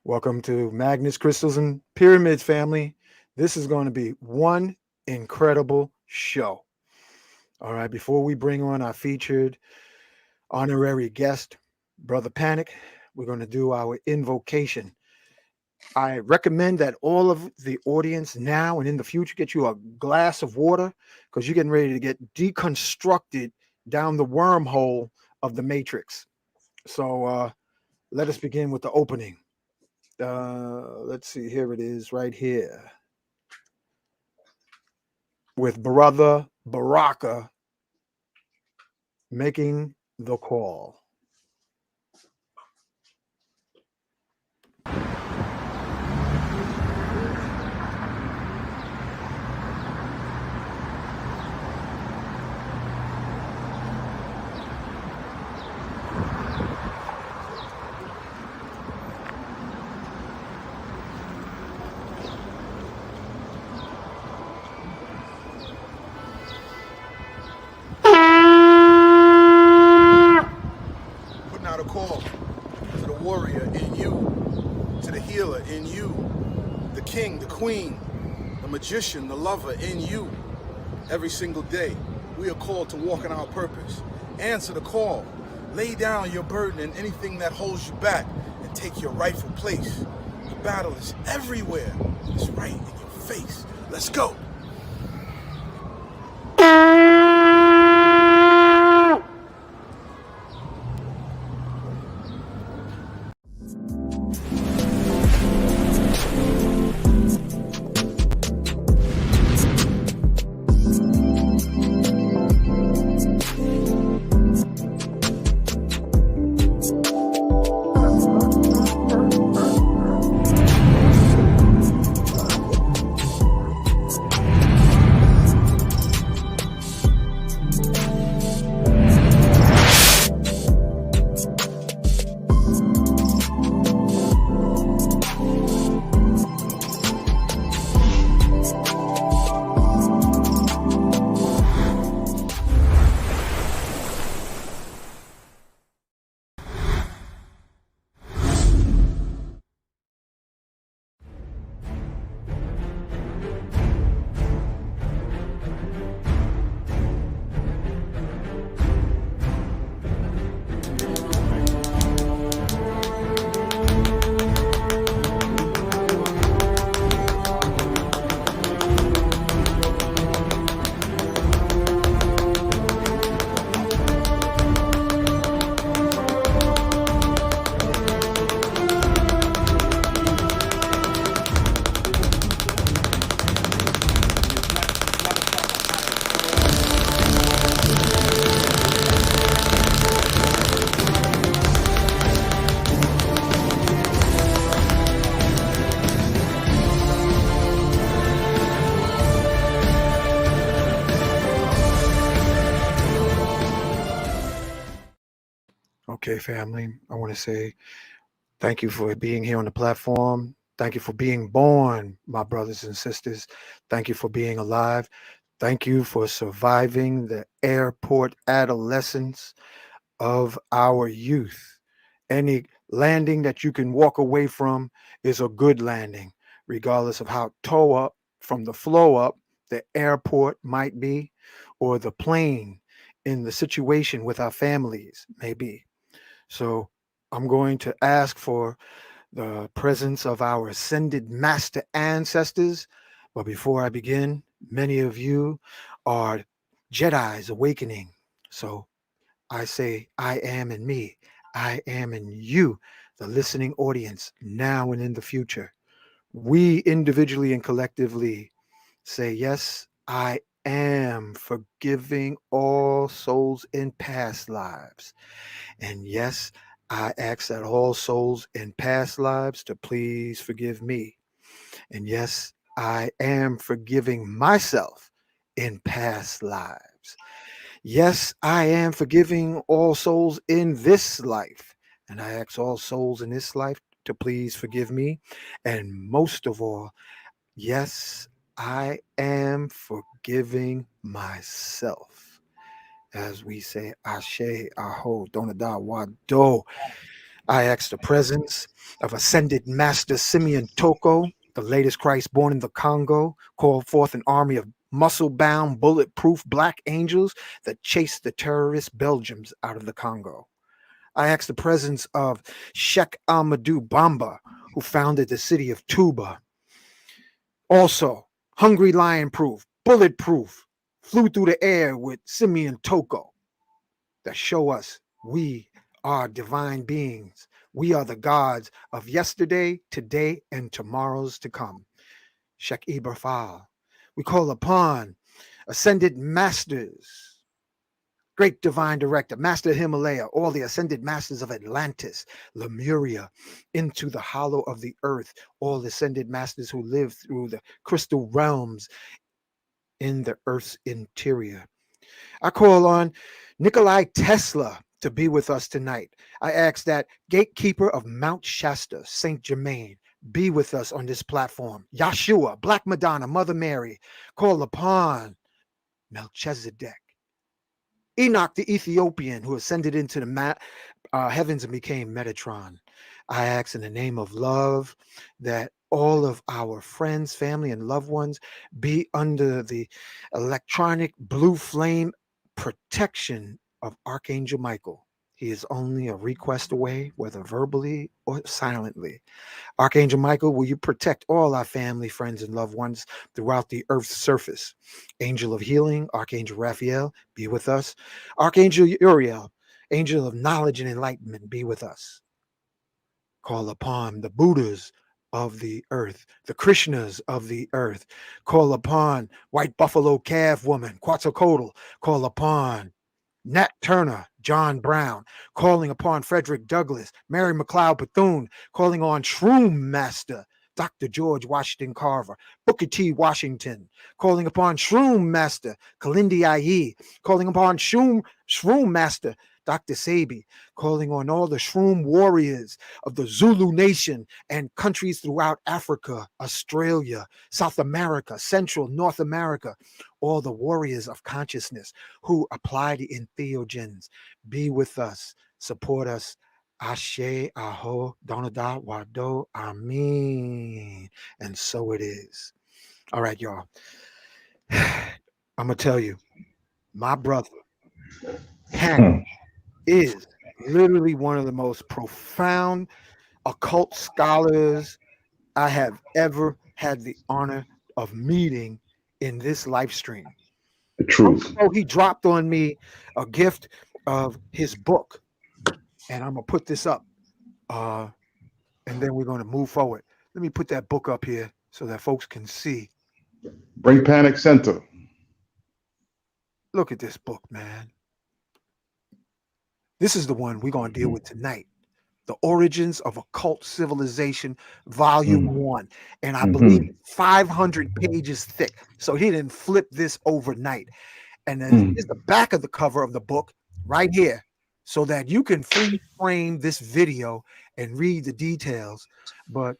Welcome to Magnets, Crystals, and Pyramids, family. This is going to be one incredible show. All right, before we bring on our featured honorary guest, Brother Panic, we're going to do our invocation. I recommend that all of the audience now and in the future get you a glass of water because you're getting ready to get deconstructed down the wormhole of the Matrix. So let us begin with the opening. Let's see, here it is right here with Brother Baraka making the call. Putting out a call to the warrior in you, to the healer in you, the king, the queen, the magician, the lover in you. Every single day, we are called to walk in our purpose. Answer the call. Lay down your burden and anything that holds you back and take your rightful place. The battle is everywhere. It's right in your face. Let's go. Okay, family, I want to say thank you for being here on the platform. Thank you for being born, my brothers and sisters. Thank you for being alive. Thank you for surviving the airport adolescence of our youth. Any landing that you can walk away from is a good landing, regardless of how toe up from the flow up the airport might be, or the plane in the situation with our families may be. So I'm going to ask for the presence of our ascended master ancestors. But before I begin, many of you are Jedi's awakening. So I say, I am in me. I am in you, the listening audience, now and in the future. We individually and collectively say, yes, I am forgiving all souls in past lives. And yes, I ask that all souls in past lives to please forgive me. And yes, I am forgiving myself in past lives. Yes, I am forgiving all souls in this life. And I ask all souls in this life to please forgive me. And most of all, yes, I am forgiving myself. As we say, Ashe, Aho, Donada, Wado. I ask the presence of ascended Master Simeon Toko, the latest Christ born in the Congo, called forth an army of muscle bound, bulletproof black angels that chased the terrorist Belgians out of the Congo. I ask the presence of Sheikh Amadou Bamba, who founded the city of Tuba. Also, hungry lion proof, bulletproof, flew through the air with Simeon Toko that show us we are divine beings. We are the gods of yesterday, today, and tomorrows to come. Sheikh Ibrahim. We call upon ascended masters, great divine director, master Himalaya, all the ascended masters of Atlantis, Lemuria, into the hollow of the earth, all the ascended masters who live through the crystal realms in the earth's interior. I call on Nikolai Tesla to be with us tonight. I ask that gatekeeper of Mount Shasta, Saint Germain, be with us on this platform. Yeshua, Black Madonna, Mother Mary, call upon Melchizedek. Enoch the Ethiopian, who ascended into the heavens and became Metatron. I ask in the name of love that all of our friends, family, and loved ones be under the electronic blue flame protection of Archangel Michael. He is only a request away, whether verbally or silently. Archangel Michael, will you protect all our family, friends, and loved ones throughout the earth's surface? Angel of healing, Archangel Raphael, be with us. Archangel Uriel, angel of knowledge and enlightenment, be with us. Call upon the Buddhas of the earth, the Krishnas of the earth. Call upon White Buffalo Calf Woman, Quetzalcoatl. Call upon Nat Turner, John Brown, calling upon Frederick Douglass, Mary McLeod Bethune, calling on Shroom Master, Dr. George Washington Carver, Booker T. Washington, calling upon Shroom Master, Kalindi Aye, calling upon Shroom Master, Dr. Sabi, calling on all the Shroom warriors of the Zulu Nation and countries throughout Africa, Australia, South America, Central North America, all the warriors of consciousness who apply the entheogens. Be with us, support us. Ashe, Aho, Donada, Wado, Amen. And so it is. All right, y'all. I'm going to tell you, my brother, Hank, Hmm. is literally one of the most profound occult scholars I have ever had the honor of meeting in this live stream. The Long truth. ago, he dropped on me a gift of his book, and I'm gonna put this up, uh, and then we're gonna move forward. Let me put that book up here so that folks can see. Bring Panic Center. Look at this book, man. This is the one we're gonna deal with tonight. The Origins of Occult Civilization, Volume Mm. 1. And I believe Hmm. 500 pages thick. So he didn't flip this overnight. And then here's Mm. the back of the cover of the book right here so that you can freeze frame this video and read the details. But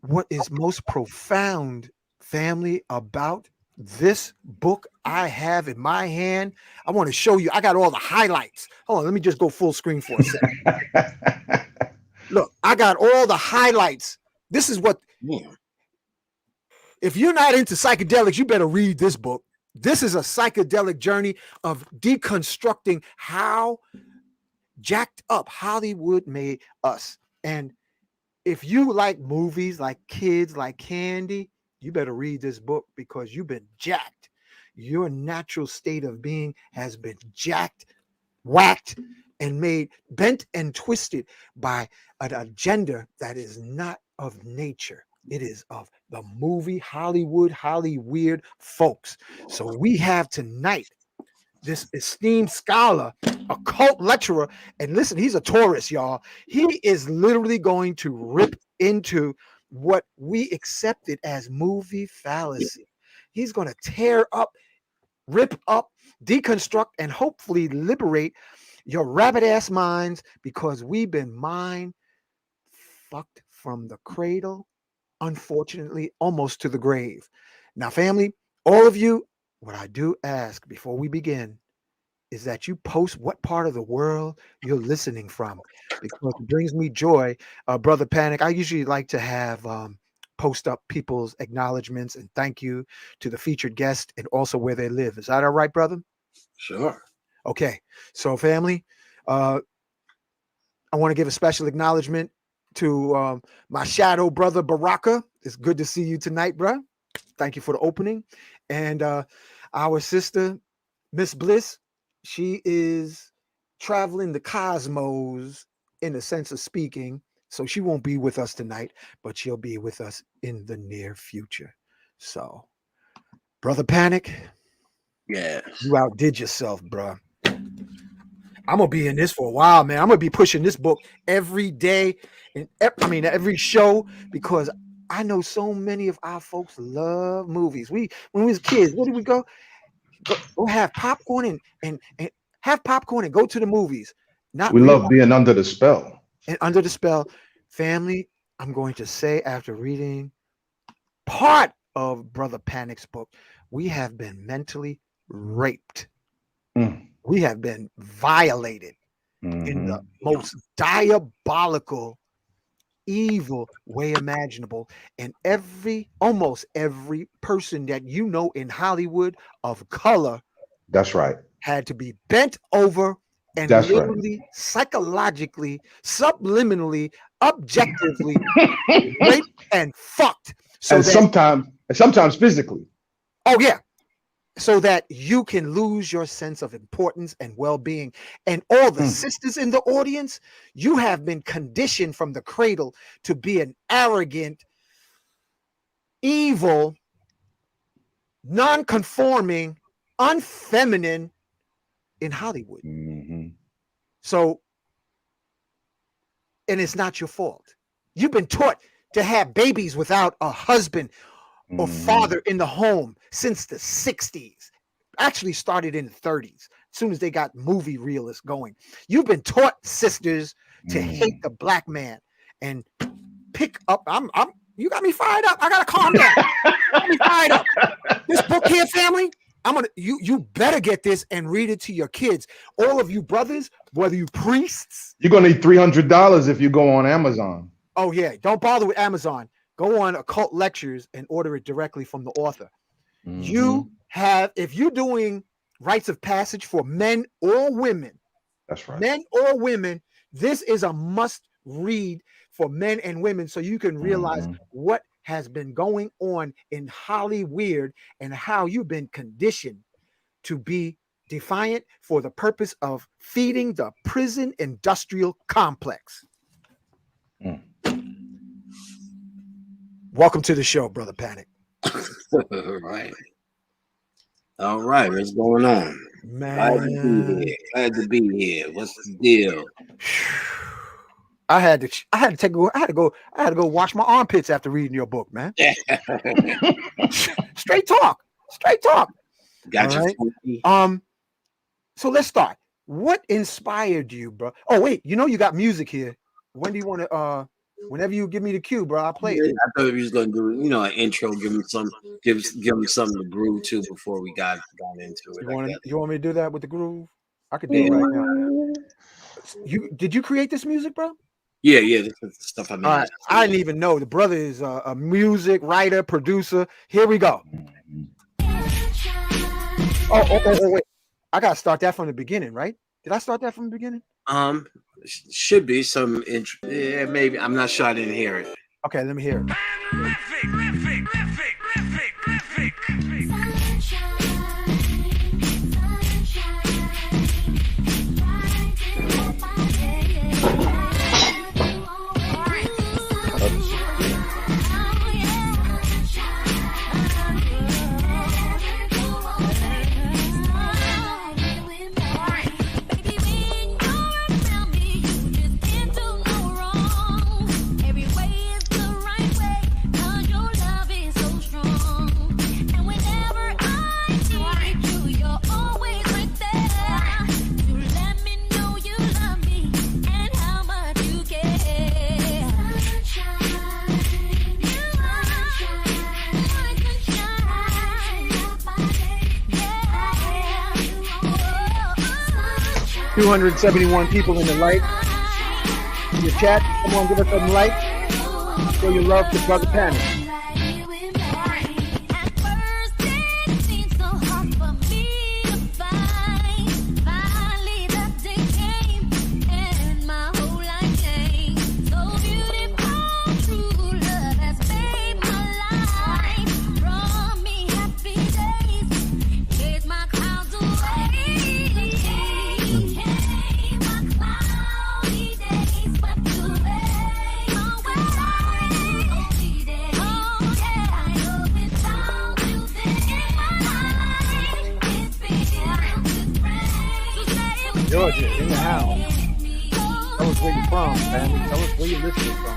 what is most profound, family, about this book I have in my hand? I want to show you. I got all the highlights. Hold on, let me just go full screen for a second. Look, I got all the highlights. This is what, if you're not into psychedelics, you better read this book. This is a psychedelic journey of deconstructing how jacked up Hollywood made us. And if you like movies, like kids, like candy, you better read this book because you've been jacked. Your natural state of being has been jacked, whacked, and made bent and twisted by an agenda that is not of nature. It is of the movie Hollywood, Hollyweird folks. So we have tonight this esteemed scholar, a cult lecturer, and listen, he's a Taurus, y'all. He is literally going to rip into what we accepted as movie fallacy. He's going to tear up, rip up, deconstruct, and hopefully liberate your rabbit ass minds because we've been mind fucked from the cradle, unfortunately, almost to the grave. Now, family, all of you, what I do ask before we begin is that you post what part of the world you're listening from, because it brings me joy. Brother Panic, I usually like to have post up people's acknowledgments and thank you to the featured guest and also where they live. Is that all right, brother? Sure. Okay. So, family, I want to give a special acknowledgement to my shadow brother, Baraka. It's good to see you tonight, bro. Thank you for the opening. And our sister, Miss Bliss, she is traveling the cosmos in the sense of speaking. So she won't be with us tonight, but she'll be with us in the near future. So, Brother Panic, Yes. you outdid yourself, bro. I'm gonna be in this for a while, man. I'm gonna be pushing this book every day, and every show, because I know so many of our folks love movies. When we was kids, where did we go? Go have popcorn and have popcorn and go to the movies. Not We real love being under the spell. and under the spell. Family, I'm going to say after reading part of Brother Panic's book, we have been mentally raped. Mm. We have been violated in the most diabolical, evil way imaginable. And almost every person that you know in Hollywood of color That's right. had to be bent over and That's right. literally, psychologically, subliminally, objectively raped and fucked. So And sometimes physically. oh yeah, so that you can lose your sense of importance and well-being. And all the sisters in the audience, you have been conditioned from the cradle to be an arrogant, evil, non-conforming, unfeminine in Hollywood. So, and it's not your fault. You've been taught to have babies without a husband or father in the home since the 60s. Actually started in the 30s, as soon as they got movie realists going. You've been taught, sisters, to hate the black man and pick up. You got me fired up. I gotta calm down. Got me fired up. This book here, family, you better get this and read it to your kids. All of you brothers, whether you priests. You're gonna need $300 if you go on Amazon. Oh yeah, don't bother with Amazon. Go on Occult Lectures and order it directly from the author. You have, if you're doing rites of passage for men or women, that's right. Men or women, this is a must read for men and women, so you can realize what has been going on in Hollywood and how you've been conditioned to be defiant for the purpose of feeding the prison industrial complex. Welcome to the show, Brother Panic. All right, what's going on? Man, Glad to be here. What's the deal? I had to go wash my armpits after reading your book, man. Straight talk. Gotcha. Right? So let's start. What inspired you, bro? Oh wait, you got music here. When do you want to? Whenever you give me the cue, bro, I'll play it. I thought he was gonna do, an intro, give him something to groove to before we got into it. You want me to do that with the groove? I could do it right now. Did you create this music, bro? Yeah, this is the stuff I made. All right. I didn't even know the brother is a music writer, producer. Here we go. Oh, wait. I gotta start that from the beginning, right? Did I start that from the beginning? Should be some yeah, maybe. I'm not sure. I didn't hear it. Okay, let me hear it. 271 people in the light. In the chat, come on, give us some light. Show your love to Brother Panic. Georgia, in the house. Tell us where you're from, family. Tell us where you're listening from.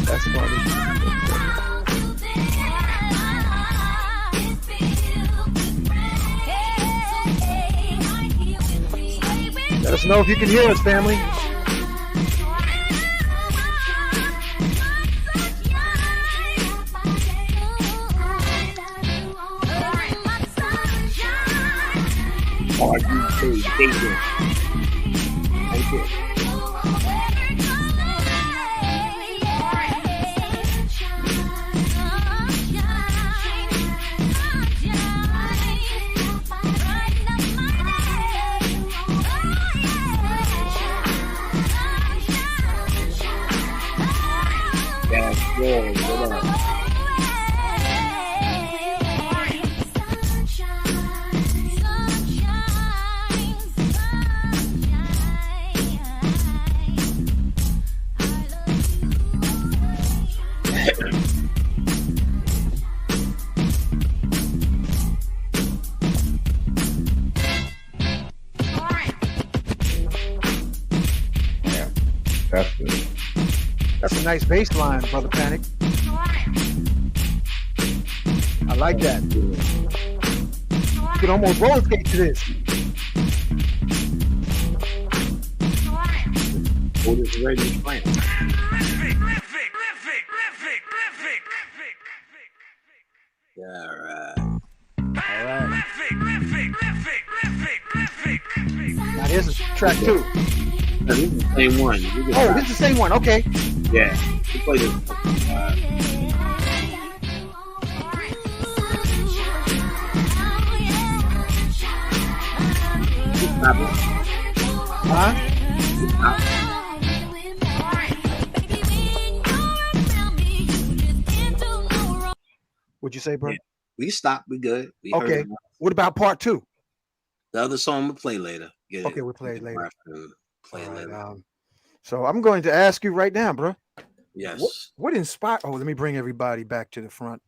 That's funny. Let us know if you can hear us, family. Oh, you say thank you. Yeah, what up? That's good. That's a nice bass line, Brother Panic. I like that. You can almost roller skate to this. What is ready playing? Yeah, all right. All right. Now here's track 2. No, this is the same one. Oh, this is the same one. Okay. Yeah. We play this. Huh? What'd you say, bro? Yeah. We stopped. We good. We Okay. What about part 2? The other song we'll play later. Okay, we'll play it later. Play it later. So I'm going to ask you right now, bro. Yes. What inspired? Oh, let me bring everybody back to the front.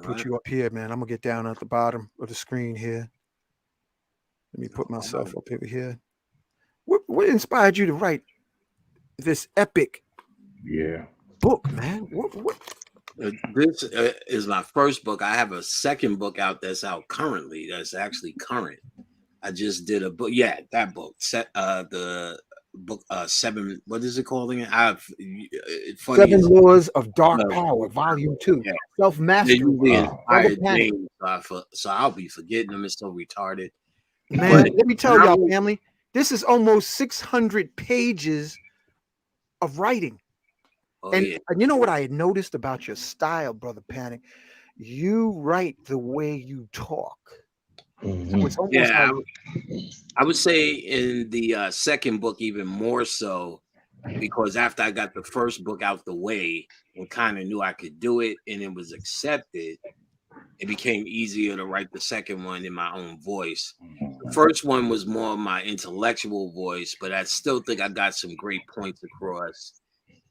Put you up here, man. I'm gonna get down at the bottom of the screen here. Let me put myself up over here. What inspired you to write this epic book, man? What? This is my first book. I have a second book out that's out currently. That's actually current. I just did a book. Yeah, that book. The book 7. What is it called again? Seven Laws of Dark Power, Volume 2. Yeah. Self-mastery. So I'll be forgetting them. It's so retarded. Man, let me tell y'all, family, this is almost 600 pages of writing. Oh, and you know what I had noticed about your style, Brother Panic? You write the way you talk. Mm-hmm. So it's like, I would say in the second book even more so, because after I got the first book out the way and kind of knew I could do it and it was accepted, it became easier to write the second one in my own voice. The first one was more of my intellectual voice, but I still think I got some great points across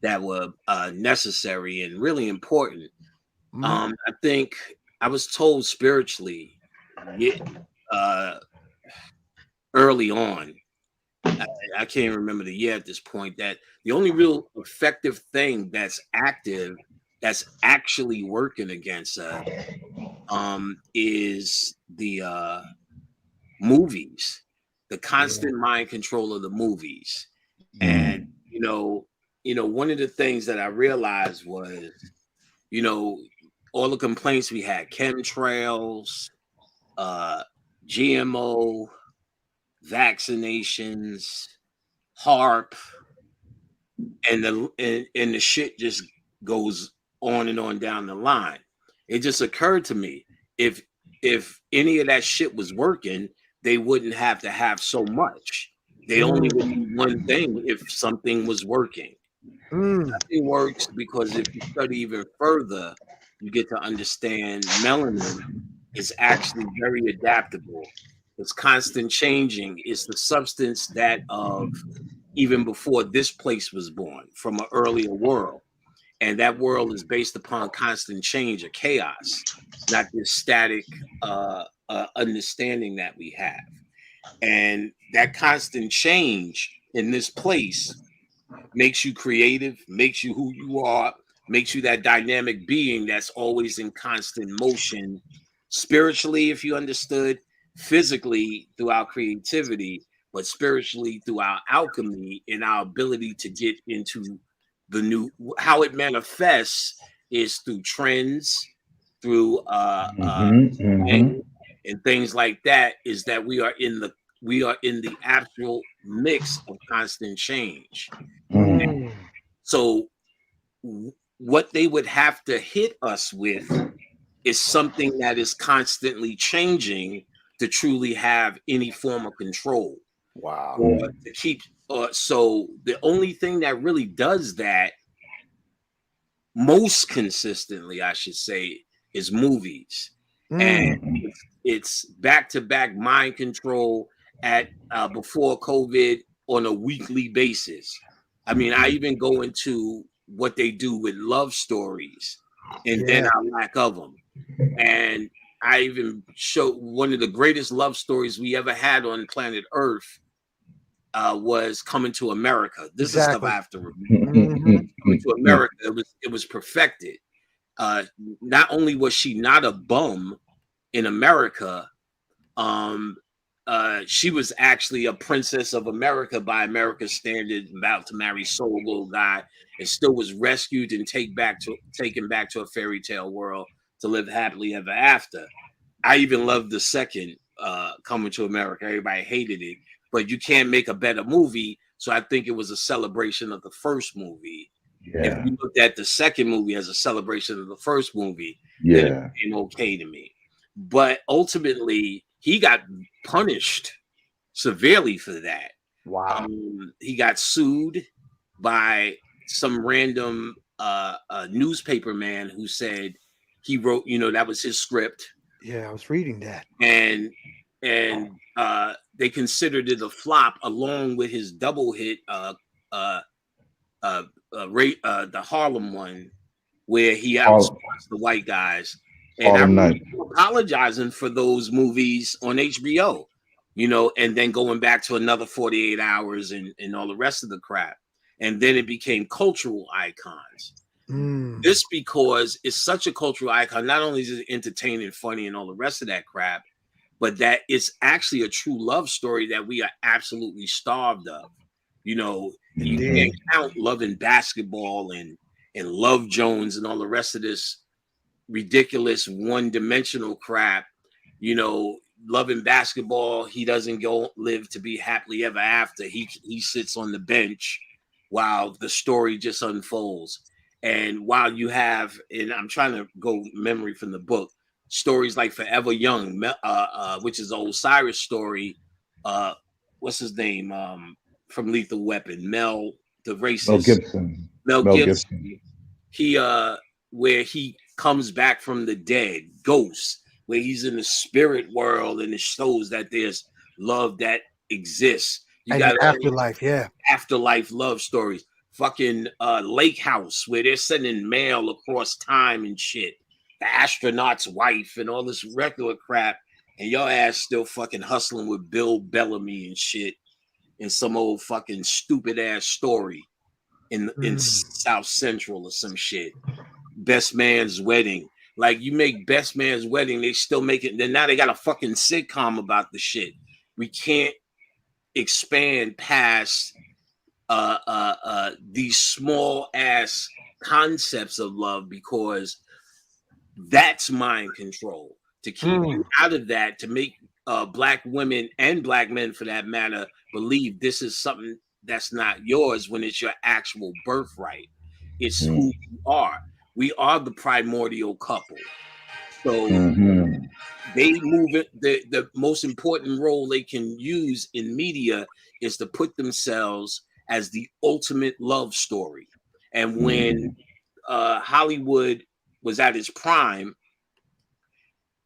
that were necessary and really important. I think I was told spiritually, early on, I can't remember the year at this point, that the only real effective thing that's active, that's actually working against us, is the movies, the constant mind control of the movies. And one of the things that I realized was, all the complaints we had, chemtrails, GMO, vaccinations, HARP, and the shit just goes on and on down the line. It just occurred to me, if any of that shit was working, they wouldn't have to have so much. They only would need one thing if something was working. Nothing works because if you study even further, you get to understand melanin is actually very adaptable. It's constant changing. It's the substance that of even before this place was born from an earlier world. And that world is based upon constant change or chaos, not this static understanding that we have. And that constant change in this place makes you creative, makes you who you are, makes you that dynamic being that's always in constant motion, spiritually, if you understood, physically through our creativity, but spiritually through our alchemy and our ability to get into the new. How it manifests is through trends, through and things like that, is that we are in the actual mix of constant change. So what they would have to hit us with is something that is constantly changing to truly have any form of control. Wow. Or to keep so the only thing that really does that most consistently, I should say, is movies. And it's back-to-back mind control at before COVID on a weekly basis. I mean, I even go into what they do with love stories and then our lack of them. And I even show one of the greatest love stories we ever had on planet Earth was Coming to America. This is stuff I have to remember. Coming to America, it was perfected. Not only was she not a bum in America, she was actually a princess of America by America's standards, about to marry solo guy, and still was rescued and taken back to a fairy tale world to live happily ever after. I even loved the second Coming to America. Everybody hated it, but you can't make a better movie. So I think it was a celebration of the first movie. If you looked at the second movie as a celebration of the first movie, then it became okay to me. But ultimately, he got punished severely for that. Wow. He got sued by some random newspaper man who said he wrote, that was his script. Yeah, I was reading that. And they considered it a flop, along with his double hit, the Harlem one, where he outsmarts the white guys. And I remember apologizing for those movies on HBO, and then going back to another 48 hours and all the rest of the crap. And then it became cultural icons. This because it's such a cultural icon. Not only is it entertaining, funny, and all the rest of that crap, but that it's actually a true love story that we are absolutely starved of. You can't count Loving Basketball and Love Jones and all the rest of this ridiculous one-dimensional crap. Loving Basketball, he doesn't go live to be happily ever after. He sits on the bench while the story just unfolds. And while you have, and I'm trying to go memory from the book, stories like Forever Young, which is the Osiris story. What's his name? From Lethal Weapon, Mel, the racist. Mel Gibson. He where he comes back from the dead, ghosts, where he's in the spirit world and it shows that there's love that exists. You And got the all afterlife, yeah. afterlife love stories. Fucking Lake House, where they're sending mail across time and shit. The astronaut's wife and all this regular crap, and your ass still fucking hustling with Bill Bellamy and shit in some old fucking stupid ass story in South Central or some shit. Best Man's Wedding. Like, you make Best Man's Wedding, they still make it. Then now they got a fucking sitcom about the shit. We can't expand past these small ass concepts of love, because that's mind control. To keep you out of that, to make black women and black men for that matter believe this is something that's not yours when it's your actual birthright. It's who you are. We are the primordial couple. So they move it. The most important role they can use in media is to put themselves as the ultimate love story. And when Hollywood was at its prime,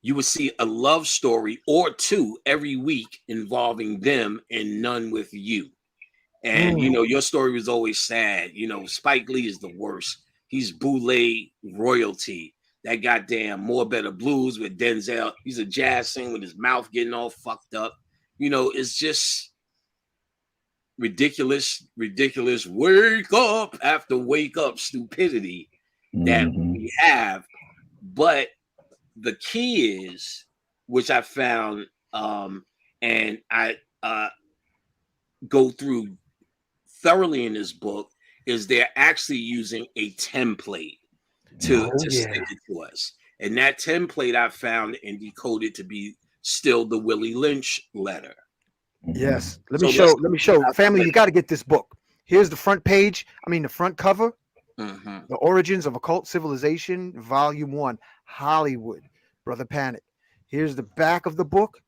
you would see a love story or two every week involving them and none with you. And, you know, your story was always sad. You know, Spike Lee is the worst. He's boule royalty. That goddamn More Better Blues with Denzel. He's a jazz singer with his mouth getting all fucked up. You know, it's just ridiculous. Wake up after wake up stupidity that we have. But the key is, which I found, and I go through thoroughly in this book, is they're actually using a template to stick it to us. And that template I found and decoded to be still the Willie Lynch letter. Yes. Let me show. Family, you got to get this book. Here's the front page. I mean, the front cover. The Origins of Occult Civilization, Volume 1, Hollywood, Brother Panic. Here's the back of the book.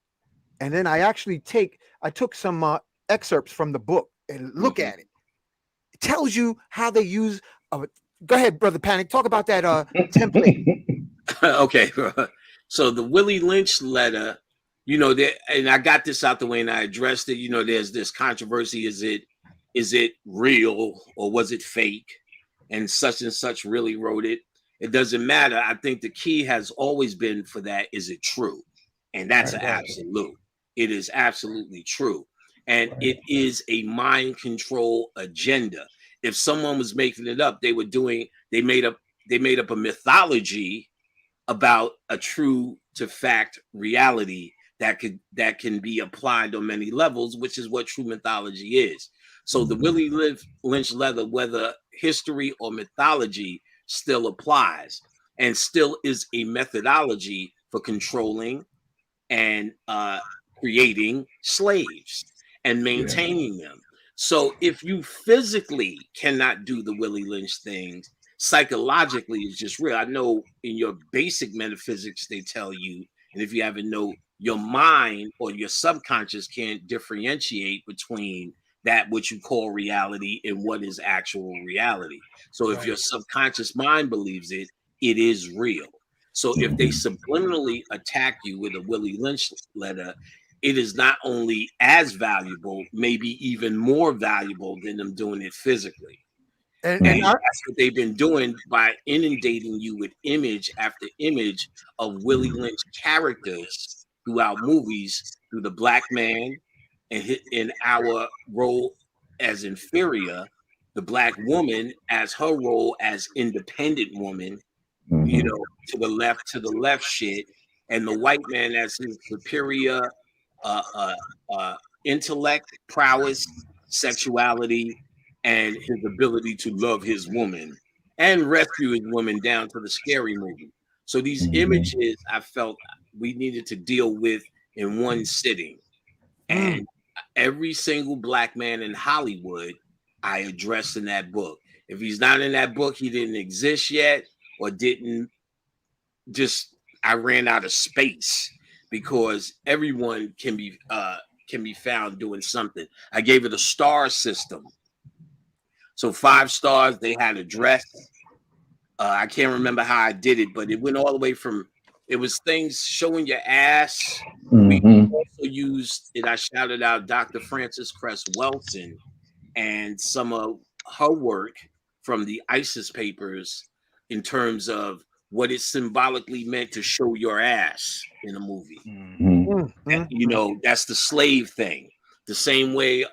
And then I took some excerpts from the book and look at it. It tells you how they use. Go ahead, Brother Panic. Talk about that template. Okay. So the Willie Lynch letter, you know, and I got this out the way and I addressed it. You know, there's this controversy. Is it real or was it fake? And such really wrote it. It doesn't matter. I think the key has always been for that, is it true? And that's an absolute. It is absolutely true. And it is a mind control agenda. If someone was making it up, they made up a mythology about a true to fact reality that can be applied on many levels, which is what true mythology is. So the Willie Lynch letter, whether history or mythology, still applies and still is a methodology for controlling and creating slaves and maintaining them. So if you physically cannot do the Willie Lynch things, psychologically it's just real. I know in your basic metaphysics they tell you, and if you haven't know, your mind or your subconscious can't differentiate between that which you call reality and what is actual reality. So if your subconscious mind believes it, it is real. So if they subliminally attack you with a Willie Lynch letter, it is not only as valuable, maybe even more valuable than them doing it physically. And that's what they've been doing by inundating you with image after image of Willie Lynch characters throughout movies, through the black man, and in our role as inferior, the black woman as her role as independent woman, you know, to the left shit, and the white man as his superior intellect, prowess, sexuality, and his ability to love his woman and rescue his woman down to the scary movie. So these images I felt we needed to deal with in one sitting. And every single black man in Hollywood I addressed in that book. If he's not in that book, he didn't exist yet, or didn't just, I ran out of space, because everyone can be found doing something. I gave it a star system. So 5 stars, they had a dress. I can't remember how I did it, but it went all the way from It was things showing your ass. We Hmm. also used it. I shouted out Dr. Frances Cress Welton and some of her work from the ISIS papers in terms of what it symbolically meant to show your ass in a movie. Hmm. You know, that's the slave thing. The same way,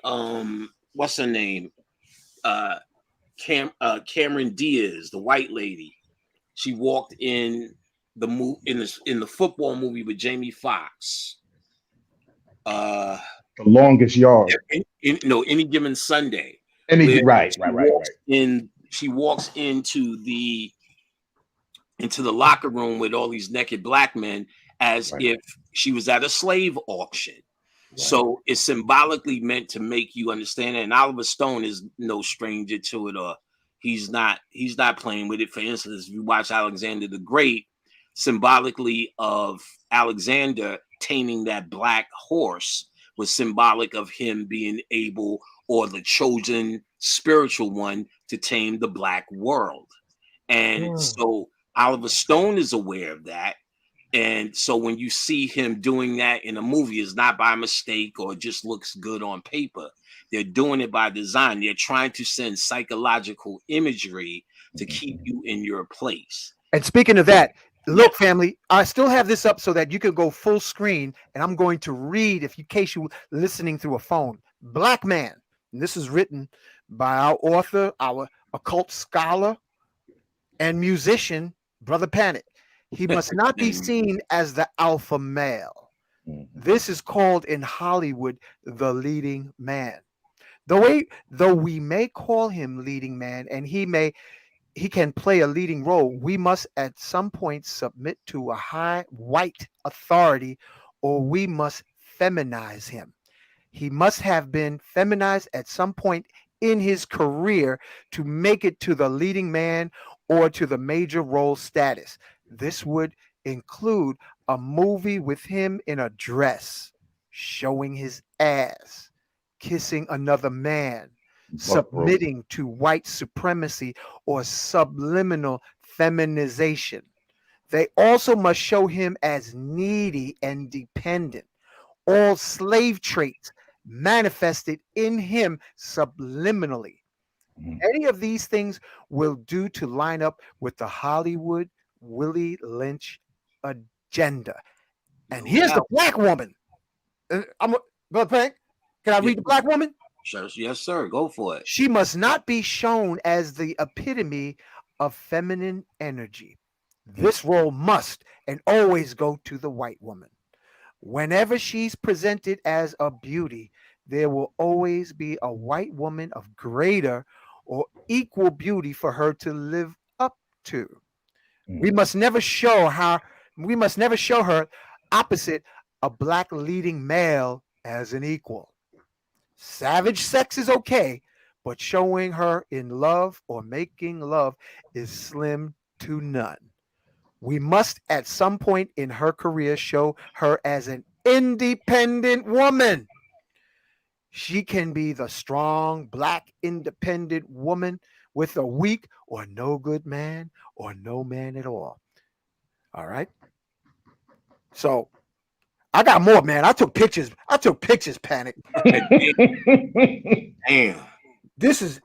what's her name? Uh, Cameron Diaz, the white lady. She walked in in the football movie with Jamie Foxx. Uh, The longest yard. no, any given Sunday, Any where right, right, right, right, she walks into the locker room with all these naked black men as right, if she was at a slave auction. right. So it's symbolically meant to make you understand it. And Oliver Stone is no stranger to it, or he's not playing with it. For instance, if you watch Alexander the Great, symbolically of Alexander taming that black horse was symbolic of him being able, or the chosen spiritual one, to tame the black world. And so Oliver Stone is aware of that. And so when you see him doing that in a movie, it's not by mistake or just looks good on paper. They're doing it by design. They're trying to send psychological imagery to keep Mhm. you in your place. And speaking of that, Yeah. look, family, I still have this up so that you can go full screen, and I'm going to read, if in case you're listening through a phone, Black Man. And this is written by our author, our occult scholar, and musician, Brother Panic. He must not be And seen as the alpha male. Mhm. This is called in Hollywood the leading man. Though we may call him leading man, and he can play a leading role, we must at some point submit to a high white authority, or we must feminize him. He must have been feminized at some point in his career to make it to the leading man or to the major role status. This would include a movie with him in a dress, showing his ass, kissing another man, Buck broke. submitting to white supremacy or subliminal feminization. They also must show him as needy and dependent, all slave traits manifested in him subliminally. Mhm. Any of these things will do to line up with the Hollywood Willie Lynch agenda. And no here's the doubt. black woman. I'm Brother Frank. Can I Yeah, read the black woman? sure. Yes, sir. Go for it. She must not be shown as the epitome of feminine energy. This role must and always go to the white woman. Whenever she's presented as a beauty, there will always be a white woman of greater or equal beauty for her to live up to. We Mhm. must never show her we must never show her opposite a black leading male as an equal. Savage sex is okay, but showing her in love or making love is slim to none. We must at some point in her career show her as an independent woman. She can be the strong, black, independent woman with a weak or no good man or no man at all. All right. So I got more, man. I took pictures. Panic. Damn. This is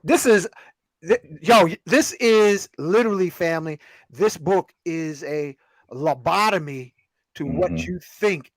literally, family. This book is a lobotomy to what Mhm. you think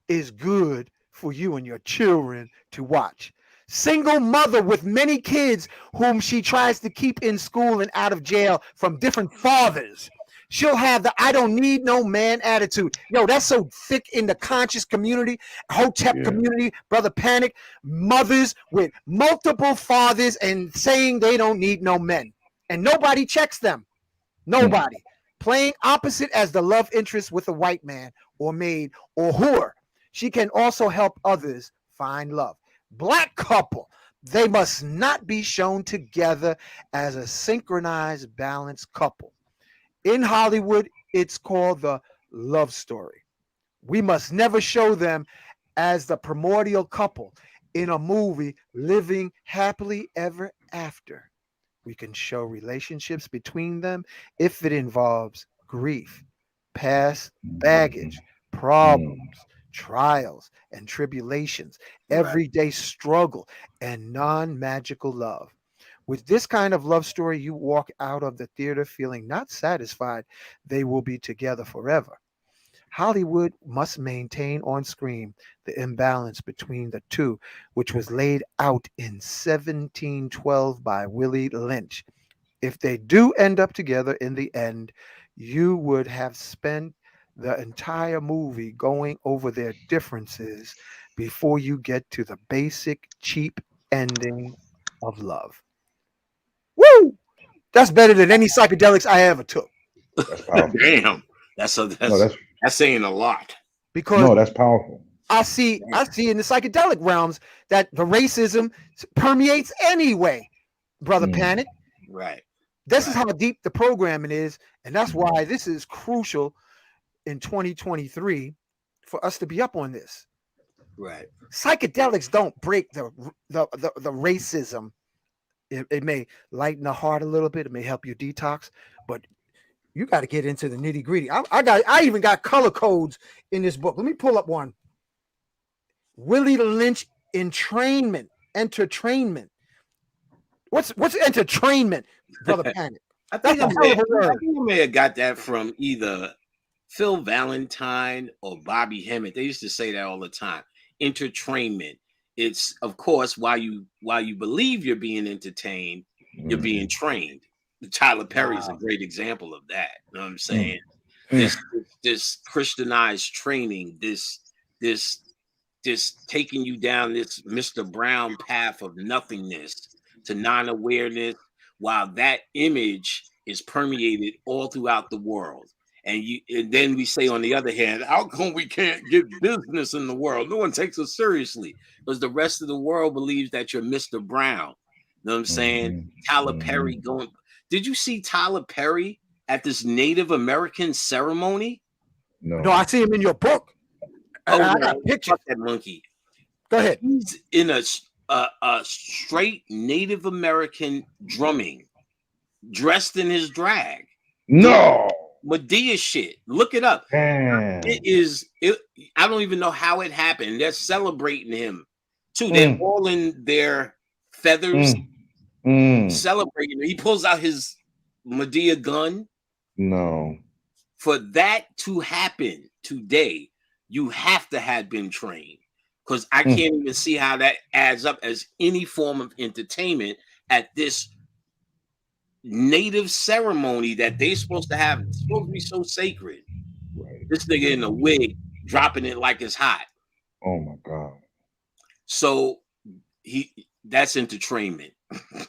is good for you and your children to watch. Single mother with many kids whom she tries to keep in school and out of jail from different fathers. She'll have the I don't need no man attitude. Yo, that's so thick in the conscious community, Hotep Yeah. community, Brother Panic. Mothers with multiple fathers and saying they don't need no men. And nobody checks them. Mhm. Nobody. Playing opposite as the love interest with a white man or maid or whore. She can also help others find love. Black couple, they must not be shown together as a synchronized, balanced couple. In Hollywood, it's called the love story. We must never show them as the primordial couple in a movie living happily ever after. We can show relationships between them if it involves grief, past baggage, problems, trials, and tribulations, Right. everyday struggle, and non magical love. With this kind of love story, you walk out of the theater feeling not satisfied they will be together forever. Hollywood must maintain on screen the imbalance between the two, which was laid out in 1712 by Willie Lynch. If they do end up together in the end, you would have spent the entire movie going over their differences before you get to the basic, cheap ending of love. Woo! That's better than any psychedelics I ever took. That's powerful. Damn. No, That's saying a lot. Because that's powerful. I see in the psychedelic realms that the racism permeates anyway, brother Mm. Panic. Right. This is Right. how deep the programming is, and that's why this is crucial in 2023 for us to be up on this. Right. Psychedelics don't break the racism. It may lighten the heart a little bit. It may help you detox, but you got to get into the nitty gritty. I even got color codes in this book. Let me pull up one. Willie Lynch entrainment, entertainment. What's entertainment, brother Panic? I That's think a hell of a word. I may have got that from either Phil Valentine or Bobby Hemmett. They used to say that all the time. Entertainment. It's of course while you believe you're being entertained, you're being trained. Tyler Perry is a great example of that. You know what I'm saying? This Christianized training, this taking you down this Mr. Brown path of nothingness to non-awareness, while that image is permeated all throughout the world. And then we say on the other hand, how come we can't get business in the world? No one takes us seriously because the rest of the world believes that you're Mr. Brown. You know what I'm saying? Tyler Perry going. Did you see Tyler Perry at this Native American ceremony? No, I see him in your book. Oh, I no, got pictures. fuck that monkey. Go ahead. He's in a straight Native American drumming, dressed in his drag. No. Medea shit. Look it up. Damn. I don't even know how it happened. They're celebrating him too. They're all in their feathers, celebrating. He pulls out his Medea gun. No. For that to happen today, you have to have been trained. Because I can't even see how that adds up as any form of entertainment at this native ceremony that they're supposed to have. It's supposed to be so sacred. Right. This nigga in a wig dropping it like it's hot. Oh my God. So that's entertainment.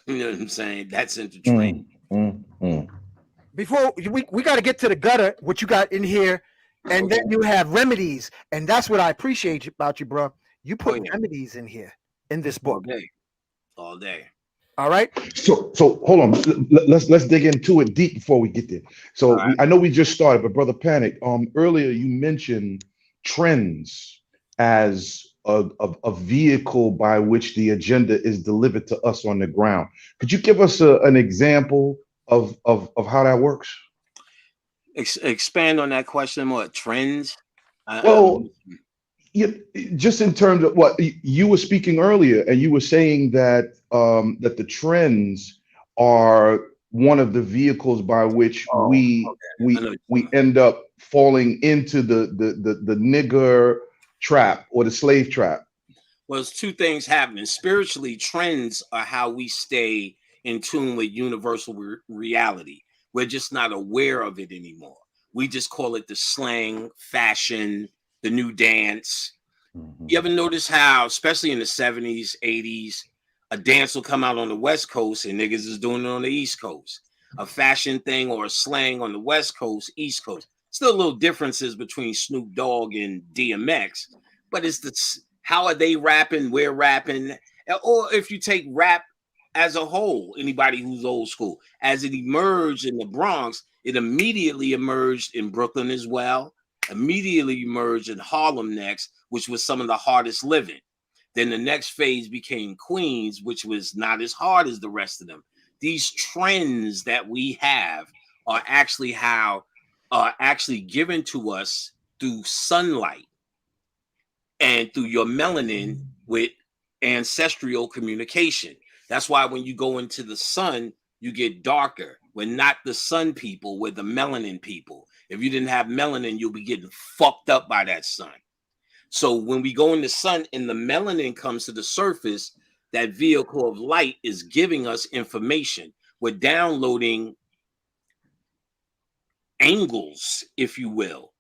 You know what I'm saying? That's entertainment. Before we got to get to the gutter, what you got in here, and then you have remedies, and that's what I appreciate about you, bro. You put remedies in here in this book all day. All right. So hold on. Let's dig into it deep before we get there. So I know we just started, but brother Panic, earlier you mentioned trends as a vehicle by which the agenda is delivered to us on the ground. Could you give us an example of how that works? Expand on that question more. Trends. Well, just in terms of what you were speaking earlier, and you were saying that that the trends are one of the vehicles by which we end up falling into the nigger trap or the slave trap. Well, there's two things happening. Spiritually, trends are how we stay in tune with universal reality. We're just not aware of it anymore. We just call it the slang, fashion, the new dance. You ever notice how, especially in the 70s, 80s, a dance will come out on the West Coast and niggas is doing it on the East Coast? A fashion thing or a slang on the West Coast, East Coast. Still little differences between Snoop Dogg and DMX, but it's how are they rapping, we're rapping, or if you take rap as a whole, anybody who's old school, as it emerged in the Bronx, it immediately emerged in Brooklyn as well, immediately emerged in Harlem next, which was some of the hardest living. Then the next phase became Queens, which was not as hard as the rest of them. These trends that we have are actually how are actually given to us through sunlight and through your melanin with ancestral communication. That's why when you go into the sun, you get darker. We're not the sun people, we're the melanin people. If you didn't have melanin, you'll be getting fucked up by that sun. So when we go in the sun and the melanin comes to the surface, that vehicle of light is giving us information. We're downloading angles, if you will.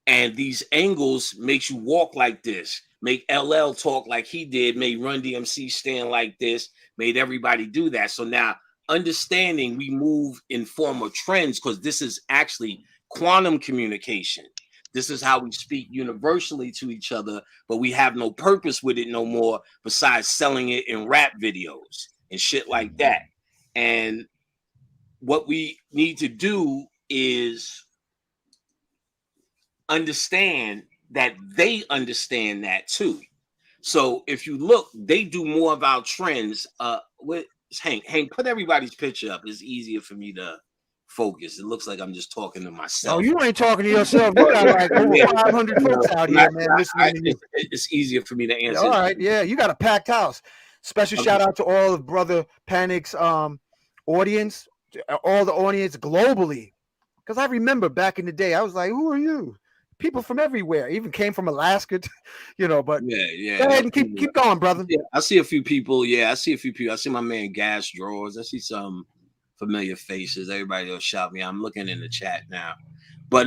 And these angles makes you walk like this, make LL talk like he did, made Run DMC stand like this, made everybody do that. So now understanding we move in form of trends, because this is actually quantum communication. This is how we speak universally to each other, but we have no purpose with it no more besides selling it in rap videos and shit like that. And what we need to do is understand that they understand that too. So if you look, they do more of our trends. With Hank, put everybody's picture up. It's easier for me to focus. It looks like I'm just talking to Oh, myself. you ain't talking to yourself. You got like over 500 folks out here, man, listening to you. It's easier for me to answer. All right, yeah, you got a packed house. Special shout out to all of Brother Panic's audience, all the audience globally. Because I remember back in the day, I was like, "Who are you?" People from everywhere, even came from Alaska, you know. But yeah. Go ahead and keep going, brother. Yeah, I see a few people. Yeah, I see a few people. I see my man Gas Drawers. I see some familiar faces. Everybody will shout me. I'm looking in the chat now, but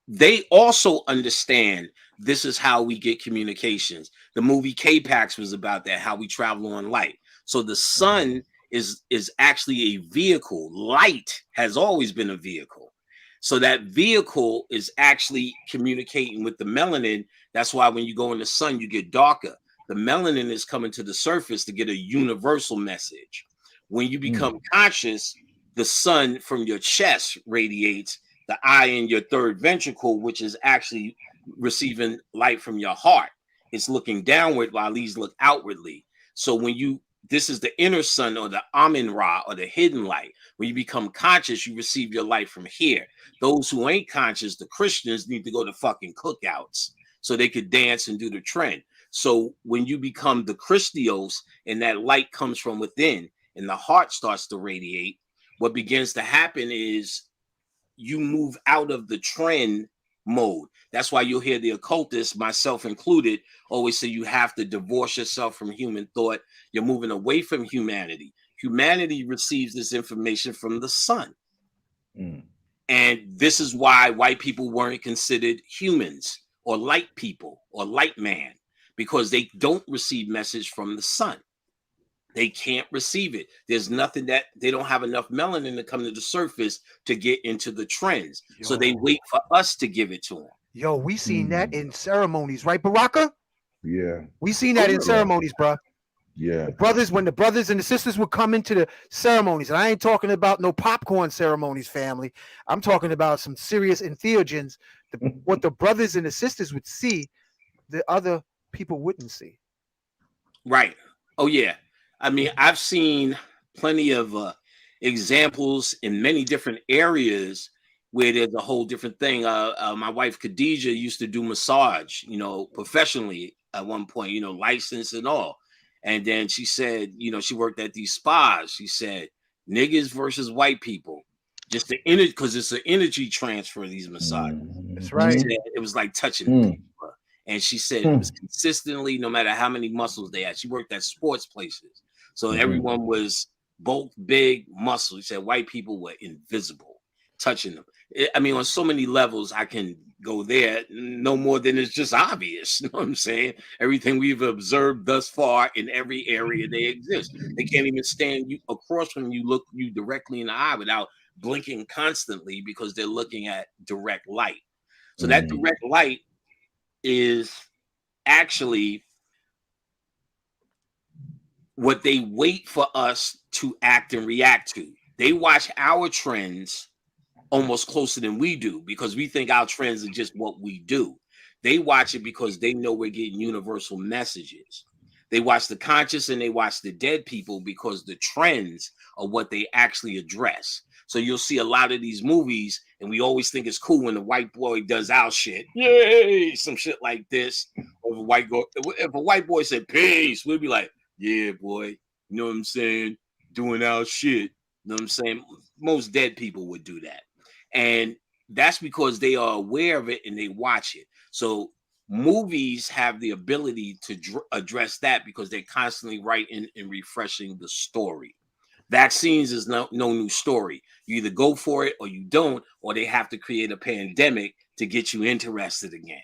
they also understand this is how we get communications. The movie K-Pax was about that, how we travel on light. So the sun is actually a vehicle. Light has always been a vehicle. So that vehicle is actually communicating with the melanin. That's why when you go in the sun, you get darker. The melanin is coming to the surface to get a universal message. When you become conscious, the sun from your chest radiates, the eye in your third ventricle, which is actually receiving light from your heart. It's looking downward while these look outwardly. So this is the inner sun, or the Amen Ra, or the hidden light. When you become conscious, you receive your light from here. Those who ain't conscious, the Christians, need to go to fucking cookouts so they could dance and do the trend. So when you become the Christios and that light comes from within and the heart starts to radiate, what begins to happen is you move out of the trend mode. That's why you'll hear the occultists, myself included, always say you have to divorce yourself from human thought. You're moving away from humanity. Humanity receives this information from the sun. And this is why white people weren't considered humans or light people or light man, because they don't receive message from the sun. They can't receive it. There's nothing that they don't have enough melanin to come to the surface to get into the trends. So they wait for us to give it to them. Yo, we seen that in ceremonies, right, Baraka? Yeah. We seen that in ceremonies, bro. Yeah. When the brothers and the sisters would come into the ceremonies, and I ain't talking about no popcorn ceremonies, family. I'm talking about some serious entheogens. What the brothers and the sisters would see, the other people wouldn't see. Right. Oh, yeah. I mean, I've seen plenty of examples in many different areas where there's a whole different thing. My wife Khadijah used to do massage, professionally at one point, licensed and all. And then she said, she worked at these spas. She said, niggas versus white people, just the energy, because it's an energy transfer of these massages. That's right. She said it was like touching people. And she said it was consistently, no matter how many muscles they had. She worked at sports places. So everyone was bulk, big, muscle. She said white people were invisible, touching them. I mean, on so many levels, I can go there, no more than it's just obvious. You know what I'm saying? Everything we've observed thus far in every area they exist. They can't even stand you across from you, look you directly in the eye without blinking constantly because they're looking at direct light. So that direct light is actually what they wait for us to act and react to. They watch our trends almost closer than we do because we think our trends are just what we do. They watch it because they know we're getting universal messages. They watch the conscious and they watch the dead people because the trends are what they actually address. So you'll see a lot of these movies, and we always think it's cool when the white boy does our shit, yay, some shit like this. Or if a white boy said peace, we'd be like, yeah, boy, you know what I'm saying, doing our shit. You know what I'm saying? Most dead people would do that, and that's because they are aware of it and they watch it. So movies have the ability to address that because they're constantly writing and refreshing the story. Vaccines is no new story. You either go for it or you don't, or they have to create a pandemic to get you interested again.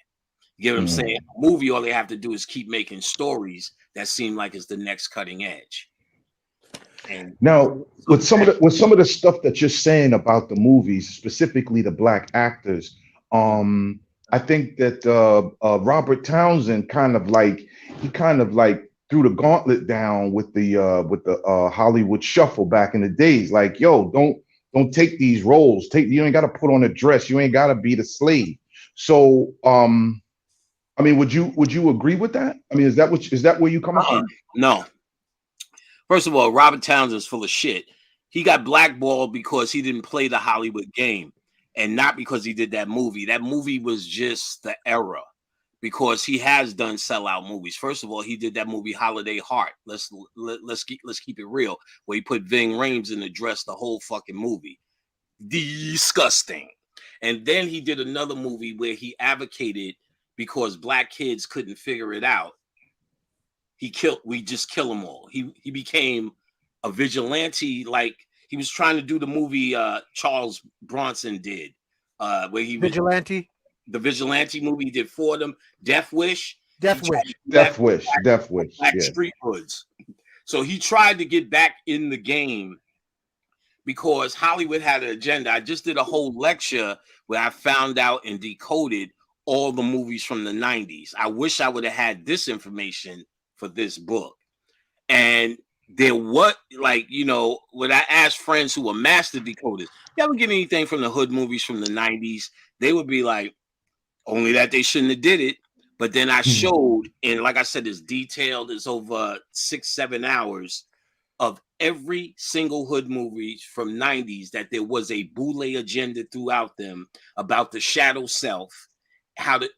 You get what I'm saying? A movie, all they have to do is keep making stories that seem like it's the next cutting edge. And Now, so with some of the stuff that you're saying about the movies, specifically the black actors, I think that Robert Townsend kind of like threw the gauntlet down with the Hollywood shuffle back in the days. Like, yo, don't take these roles. You ain't got to put on a dress. You ain't got to be the slave. So, I mean, would you agree with that? I mean, is that where you coming from? No. First of all, Robert Townsend's full of shit. He got blackballed because he didn't play the Hollywood game, and not because he did that movie. That movie was just the era, because he has done sellout movies. First of all, he did that movie Holiday Heart. Let's keep it real, where he put Ving Rhames in the dress the whole fucking movie. Disgusting. And then he did another movie where he advocated because black kids couldn't figure it out. We just kill them all. He became a vigilante, like he was trying to do the movie Charles Bronson did, where he was Vigilante. The vigilante movie he did for them. Death Wish. Death Wish. Death Wish. Black Yeah. street hoods. So he tried to get back in the game because Hollywood had an agenda. I just did a whole lecture where I found out and decoded all the movies from the 90s. I wish I would have had this information for this book. And there what, like, you know, when I asked friends who were master decoders, you ever get anything from the hood movies from the 90s? They would be like, only that they shouldn't have did it. But then I showed, and like I said, it's detailed, it's over 6-7 hours of every single hood movie from 90s, that there was a boule agenda throughout them about the shadow self,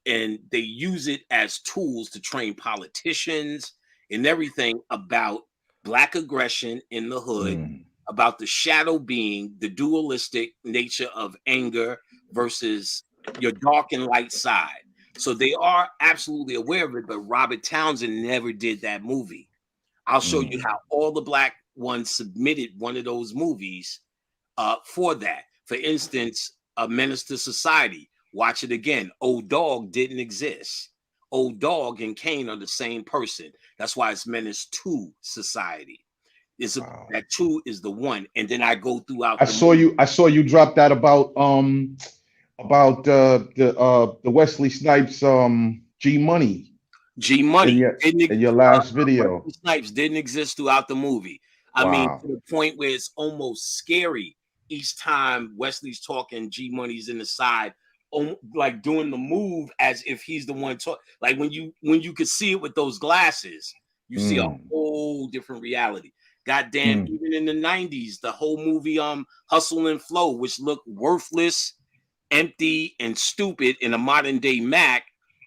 and they use it as tools to train politicians and everything about black aggression in the hood, about the shadow being the dualistic nature of anger versus your dark and light side. So they are absolutely aware of it, but Robert Townsend never did that movie. I'll show you how all the black ones submitted one of those movies for that. For instance, A Menace to Society. Watch it again. Old Dog didn't exist. Old Dog and Kane are the same person. That's why it's Menace to Society. That two is the one. And then I go throughout. I saw you drop that about the Wesley Snipes G Money. G Money in your last video. Wesley Snipes didn't exist throughout the movie. I mean, to the point where it's almost scary each time Wesley's talking. G Money's in the side, like doing the move as if he's the one talking. Like when you could see it with those glasses, you see a whole different reality. Goddamn, even in the 90s, the whole movie Hustle and Flow, which looked worthless, empty, and stupid in a modern day Mac,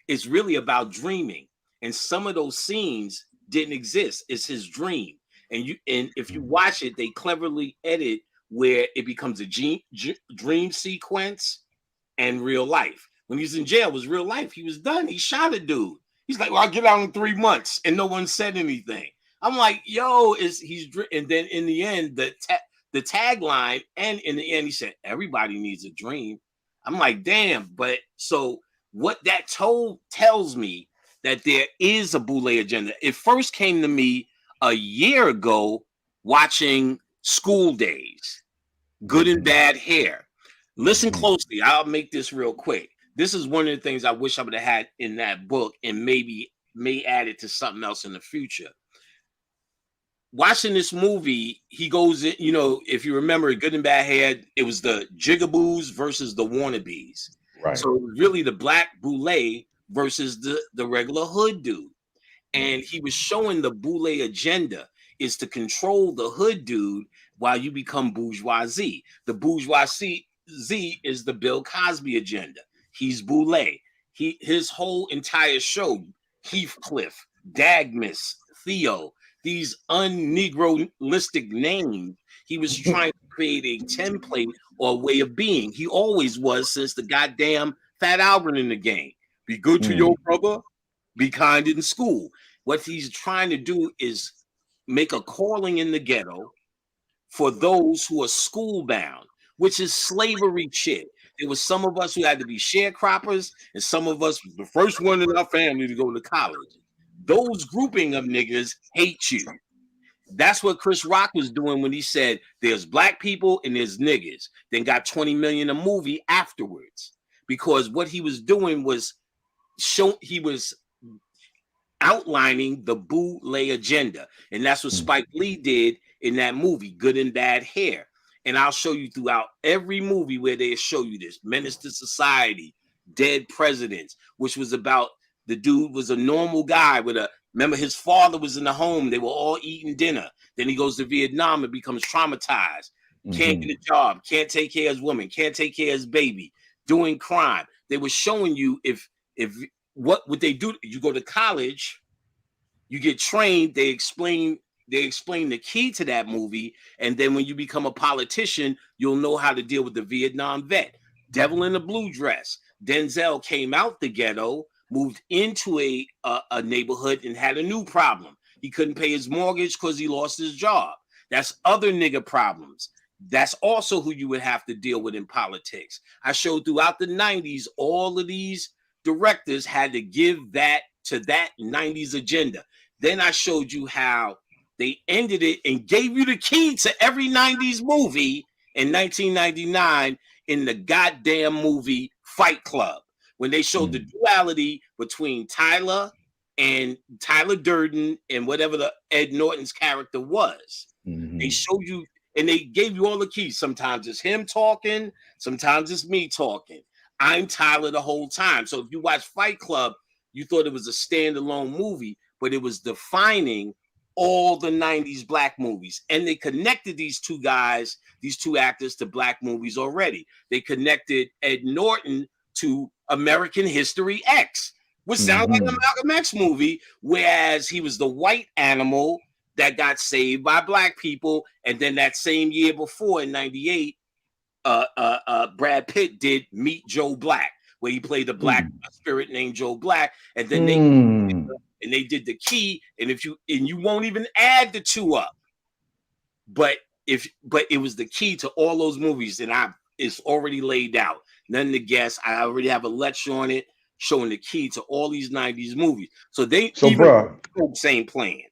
is really about dreaming. And some of those scenes didn't exist. It's his dream. And if you watch it, they cleverly edit where it becomes a dream sequence and real life. When he was in jail, it was real life. He was done. He shot a dude. He's like, well, I'll get out in 3 months. And no one said anything. I'm like, yo, and then in the end, the tagline, and in the end, he said, everybody needs a dream. I'm like, damn. But so what that tells me that there is a boule agenda. It first came to me a year ago watching School Days, Good and Bad Hair. Listen closely. I'll make this real quick. This is one of the things I wish I would have had in that book, and may add it to something else in the future. Watching this movie, he goes in, you know, if you remember Good and Bad Hair, it was the Jigaboos versus the Wannabes. Right. So it was really the black boule versus the regular hood dude. And he was showing the boule agenda is to control the hood dude while you become bourgeoisie. The bourgeoisie is the Bill Cosby agenda. He's boule. His whole entire show, Heathcliff, Dagmas, Theo, these un-Negroistic names, he was trying to create a template or a way of being. He always was since the goddamn Fat Albert in the game. Be good to your brother, be kind in school. What he's trying to do is make a calling in the ghetto for those who are school bound, which is slavery shit. There was some of us who had to be sharecroppers, and some of us the first one in our family to go to college. Those grouping of niggas hate you. That's what Chris Rock was doing when he said there's black people and there's niggas, then got 20 million a movie afterwards. Because what he was doing was he was outlining the boule agenda. And that's what Spike Lee did in that movie, Good and Bad Hair. And I'll show you throughout every movie where they show you this. Menace to Society, Dead Presidents, which was about the dude was a normal guy with remember his father was in the home. They were all eating dinner. Then he goes to Vietnam and becomes traumatized. Can't get a job, can't take care of his woman, can't take care of his baby, doing crime. They were showing you if what would they do? You go to college, you get trained, they explain the key to that movie, and then when you become a politician, you'll know how to deal with the Vietnam vet. Devil in a Blue Dress. Denzel came out the ghetto, moved into a neighborhood and had a new problem. He couldn't pay his mortgage because he lost his job. That's other nigga problems. That's also who you would have to deal with in politics. I showed throughout the 90s, all of these directors had to give that to that 90s agenda. Then I showed you how they ended it and gave you the key to every 90s movie in 1999 in the goddamn movie Fight Club, when they showed the duality between Tyler Durden and whatever the Ed Norton's character was. They showed you and they gave you all the keys. Sometimes it's him talking, sometimes it's me talking. I'm Tyler the whole time. So if you watch Fight Club, you thought it was a standalone movie, but it was defining all the 90s black movies. And they connected these two guys, these two actors to black movies already. They connected Ed Norton to American History X, which sounds like a Malcolm X movie, whereas he was the white animal that got saved by black people. And then that same year before, in 98, Brad Pitt did Meet Joe Black, where he played the black spirit named Joe Black. And then they did the key, and you won't even add the two up. But it was the key to all those movies, and it's already laid out. None to guess. I already have a lecture on it showing the key to all these 90s movies. So same plan.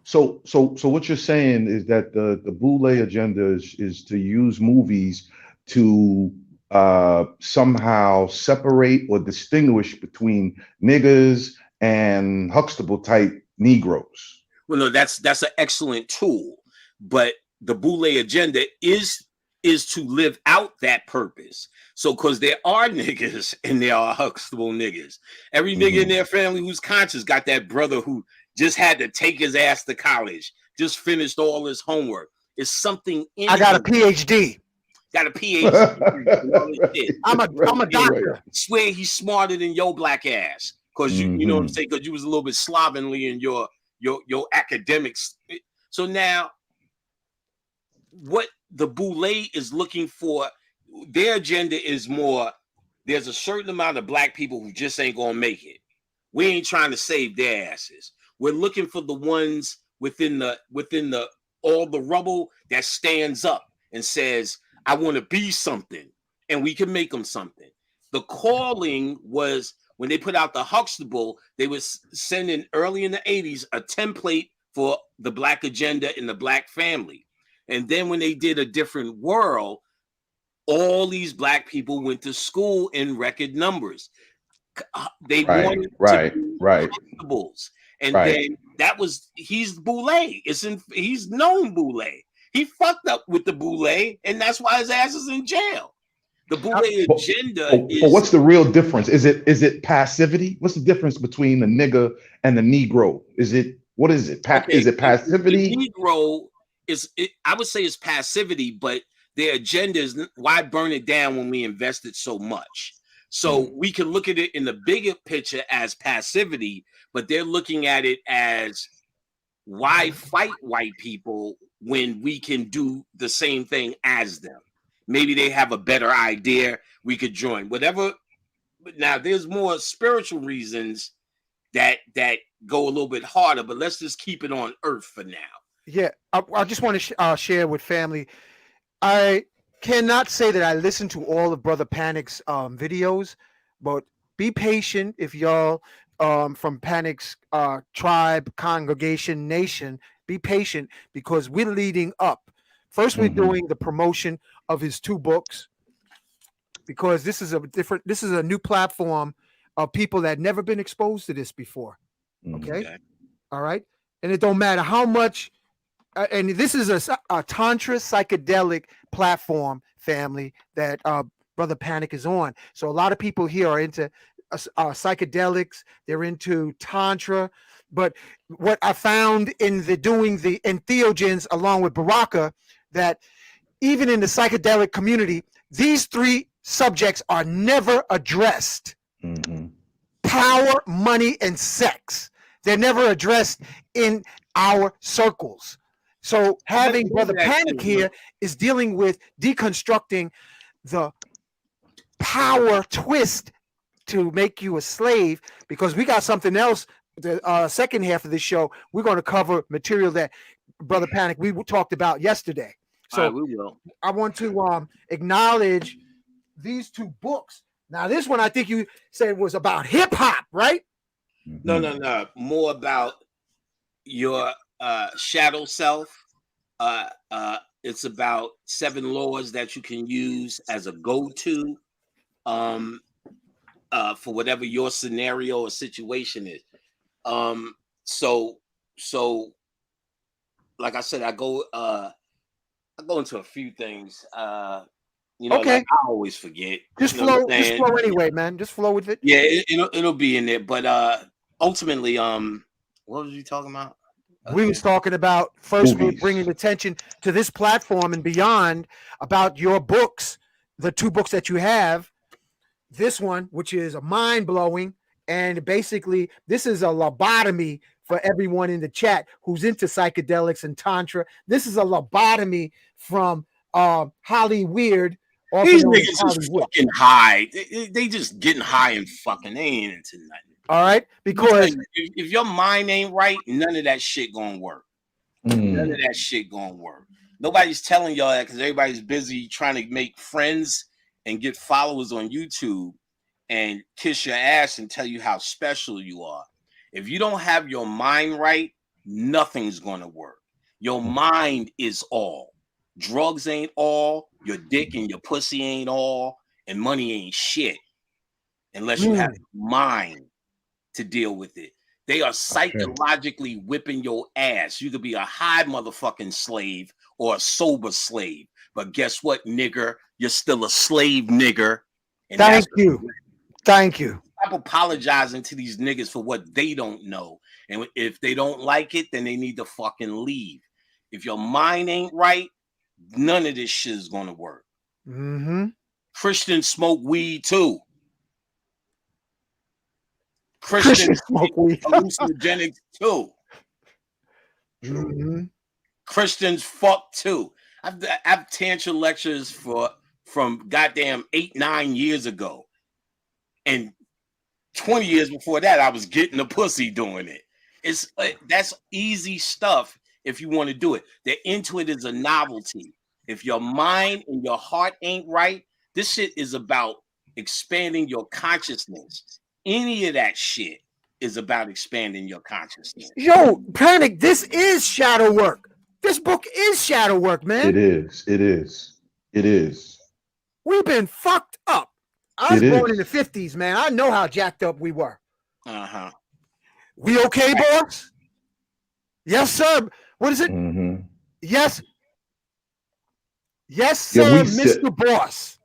So what you're saying is that the boule agenda is to use movies to somehow separate or distinguish between niggas and Huxtable type Negroes. Well, no, that's an excellent tool, but the boule agenda is to live out that purpose. So, because there are niggas and there are Huxtable niggas. Every nigga in their family who's conscious got that brother who just had to take his ass to college, just finished all his homework. It's something in I got a PhD. Got a PhD. I'm a doctor. Right. Swear he's smarter than your black ass. Because you know what I'm saying? Because you was a little bit slovenly in your academics. So now, what the boule is looking for, their agenda is more, there's a certain amount of black people who just ain't gonna make it. We ain't trying to save their asses. We're looking for the ones within the all the rubble that stands up and says, I want to be something, and we can make them something. The calling was when they put out the Huxtable, they was sending early in the 80s a template for the black agenda and the black family. And then when they did A Different World, all these black people went to school in record numbers. They wanted to be Huxtables. And then he's boule. He's known boule. He fucked up with the boule, and that's why his ass is in jail. The Boule agenda but what's the real difference? Is it passivity? What's the difference between the nigga and the Negro? What is it? Okay, Is it passivity? the Negro I would say it's passivity, but their agenda is why burn it down when we invested so much. So we can look at it in the bigger picture as passivity, but they're looking at it as why fight white people when we can do the same thing as them? Maybe they have a better idea. We could join whatever. Now there's more spiritual reasons that go a little bit harder, but let's just keep it on earth for now. Yeah, I just want to share with family. I cannot say that I listened to all of Brother Panic's videos, but be patient if y'all from Panic's tribe, congregation, nation. Be patient because we're leading up. First, we're doing the promotion of his 2 books because this is a new platform of people that never been exposed to this before. Okay. All right, and it don't matter how much. And this is a tantra psychedelic platform, family, that Brother Panic is on. So a lot of people here are into psychedelics. They're into tantra. But what I found in doing the entheogens along with Baraka, that even in the psychedelic community, these 3 subjects are never addressed. Power, money, and sex. They're never addressed in our circles. So having Brother Panic here is dealing with deconstructing the power twist to make you a slave, because we got something else. The second half of this show, we're going to cover material that Brother Panic we talked about yesterday. So we will. I want to acknowledge these 2 books. Now, this one I think you said was about hip hop, right? No. More about your shadow self. It's about 7 laws that you can use as a go-to for whatever your scenario or situation is. So like I said, I go into a few things. Okay. Like I always forget. Just flow anyway, man. Just flow with it. Yeah, it'll be in there. But ultimately, what was you talking about? We was talking about first we're bringing attention to this platform and beyond about your books, the 2 books that you have. This one, which is a mind-blowing, and basically this is a lobotomy for everyone in the chat who's into psychedelics and tantra. This is a lobotomy from Holly Weird. These niggas is fucking high. They just getting high and fucking. They ain't into nothing. All right, because if your mind ain't right, none of that shit gonna work. None of that shit gonna work. Nobody's telling y'all that because everybody's busy trying to make friends and get followers on YouTube and kiss your ass and tell you how special you are. If you don't have your mind right, nothing's gonna work. Your mind is all. Drugs ain't all. Your dick and your pussy ain't all. And money ain't shit unless you have mind to deal with it. They are psychologically whipping your ass. You could be a high motherfucking slave or a sober slave. But guess what, nigger? You're still a slave, nigger. And Thank you. Stop apologizing to these niggas for what they don't know. And if they don't like it, then they need to fucking leave. If your mind ain't right, none of this shit is going to work. Christians smoke weed too. Christians smoke weed. Hallucinogenics too. Christians fuck too. I've tantra lectures from goddamn 8-9 years ago, and 20 years before that, I was getting a pussy doing it. It's that's easy stuff if you want to do it. The into it is a novelty. If your mind and your heart ain't right, this shit is about expanding your consciousness. Any of that shit is about expanding your consciousness. Yo, Panic, this is shadow work. This book is shadow work, man. It is. We've been fucked up. I was born in the 50s, man. I know how jacked up we were. We okay, boss? Yes, sir. What is it? Yes. Yes, sir, Mr. Boss.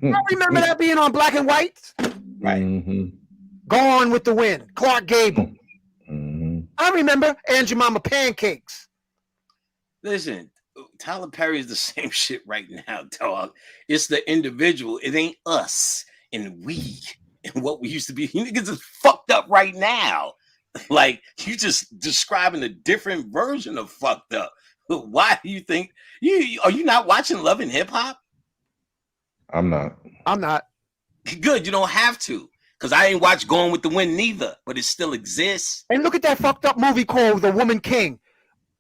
I remember that being on black and white. Right. Mm-hmm. Gone with the Wind, Clark Gable. Mm-hmm. I remember Aunt Jemima Pancakes. Listen, Tyler Perry is the same shit right now, dog. It's the individual. It ain't us and we and what we used to be. You niggas is fucked up right now. Like, you just describing a different version of fucked up. Why do you think you are you not watching Love and Hip Hop? I'm not. I'm not. Good, you don't have to. Because I ain't watched Going with the Wind neither, but it still exists. And look at that fucked up movie called The Woman King.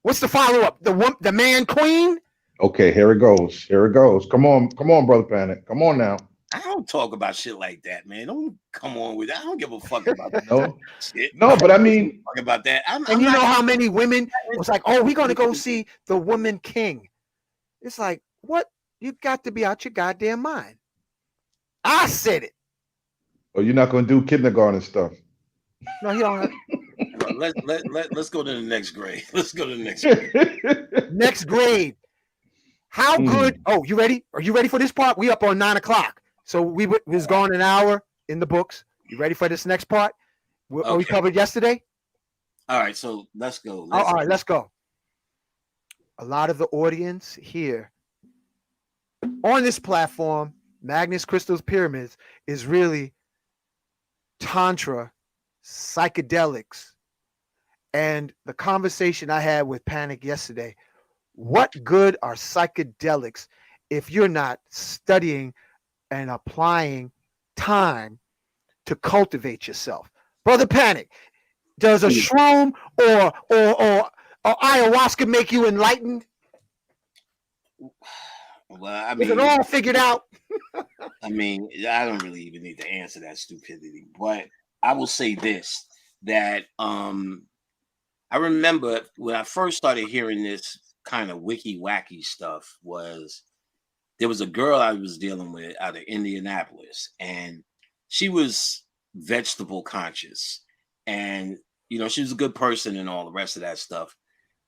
What's the follow up? The Man Queen. Okay, here it goes. Here it goes. Come on, brother Panic. Come on now. I don't talk about shit like that, man. Don't come on with that. I don't give a fuck about that No, shit. no, but I mean, Talk about that. And you know how many women was like, oh, we're going to go see The Woman King. It's like, what? You got to be out your goddamn mind. I said it. oh, you're not going to do kindergarten stuff. No, he don't. Let's go to the next grade. Let's go to the next grade. Next grade. How good? Oh, you ready? Are you ready for this part? We up on 9:00. So we was gone an hour in the books. You ready for this next part? What we covered yesterday? All right, so let's go. All right, let's go. A lot of the audience here on this platform, Magnus Crystal's Pyramids, is really Tantra, psychedelics, and the conversation I had with Panic yesterday. What good are psychedelics if you're not studying and applying time to cultivate yourself? Brother Panic, does a shroom or ayahuasca make you enlightened? Well, I Is mean, it all figured out? I mean, I don't really even need to answer that stupidity, but I will say this: that I remember when I first started hearing this kind of wicky wacky stuff there was a girl I was dealing with out of Indianapolis, and she was vegetable conscious, and she was a good person and all the rest of that stuff.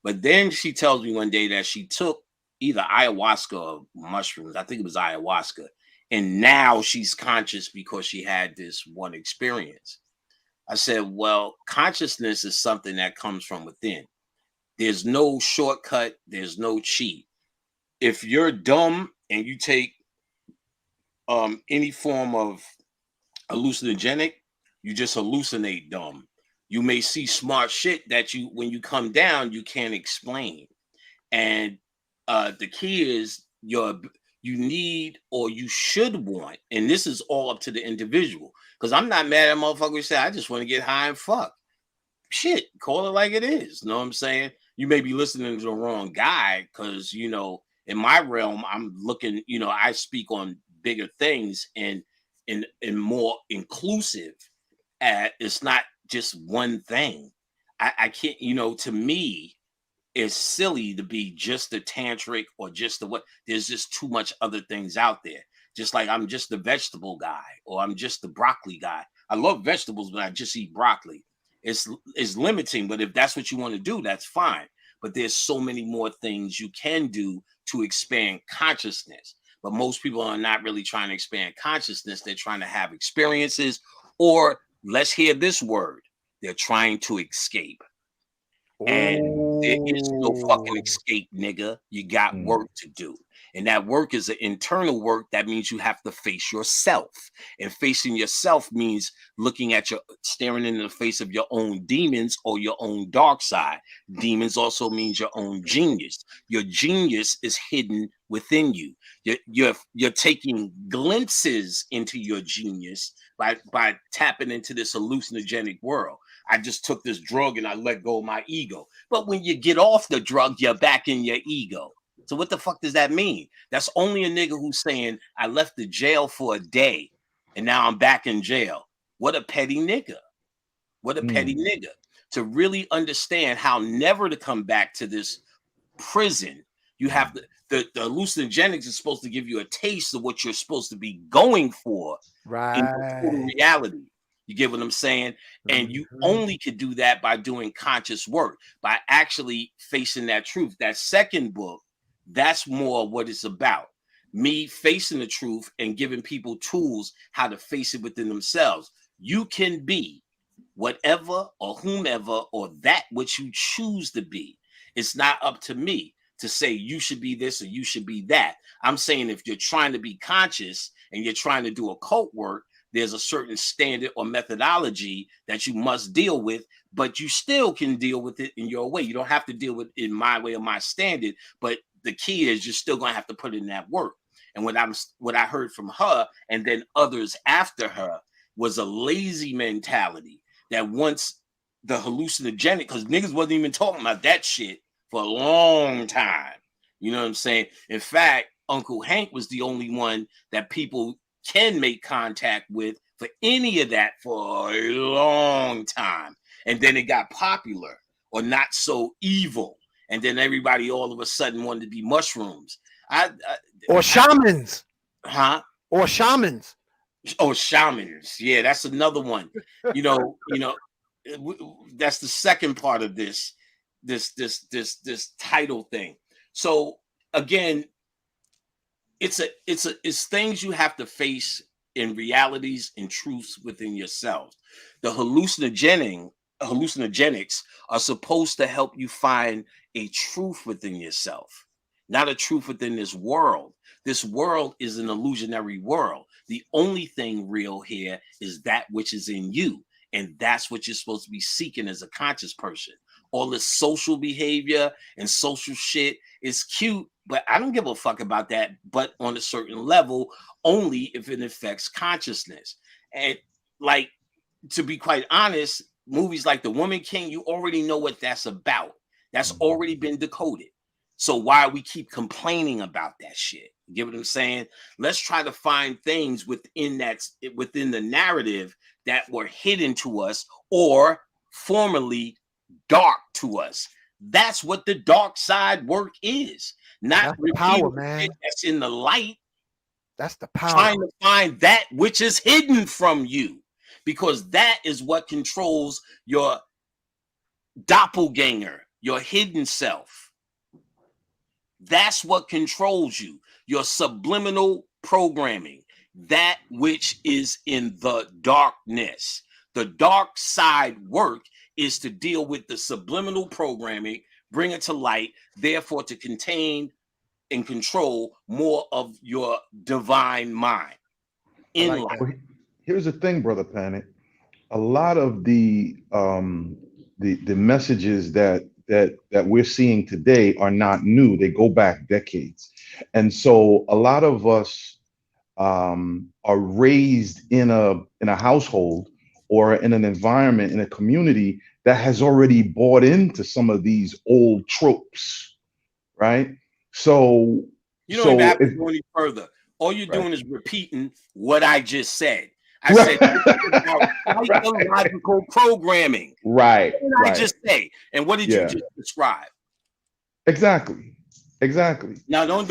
But then she tells me one day that she took either ayahuasca or mushrooms. I think it was ayahuasca, and now she's conscious because she had this one experience. I said, well, consciousness is something that comes from within. There's no shortcut. There's no cheat. If you're dumb and you take any form of hallucinogenic, you just hallucinate dumb. You may see smart shit that when you come down, you can't explain. And the key is you need or you should want, and this is all up to the individual. Because I'm not mad at motherfuckers who say, I just want to get high and fuck. Shit, call it like it is. Know what I'm saying? You may be listening to the wrong guy because, in my realm, I'm looking, I speak on bigger things and more inclusive. It's not just one thing. I can't, to me, it's silly to be just the tantric or just the what. There's just too much other things out there. Just like I'm just the vegetable guy or I'm just the broccoli guy. I love vegetables, but I just eat broccoli. It's limiting, but if that's what you want to do, that's fine. But there's so many more things you can do to expand consciousness. But most people are not really trying to expand consciousness. They're trying to have experiences, or let's hear this word. They're trying to escape. And there is no fucking escape, nigga. You got work to do. And that work is an internal work. That means you have to face yourself. And facing yourself means staring in the face of your own demons or your own dark side. Demons also means your own genius. Your genius is hidden within you. You're taking glimpses into your genius by tapping into this hallucinogenic world. I just took this drug and I let go of my ego. But when you get off the drug, you're back in your ego. So what the fuck does that mean? That's only a nigga who's saying, I left the jail for a day and now I'm back in jail. What a petty nigga. What a petty nigga. To really understand how never to come back to this prison, you have the hallucinogenics is supposed to give you a taste of what you're supposed to be going for in total reality. You get what I'm saying? And you only could do that by doing conscious work, by actually facing that truth. That second book, that's more what it's about. me facing the truth and giving people tools how to face it within themselves. You can be whatever or whomever or that which you choose to be. It's not up to me to say you should be this or you should be that. I'm saying if you're trying to be conscious and you're trying to do occult work, there's a certain standard or methodology that you must deal with, but you still can deal with it in your way. You don't have to deal with it in my way or my standard, but the key is you're still going to have to put in that work. And what I heard from her and then others after her was a lazy mentality that once the hallucinogenic, because niggas wasn't even talking about that shit for a long time. You know what I'm saying? In fact, Uncle Hank was the only one that people can make contact with for any of that for a long time. And then it got popular or not so evil. And then everybody all of a sudden wanted to be mushrooms. Or shamans. Or shamans. Oh, shamans. Yeah, that's another one. You know, that's the second part of this title thing. So again, it's things you have to face in realities and truths within yourself. The hallucinogenics are supposed to help you find a truth within yourself, not a truth within this world. This world is an illusionary world. The only thing real here is that which is in you. And that's what you're supposed to be seeking as a conscious person. All this social behavior and social shit is cute, but I don't give a fuck about that, but on a certain level, only if it affects consciousness. And like, to be quite honest, movies like The Woman King, you already know what that's about. That's already been decoded. So why we keep complaining about that shit? You get what I'm saying? Let's try to find things within the narrative that were hidden to us or formerly dark to us. That's what the dark side work is. Not the power, man. That's in the light. That's the power. Trying to find that which is hidden from you, because that is what controls your doppelganger, your hidden self. That's what controls you, your subliminal programming, that which is in the darkness. The dark side work is to deal with the subliminal programming, bring it to light, therefore to contain and control more of your divine mind in life. Well, here's the thing, Brother Panic. A lot of the messages that we're seeing today are not new. They go back decades. And so a lot of us are raised in a household or in an environment, in a community that has already bought into some of these old tropes, right? So you don't even have to go any further. All you're doing is repeating what I just said. I said about psychological programming. Right. What did I just say? And what did you just describe? Exactly. Now don't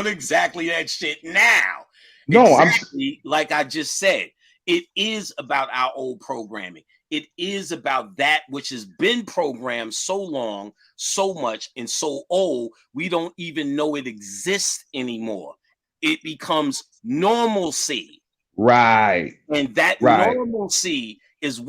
exactly that shit now. No, exactly like I just said. It is about our old programming. It is about that which has been programmed so long, so much, and so old, we don't even know it exists anymore. It becomes normalcy. Right. And that normalcy is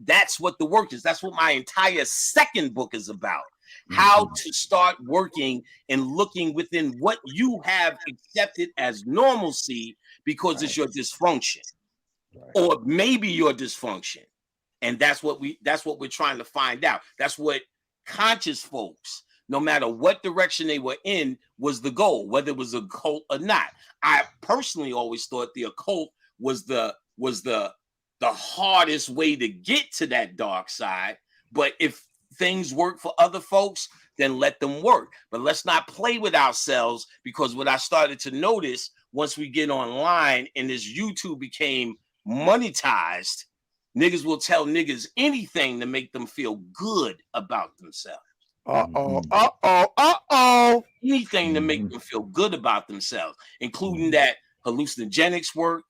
that's what the work is. That's what my entire second book is about. How to start working and looking within what you have accepted as normalcy because it's your dysfunction. Or maybe your dysfunction. And that's what we're trying to find out. That's what conscious folks, no matter what direction they were in, was the goal, whether it was a cult or not. I personally always thought the occult was the hardest way to get to that dark side. But if things work for other folks, then let them work. But let's not play with ourselves, because what I started to notice once we get online and this YouTube became monetized, niggas will tell niggas anything to make them feel good about themselves. Anything to make them feel good about themselves, including that hallucinogenics work,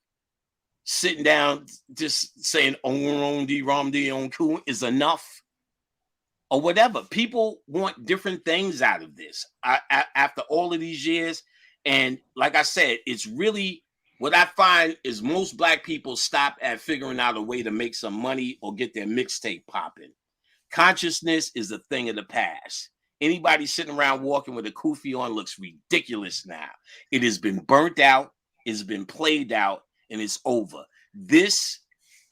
sitting down just saying on D Rom D on cool is enough. or whatever. People want different things out of this after all of these years. And like I said, it's really what I find is most black people stop at figuring out a way to make some money or get their mixtape popping. Consciousness is a thing of the past. Anybody sitting around walking with a kufi on looks ridiculous now. It has been burnt out, it's been played out, and it's over. This,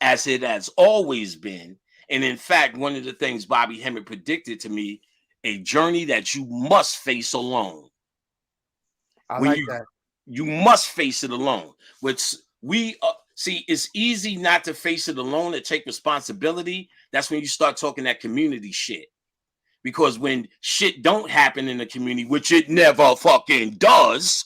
as it has always been, and in fact, one of the things Bobby Hemmett predicted to me, a journey that you must face alone. I When like that. you must face it alone. Which we see, it's easy not to face it alone and take responsibility. That's when you start talking that community shit. Because when shit don't happen in the community, which it never fucking does,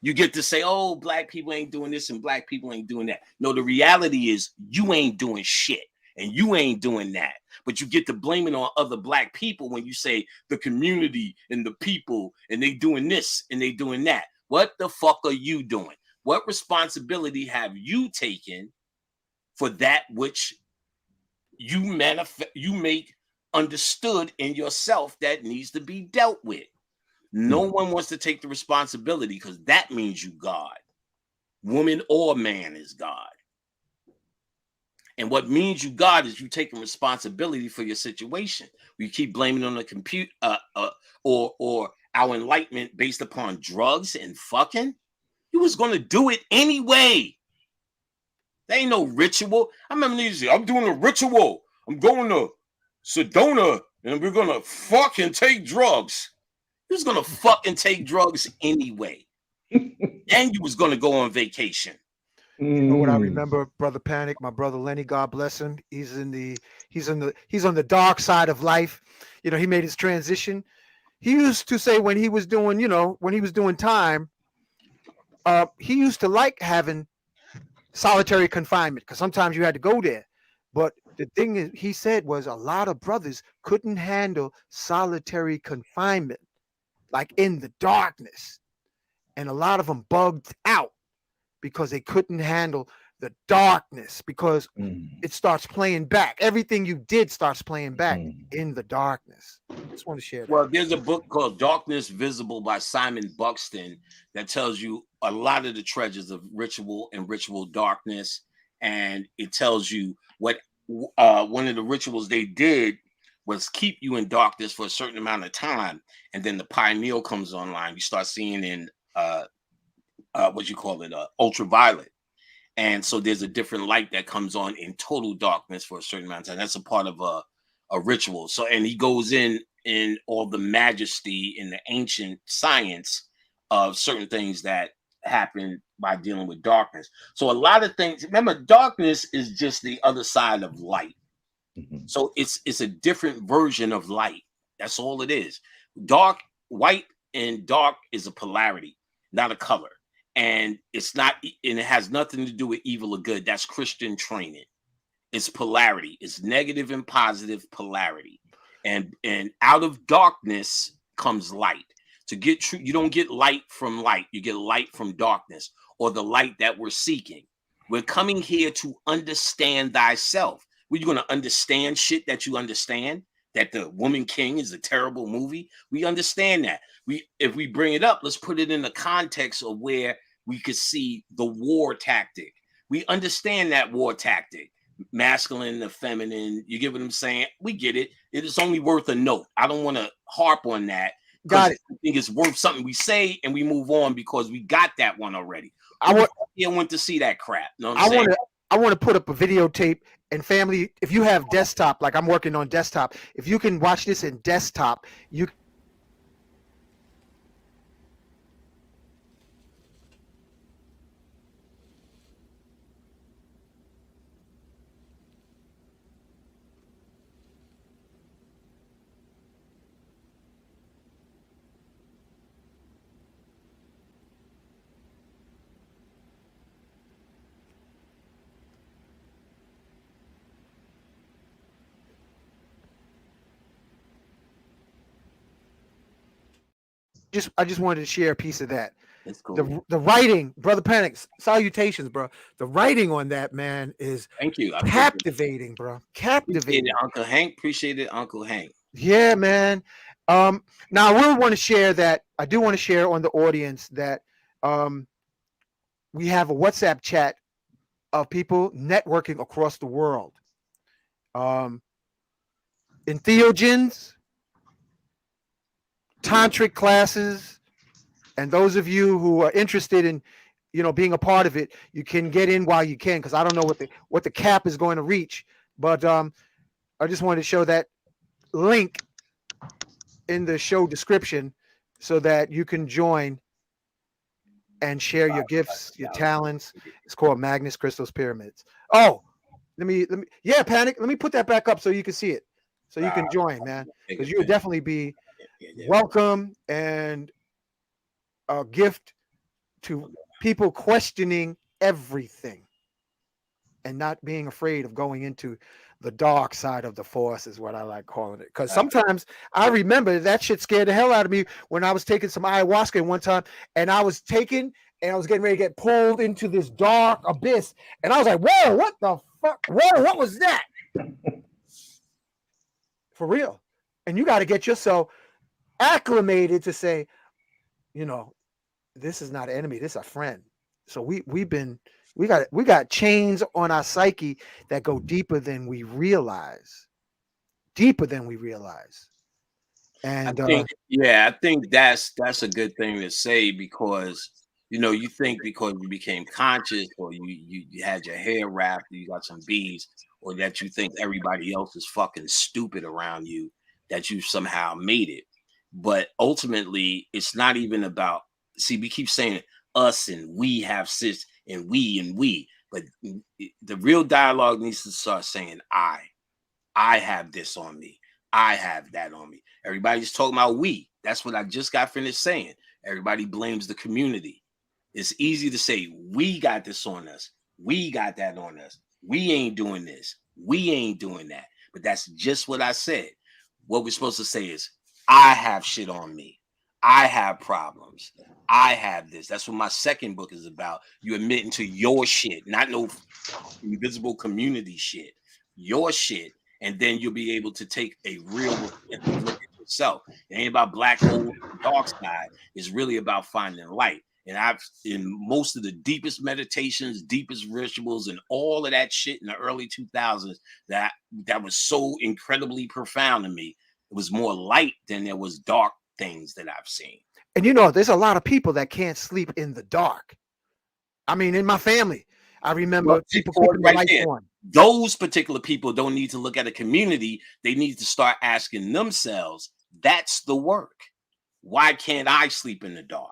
you get to say, oh, black people ain't doing this and black people ain't doing that. No, the reality is you ain't doing shit and you ain't doing that. But you get to blame it on other black people when you say the community and the people and they doing this and they doing that. What the fuck are you doing? What responsibility have you taken for that which you make understood in yourself that needs to be dealt with? No one wants to take the responsibility because that means you God. Woman or man is God. And what means you God is you taking responsibility for your situation. We keep blaming on the computer or our enlightenment based upon drugs and fucking. You was gonna do it anyway. There ain't no ritual. I remember these. I'm doing a ritual. I'm going to Sedona and we're gonna fucking take drugs. You was gonna fucking take drugs anyway. And you was gonna go on vacation. You know what I remember, Brother Panic, my brother Lenny, God bless him. He's on the dark side of life. You know, he made his transition. He used to say when he was doing, when he was doing time, he used to like having solitary confinement because sometimes you had to go there. But the thing is, he said was a lot of brothers couldn't handle solitary confinement, like in the darkness. And a lot of them bugged out because they couldn't handle the darkness because it starts playing back. Everything you did starts playing back in the darkness. Just want to share that. Well, there's a book called Darkness Visible by Simon Buxton that tells you a lot of the treasures of ritual and ritual darkness. And it tells you what one of the rituals they did was keep you in darkness for a certain amount of time. And then the pineal comes online. You start seeing in ultraviolet. And so there's a different light that comes on in total darkness for a certain amount of time. That's a part of a ritual. So, and he goes in all the majesty in the ancient science of certain things that happen by dealing with darkness. So a lot of things, remember, darkness is just the other side of light. So it's a different version of light. That's all it is. Dark, white and dark is a polarity, not a color. And it's not, and it has nothing to do with evil or good. That's Christian training. It's polarity. It's negative and positive polarity. And out of darkness comes light. To get true, you don't get light from light. You get light from darkness, or the light that we're seeking. We're coming here to understand thyself. We're going to understand shit that you understand. That The Woman King is a terrible movie. We understand that. If we bring it up, let's put it in the context of where we could see the war tactic. We understand that war tactic. Masculine, the feminine, you get what I'm saying? We get it. It is only worth a note. I don't want to harp on that. Got it. I think it's worth something we say and we move on because we got that one already. I went to see that crap. You know what I'm saying? I want to put up a videotape, and family, if you have desktop, like I'm working on desktop, if you can watch this in desktop, you I just wanted to share a piece of that. It's cool. The writing, Brother Panic, salutations, bro. The writing on that, man, is Thank you. I appreciate it. captivating, bro. Appreciate Captivating. it, Uncle Hank. Appreciate it, Uncle Hank. Yeah, man. Now I will want to share that. I do want to share on the audience that we have a WhatsApp chat of people networking across the world. Entheogens, tantric classes, and those of you who are interested in, being a part of it, you can get in while you can, because I don't know what the cap is going to reach, but I just wanted to show that link in the show description so that you can join and share your gifts, your talents. It's called Magnus Crystals Pyramids. Oh, yeah, Panic. Let me put that back up so you can see it, so you can join, man, because you would definitely be welcome and a gift to people questioning everything and not being afraid of going into the dark side of the force, is what I like calling it. Because sometimes I remember that shit scared the hell out of me when I was taking some ayahuasca one time, and I was getting ready to get pulled into this dark abyss, and I was like, whoa, what the fuck? Whoa, what was that? For real. And you got to get yourself acclimated to say, this is not an enemy, this is a friend. So we got chains on our psyche that go deeper than we realize. And I think that's a good thing to say, because you think because you became conscious, or you had your hair wrapped, you got some beads, or that you think everybody else is fucking stupid around you, that you somehow made it. But ultimately, it's not even about. See, we keep saying us and we have sis and we, but the real dialogue needs to start saying I have this on me. I have that on me. Everybody's talking about we. That's what I just got finished saying. Everybody blames the community. It's easy to say we got this on us. We got that on us. We ain't doing this. We ain't doing that. But that's just what I said. What we're supposed to say is I have shit on me. I have problems. I have this. That's what my second book is about. You admitting to your shit, not no invisible community shit. Your shit. And then you'll be able to take a real look at yourself. It ain't about black hole, dark side. It's really about finding light. And I've, in most of the deepest meditations, deepest rituals, and all of that shit in the early 2000s, that was so incredibly profound to me. It was more light than there was dark things that I've seen. And there's a lot of people that can't sleep in the dark. I mean, in my family, I remember people keeping the lights on. Those particular people don't need to look at a community. They need to start asking themselves, that's the work. Why can't I sleep in the dark?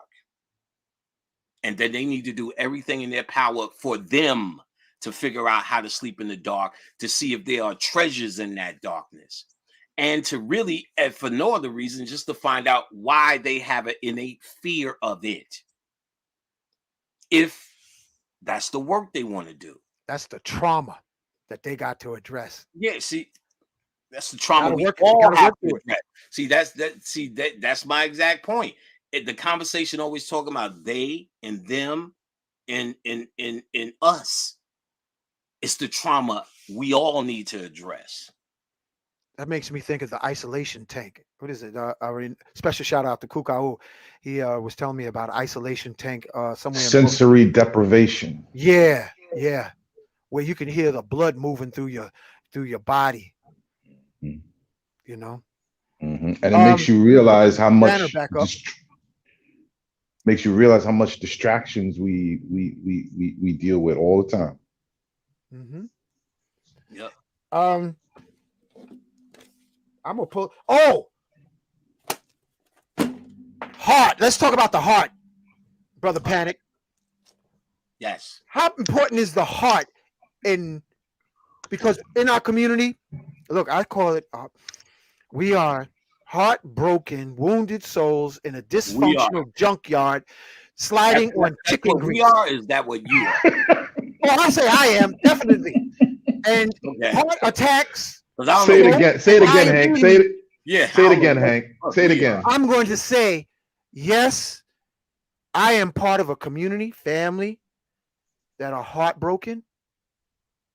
And then they need to do everything in their power for them to figure out how to sleep in the dark, to see if there are treasures in that darkness. And to really, and for no other reason, just to find out why they have an innate fear of it. If that's the work they want to do. That's the trauma that they got to address. Yeah, see, that's the trauma we all have to address. See, that's my exact point. The conversation always talking about they and them and us. It's the trauma we all need to address. That makes me think of the isolation tank. What is it? Special shout out to Kukau. He was telling me about isolation tank somewhere. Sensory deprivation. Yeah, where you can hear the blood moving through your body. Mm-hmm. And it makes you realize how much. Makes you realize how much distractions we deal with all the time. Mm-hmm. Yep. I'm gonna pull. Heart. Let's talk about the heart, Brother Panic. Yes. How important is the heart because in our community, look, I call it. We are heartbroken, wounded souls in a dysfunctional junkyard, sliding on chicken grease. We are. Is that what you are? Well, I say I am definitely. And heart attacks. Say it again. Say it again, Hank. Say it. Yeah. Say it again, Hank. Say it again. I'm going to say, yes, I am part of a community, family that are heartbroken,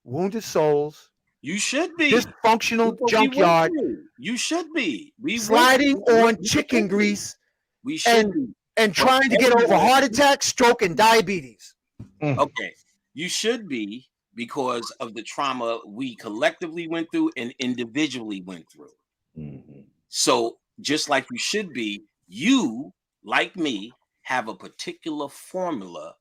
wounded souls, You should be. dysfunctional Look what we went junkyard, through. You should be. We went sliding through what on we chicken went through. grease We should and be. and But trying to get over everyone, heart attack, stroke, and diabetes. okay, you should be because of the trauma we collectively went through and individually went through. Mhm. So just like you should be, you, like me, have a particular formula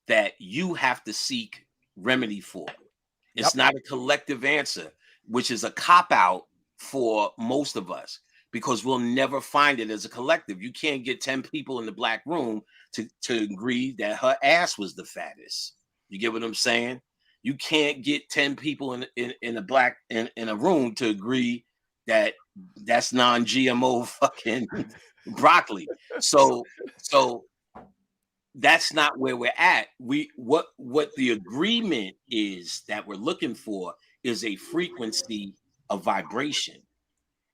that you have to seek remedy for. It's not a collective answer, which is a cop out for most of us because we'll never find it as a collective. You can't get 10 people in the black room to agree that her ass was the fattest. You get what I'm saying? You can't get 10 people in a black in a room to agree that that's non-GMO fucking broccoli. So that's not where we're at. What the agreement is that we're looking for is a frequency of vibration.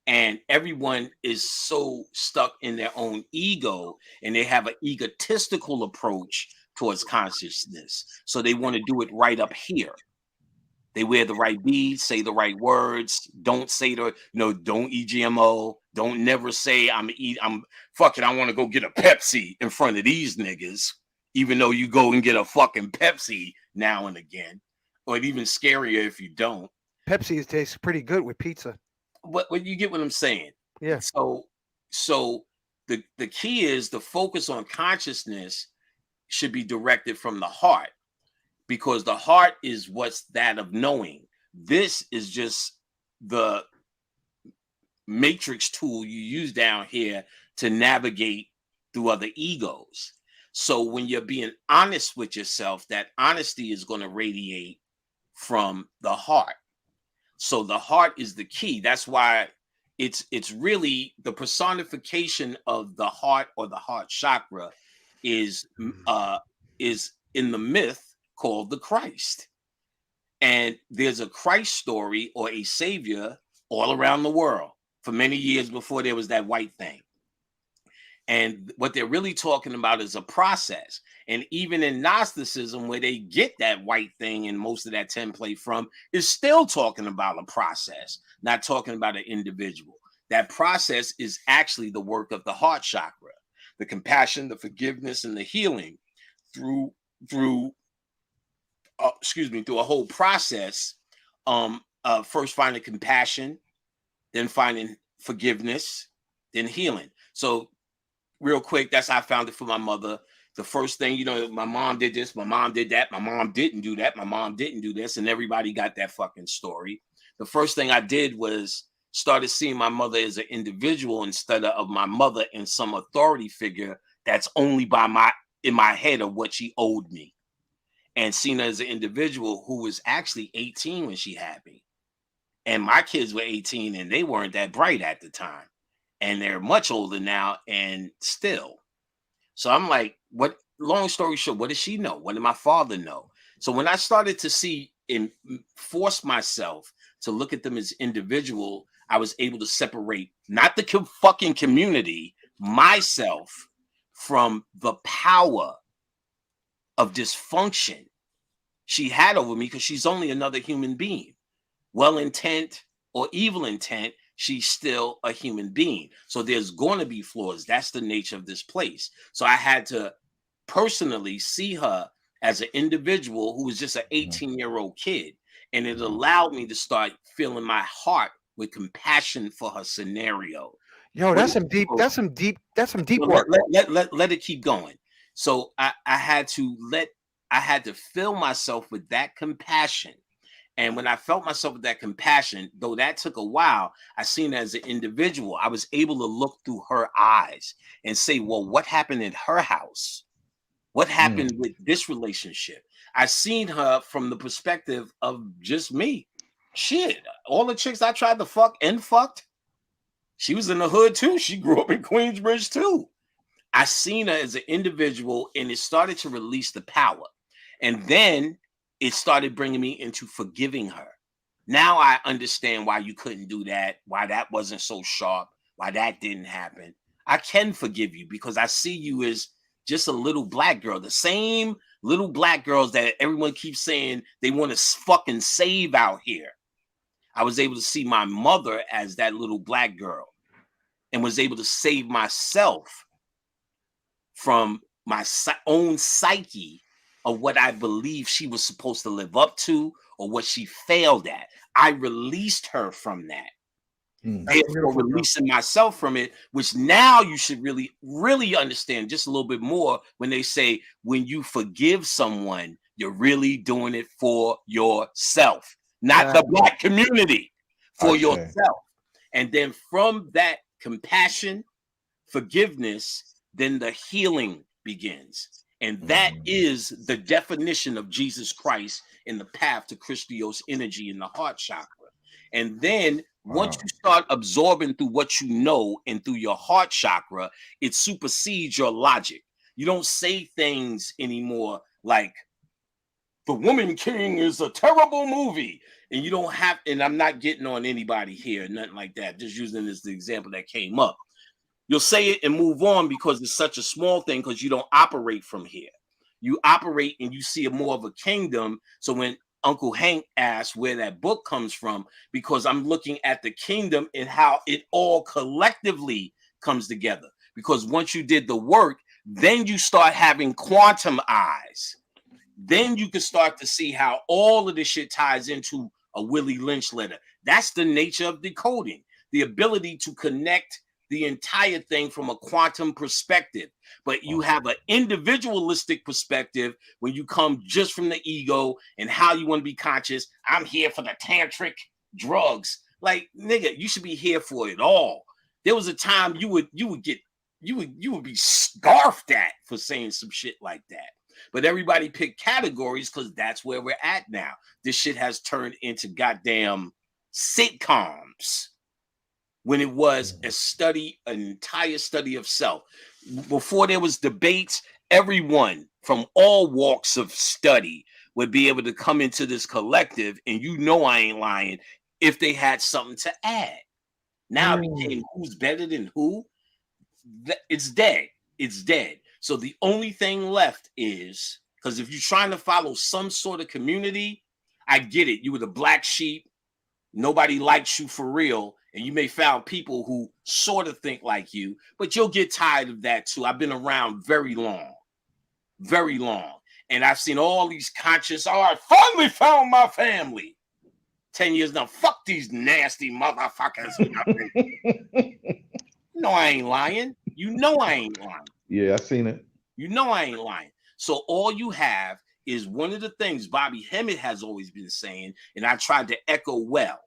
And everyone is so stuck in their own ego and they have an egotistical approach towards consciousness. So they want to do it right up here. They wear the right beads, say the right words, don't say don't eat GMO, don't never say I'm fucking, I want to go get a Pepsi in front of these niggas, even though you go and get a fucking Pepsi now and again, or even scarier if you don't. Pepsi tastes pretty good with pizza. But you get what I'm saying? Yeah. So the key is the focus on consciousness should be directed from the heart. Because the heart is what's that of knowing. This is just the matrix tool you use down here to navigate through other egos. So when you're being honest with yourself, that honesty is going to radiate from the heart. So the heart is the key. That's why it's really the personification of the heart or the heart chakra is in the myth called the Christ. And there's a Christ story or a savior all around the world for many years before there was that white thing. And what they're really talking about is a process. And even in Gnosticism, where they get that white thing and most of that template from, is still talking about a process, not talking about an individual. That process is actually the work of the heart chakra, the compassion, the forgiveness, and the healing through a whole process. First finding compassion, then finding forgiveness, then healing. So real quick, that's how I found it for my mother. The first thing, my mom did this, my mom did that, my mom didn't do that, my mom didn't do this, and everybody got that fucking story. The first thing I did was started seeing my mother as an individual instead of my mother in some authority figure that's only in my head of what she owed me. And seen her as an individual who was actually 18 when she had me. And my kids were 18 and they weren't that bright at the time. And they're much older now and still. So I'm like, what? Long story short, what does she know? What did my father know? So when I started to see and force myself to look at them as individual, I was able to separate not the fucking community, myself, from the power of dysfunction she had over me, because she's only another human being. Well intent or evil intent, she's still a human being. So there's going to be flaws. That's the nature of this place. So I had to personally see her as an individual who was just an 18-year-old kid. And it allowed me to start filling my heart with compassion for her scenario. Yo, that's some deep work. Let it keep going. So I had to fill myself with that compassion. And when I felt myself with that compassion, though that took a while, I seen her as an individual. I was able to look through her eyes and say, well, what happened in her house? What happened with this relationship? I seen her from the perspective of just me. Shit, all the chicks I tried to fuck and fucked, she was in the hood too. She grew up in Queensbridge too. I seen her as an individual, and it started to release the power. And then it started bringing me into forgiving her. Now I understand why you couldn't do that, why that wasn't so sharp, why that didn't happen. I can forgive you because I see you as just a little black girl. The same little black girls that everyone keeps saying they want to fucking save out here. I was able to see my mother as that little black girl and was able to save myself from my own psyche of what I believe she was supposed to live up to or what she failed at. I released her from that. Therefore, releasing myself from it, which now you should really, really understand just a little bit more when they say when you forgive someone, you're really doing it for yourself, not the black community, for yourself. And then from that compassion, forgiveness, then the healing begins. And that is the definition of Jesus Christ in the path to Christos energy in the heart chakra. And then once you start absorbing through what you know and through your heart chakra, it supersedes your logic. You don't say things anymore like The Woman King is a terrible movie. And you don't have, and I'm not getting on anybody here, nothing like that. Just using this as the example that came up. You'll say it and move on because it's such a small thing because you don't operate from here. You operate and you see more of a kingdom. So when Uncle Hank asked where that book comes from, because I'm looking at the kingdom and how it all collectively comes together. Because once you did the work, then you start having quantum eyes. Then you can start to see how all of this shit ties into a Willie Lynch letter. That's the nature of decoding, the ability to connect the entire thing from a quantum perspective. But you have an individualistic perspective when you come just from the ego and how you want to be conscious. I'm here for the tantric drugs. Like, nigga, you should be here for it all. There was a time you would be scarfed at for saying some shit like that. But everybody picked categories because that's where we're at now. This shit has turned into goddamn sitcoms when it was a study, an entire study of self. Before there was debates, everyone from all walks of study would be able to come into this collective, and you know I ain't lying, if they had something to add. Now it became who's better than who. It's dead. It's dead. So the only thing left is, because if you're trying to follow some sort of community, I get it. You were the black sheep. Nobody likes you for real. And you may find people who sort of think like you, but you'll get tired of that too. I've been around very long. And I've seen all these conscious, I finally found my family. 10 years now, fuck these nasty motherfuckers. No, I ain't lying. You know I ain't lying. Yeah, I seen it. You know I ain't lying. So all you have is one of the things Bobby Hemmett has always been saying, and I tried to echo well.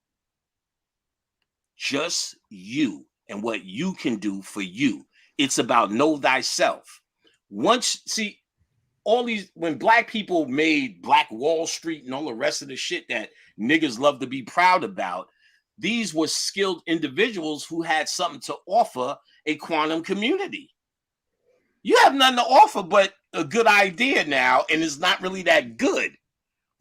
Just you and what you can do for you. It's about know thyself. Once, see, all these, when black people made Black Wall Street and all the rest of the shit that niggas love to be proud about, these were skilled individuals who had something to offer a quantum community. You have nothing to offer but a good idea now, and it's not really that good.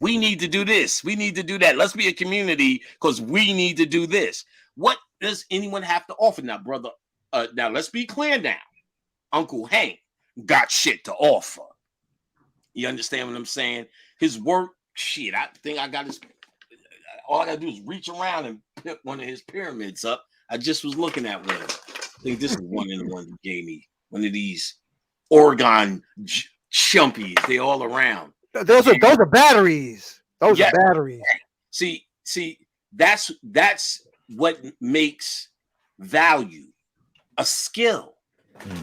We need to do this. We need to do that. Let's be a community because we need to do this. What does anyone have to offer now, brother? Now, let's be clear now. Uncle Hank got shit to offer. You understand what I'm saying? His work, shit, I think I got his... All I got to do is reach around and pick one of his pyramids up. I just was looking at one. I think this is one of the ones that gave me. One of these Oregon chumpies. They all around. Those are batteries. Those are batteries. See, that's what makes value a skill.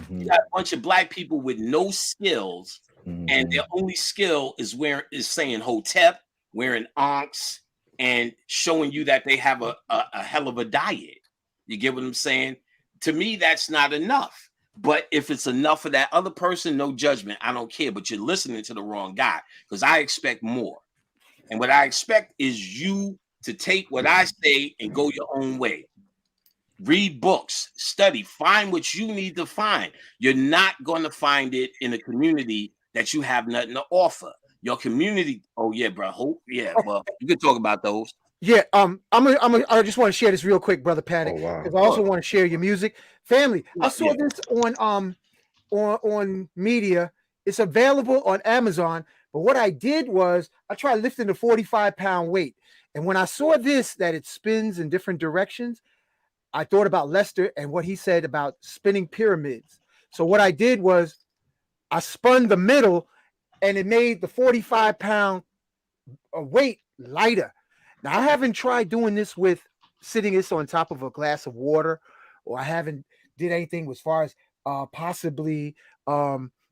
You got a bunch of black people with no skills, and their only skill is saying hotep, wearing onks, and showing you that they have a hell of a diet. You get what I'm saying? To me, that's not enough. But if it's enough for that other person, no judgment. I don't care. But you're listening to the wrong guy because I expect more. And what I expect is you to take what I say and go your own way. Read books, study, find what you need to find. You're not going to find it in a community that you have nothing to offer. Your community, oh yeah, bro. Yeah, well, you can talk about those. Yeah, I just want to share this real quick, brother Oh Panic, wow. because I also want to share your music, family. I saw Yeah. this on media. It's available on Amazon. But what I did was I tried lifting a 45-pound weight, and when I saw this that it spins in different directions, I thought about Lester and what he said about spinning pyramids. So what I did was I spun the middle, and it made the 45-pound weight lighter. Now I haven't tried doing this with sitting this on top of a glass of water, or I haven't did anything as far as possibly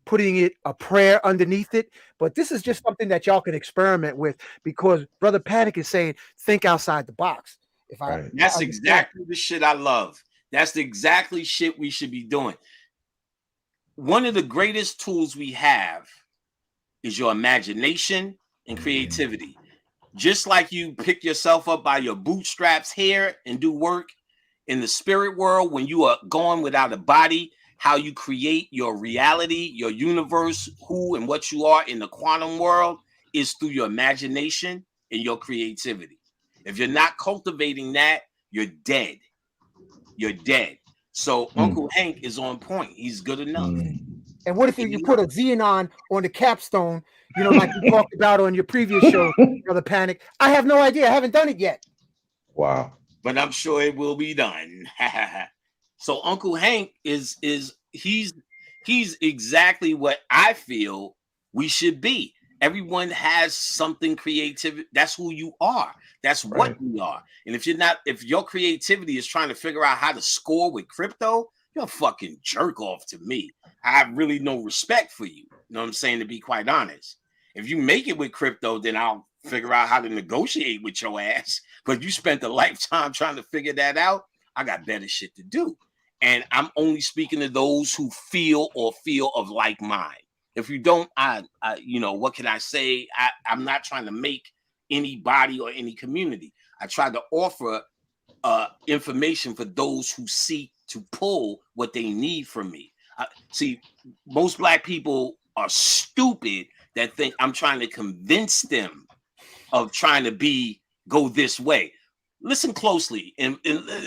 putting it a prayer underneath it. But this is just something that y'all can experiment with because Brother Panic is saying think outside the box. If I, Right. I That's understand, exactly the shit I love. That's the exactly shit we should be doing. One of the greatest tools we have is your imagination and creativity. Just like you pick yourself up by your bootstraps here and do work in the spirit world when you are going without a body, how you create your reality, your universe, who and what you are in the quantum world is through your imagination and your creativity. If you're not cultivating that, you're dead. You're dead. So Mm, Uncle Hank is on point. He's good enough. mm. and what if you put a xenon on the capstone? Like we talked about on your previous show, Brother Panic. I have no idea. I haven't done it yet. Wow. But I'm sure it will be done. So Uncle Hank is he's exactly what I feel we should be. Everyone has something creative. That's who you are. That's what Right. we are. And if your creativity is trying to figure out how to score with crypto, you're a fucking jerk off to me. I have really no respect for you. You know what I'm saying? To be quite honest. If you make it with crypto, then I'll figure out how to negotiate with your ass. But you spent a lifetime trying to figure that out. I got better shit to do. And I'm only speaking to those who feel of like mind. If you don't, what can I say? I'm not trying to make anybody or any community. I try to offer information for those who seek to pull what they need from me. See, most black people are stupid that think I'm trying to convince them of trying to go this way. Listen closely and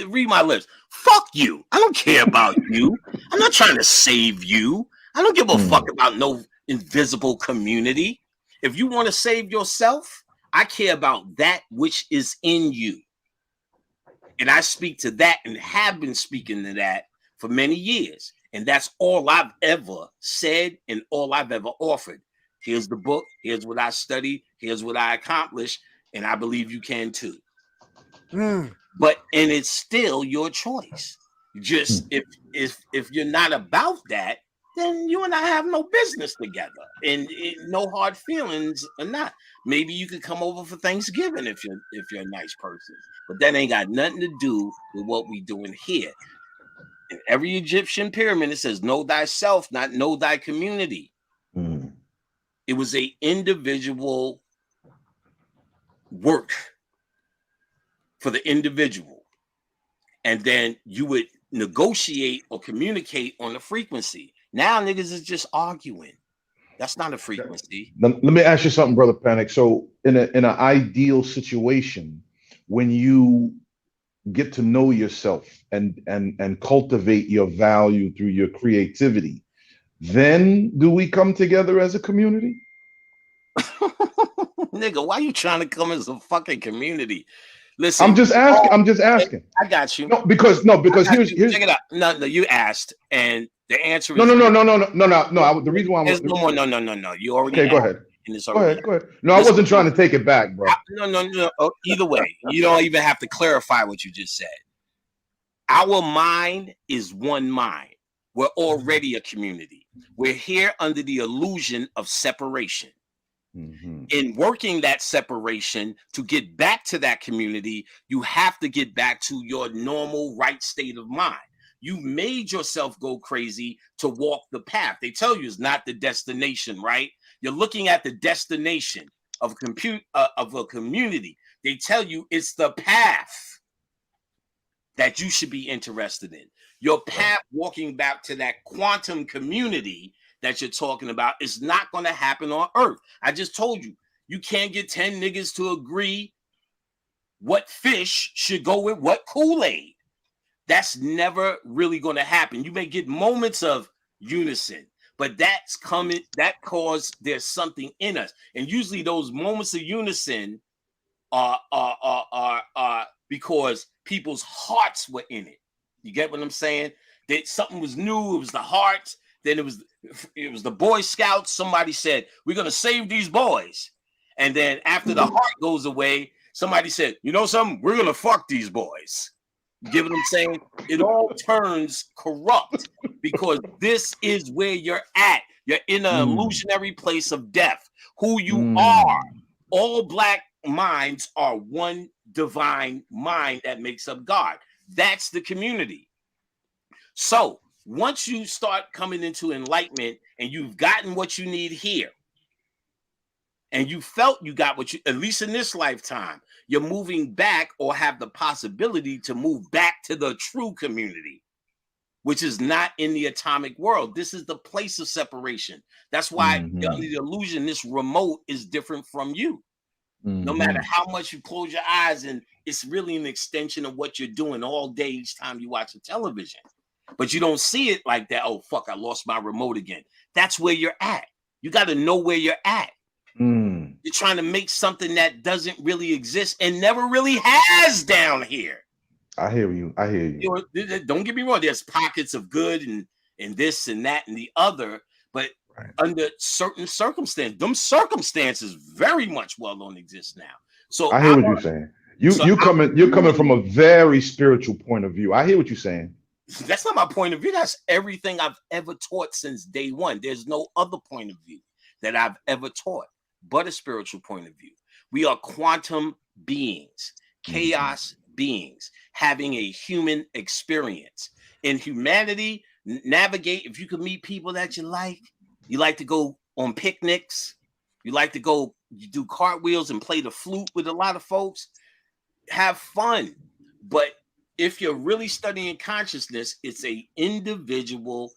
read my lips. Fuck you. I don't care about you. I'm not trying to save you. I don't give a fuck Mm, about no invisible community. If you want to save yourself, I care about that which is in you. And I speak to that and have been speaking to that for many years. And that's all I've ever said and all I've ever offered. Here's the book. Here's what I studied. Here's what I accomplished. And I believe you can too. Mm. And it's still your choice. Just mm. if you're not about that, then you and I have no business together, and no hard feelings or not. Maybe you could come over for Thanksgiving if you're a nice person, but that ain't got nothing to do with what we doing here. In every Egyptian pyramid, it says "Know thyself," not "Know thy community." Mm. It was a individual work for the individual, and then you would negotiate or communicate on the frequency. Now niggas is just arguing. That's not a frequency. Let me ask you something, brother Panic. So, in an ideal situation, when you get to know yourself and cultivate your value through your creativity, then do we come together as a community? Nigga, why you trying to come as a fucking community? I'm Listen, just asking. I'm just asking. I got you. I No, because got here's you. here's Check it out. No, you asked, and the answer no is no no yes. no no no no no no. The reason why There's no more. No. You already okay, go asked, ahead. and it's Go already ahead. out. Go ahead. No, I Listen, wasn't trying to take it back, bro. no. Oh, either way, you don't even have to clarify what you just said. Our mind is one mind. We're already a community. We're here under the illusion of separation. Hmm. In working that separation to get back to that community, you have to get back to your normal right state of mind. You made yourself go crazy to walk the path. They tell you it's not the destination, right? You're looking at the destination of a community. They tell you it's the path that you should be interested in. Your Right. path walking back to that quantum community that you're talking about is not going to happen on Earth. I just told you, you can't get 10 niggas to agree what fish should go with what Kool-Aid. That's never really going to happen. You may get moments of unison, but that's coming, that cause there's something in us. And usually those moments of unison are because people's hearts were in it. You get what I'm saying? That something was new, it was the hearts, then it was the Boy Scouts. Somebody said, we're gonna save these boys. And then after the heart goes away, somebody said, you know something, we're gonna fuck these boys. You get what I'm saying? It all turns corrupt because this is where you're at. You're in an illusionary place of death. Who you are. All black minds are one divine mind that makes up God. That's the community. So once you start coming into enlightenment and you've gotten what you need here, and you felt you got what you, at least in this lifetime, you're moving back or have the possibility to move back to the true community, which is not in the atomic world. This is the place of separation. That's why you're under the illusion this remote is different from you. No matter how much you close your eyes, and it's really an extension of what you're doing all day each time you watch a television. But you don't see it like that. Oh, fuck, I lost my remote again. That's where you're at. You got to know where you're at. You're trying to make something that doesn't really exist and never really has down here. I hear you. I hear you. Don't get me wrong. There's pockets of good and this and that and the other, but under certain circumstances, them circumstances very much well don't exist now. So I hear what you're saying. You're coming from a very spiritual point of view. I hear what you're saying. That's not my point of view. That's everything I've ever taught since day one. There's no other point of view that I've ever taught but a spiritual point of view. We are quantum beings, chaos beings, having a human experience. In humanity, navigate, if you could meet people that you like to go on picnics, you like to go, you do cartwheels and play the flute with a lot of folks, have fun. But if you're really studying consciousness, it's an individual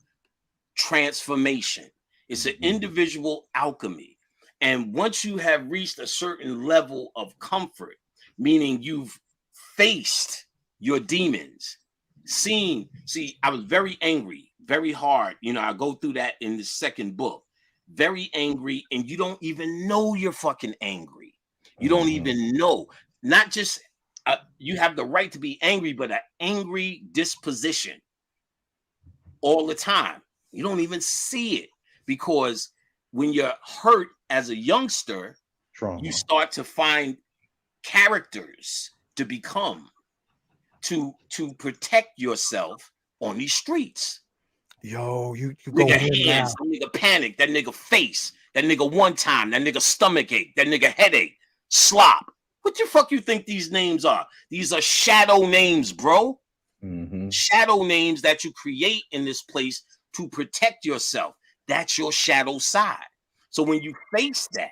transformation. It's an individual alchemy. And once you have reached a certain level of comfort, meaning you've faced your demons, see, I was very angry, very hard. You know, I go through that in the second book. Very angry, and you don't even know you're fucking angry. You don't even know. Not just you have the right to be angry, but an angry disposition all the time. You don't even see it because when you're hurt as a youngster, you start to find characters to become to protect yourself on these streets. Yo, you nigga go hands, that nigga panic, that nigga face, that nigga one time, that nigga stomach ache, that nigga headache, slop. What the fuck you think these names are? These are shadow names, bro. Shadow names that you create in this place to protect yourself. That's your shadow side. So when you face that,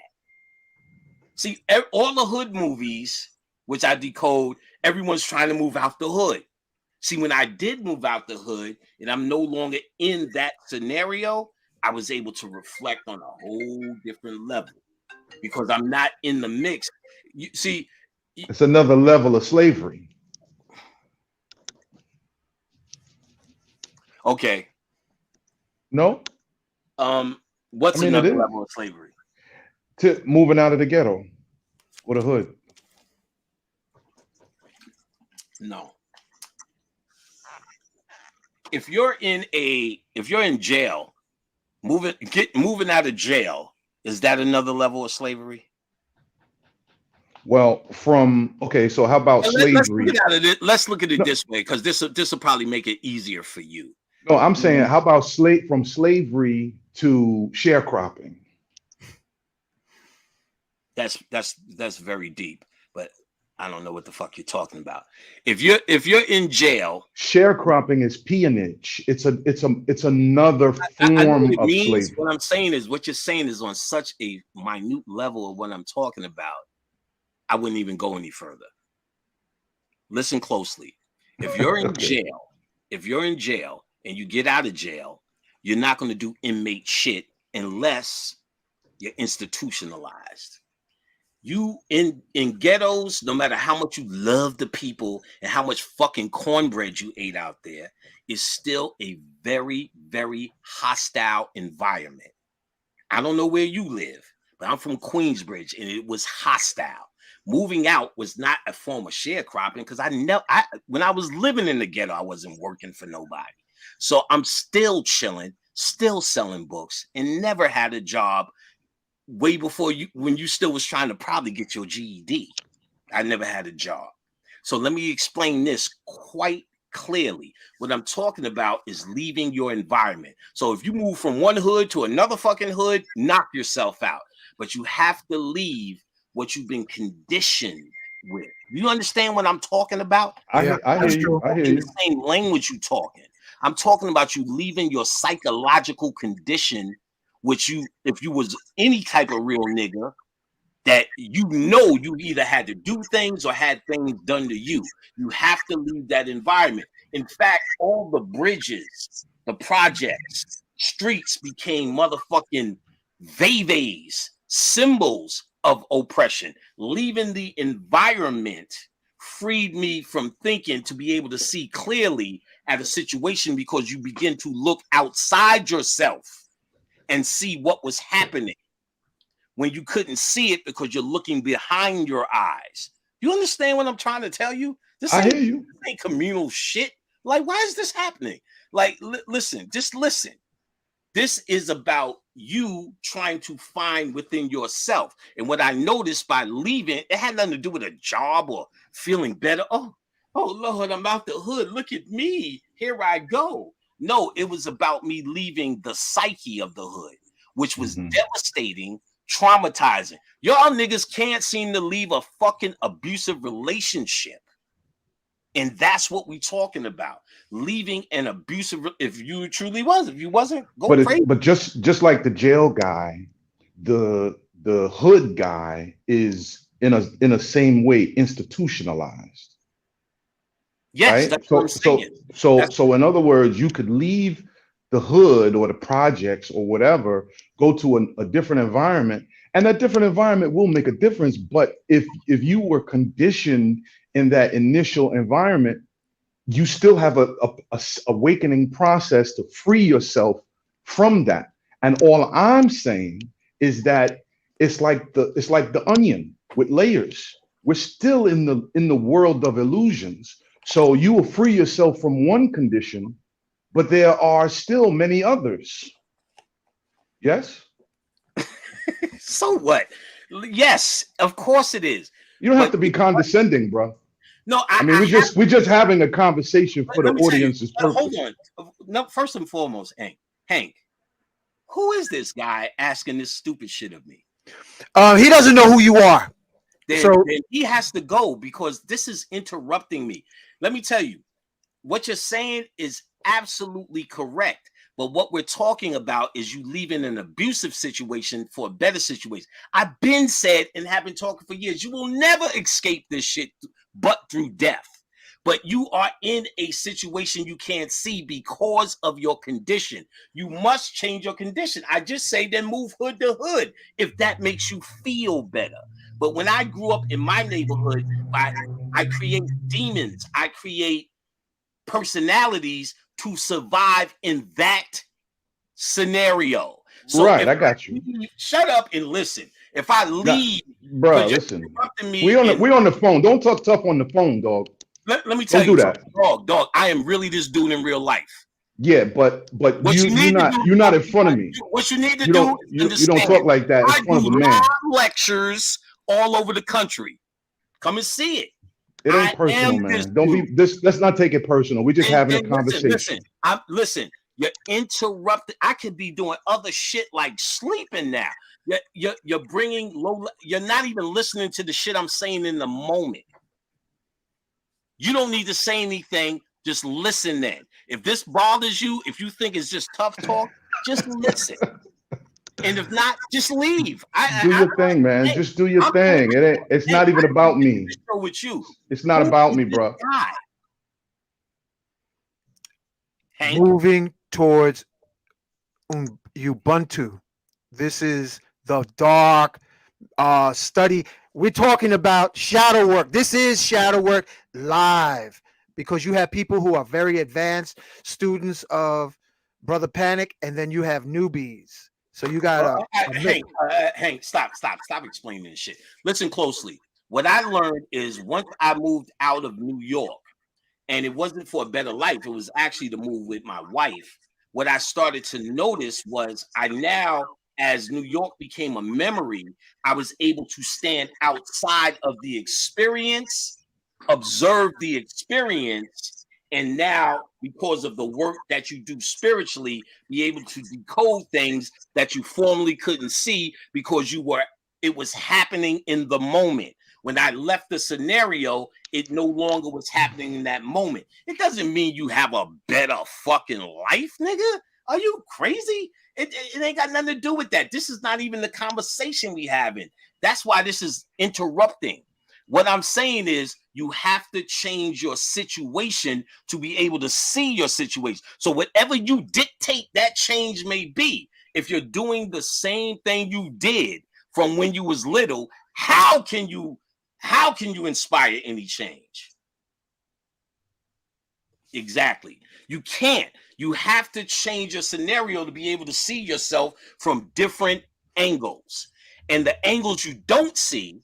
see, all the hood movies, which I decode, everyone's trying to move out the hood. See, when I did move out the hood and I'm no longer in that scenario, I was able to reflect on a whole different level because I'm not in the mix. You see, it's another level of slavery. Okay. No? What's another level of slavery? To moving out of the ghetto with a hood. No. If you're in jail, moving out of jail, is that another level of slavery? Well, so how about slavery? Let's look at it this way, because this will probably make it easier for you. No, I'm saying, how about from slavery to sharecropping? That's very deep, but I don't know what the fuck you're talking about. If you're in jail, sharecropping is peonage. It's another form of slavery. What I'm saying is, what you're saying is on such a minute level of what I'm talking about. I wouldn't even go any further. Listen closely. If you're in jail, and you get out of jail, you're not going to do inmate shit unless you're institutionalized. You in ghettos, no matter how much you love the people and how much fucking cornbread you ate out there, is still a very, very hostile environment. I don't know where you live, but I'm from Queensbridge and it was hostile. Moving out was not a form of sharecropping because when I was living in the ghetto, I wasn't working for nobody. So I'm still chilling, still selling books, and never had a job way before you, when you still was trying to probably get your GED. I never had a job. So let me explain this quite clearly. What I'm talking about is leaving your environment. So if you move from one hood to another fucking hood, knock yourself out. But you have to leave what you've been conditioned with. You understand what I'm talking about? I Yeah, hear, I hear that's you. true. I hear In you. the same language you talking. I'm talking about you leaving your psychological condition, which you, if you was any type of real nigga, that you either had to do things or had things done to you. You have to leave that environment. In fact, all the bridges, the projects, streets became motherfucking veves, symbols of oppression. Leaving the environment freed me from thinking to be able to see clearly at a situation because you begin to look outside yourself and see what was happening when you couldn't see it because you're looking behind your eyes. You understand what I'm trying to tell you? This I ain't, hear you. this ain't communal shit. Like, why is this happening? Like, listen, just listen. This is about you trying to find within yourself. And what I noticed by leaving, it had nothing to do with a job or feeling better. Oh Lord, I'm out the hood. Look at me. Here I go. No, it was about me leaving the psyche of the hood, which was Mhm. devastating, traumatizing. Y'all niggas can't seem to leave a fucking abusive relationship. And that's what we're talking about. Leaving an abusive, if you truly was, if you wasn't, go crazy. But just like the jail guy, the hood guy is in a same way institutionalized, Yes, right? that's what I'm saying. That's So in other words, you could leave the hood or the projects or whatever, go to a different environment, and that different environment will make a difference. But if you were conditioned in that initial environment, you still have a awakening process to free yourself from that. And all I'm saying is that it's like the onion with layers. We're still in the world of illusions. So you will free yourself from one condition, but there are still many others. Yes? so what? Yes, of course it is. You don't have But to be condescending, bro. no, I mean, we're just having a conversation for the let me tell you. audience's Hold purpose. on. No, first and foremost, Hank, who is this guy asking this stupid shit of me? He doesn't know who you are. Then, So then he has to go because this is interrupting me. Let me tell you, what you're saying is absolutely correct. But what we're talking about is you leaving an abusive situation for a better situation. I've been said and have been talking for years, you will never escape this shit but through death. But you are in a situation you can't see because of your condition. You must change your condition. I just say then move hood to hood if that makes you feel better. But when I grew up in my neighborhood, I create demons. I create personalities to survive in that scenario. So Right, if I I got you. leave, shut up and listen. If I Now, leave bro, because you're listen. interrupting We me, on the and we on the phone. Don't talk tough on the phone, dog. let me tell Don't do you that. something, dog, I am really this dude in real life. Yeah, but What you need to do, you're not in front of me. what you need to do is You don't understand. talk like that in I front do of a man. live lectures all over the country. Come and see it. It ain't I am personal, this man. Don't be dude. this. Let's not take it personal. We're just having a And listen. conversation. Listen. You're interrupted. I could be doing other shit like sleeping now. You're bringing low. You're not even listening to the shit I'm saying in the moment. You don't need to say anything. Just listen. Then, if this bothers you, if you think it's just tough talk, just listen. And if not, just leave. Do your thing, man. Hey, Just do your I'm doing thing. It's hey, not even I can about do me. this show with you. It's not Who about is me, this bro. guy, Hank? moving towards Ubuntu. This is the dark study. we're talking about shadow work. This is shadow work live because you have people who are very advanced students of Brother Panic, and then you have newbies. So you got Hank, stop explaining this shit. Listen closely. What I learned is once I moved out of New York, and it wasn't for a better life, it was actually to move with my wife. What I started to notice was I now, as New York became a memory, I was able to stand outside of the experience, observe the experience, and now, because of the work that you do spiritually, be able to decode things that you formerly couldn't see because it was happening in the moment. When I left the scenario, it no longer was happening in that moment. It doesn't mean you have a better fucking life, nigga. Are you crazy? It ain't got nothing to do with that. This is not even the conversation we having. That's why this is interrupting. What I'm saying is you have to change your situation to be able to see your situation. So whatever you dictate that change may be, if you're doing the same thing you did from when you was little, how can you inspire any change? Exactly. You can't. You have to change your scenario to be able to see yourself from different angles. And the angles you don't see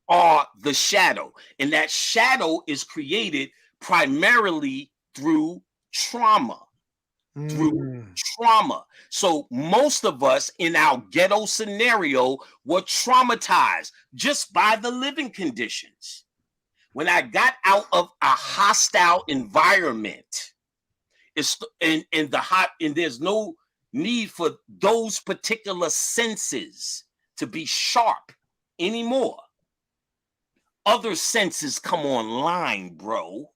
are the shadow. And that shadow is created primarily through trauma. Through trauma. So most of us in our ghetto scenario were traumatized just by the living conditions. When I got out of a hostile environment, and there's no need for those particular senses to be sharp anymore. Other senses come online, bro.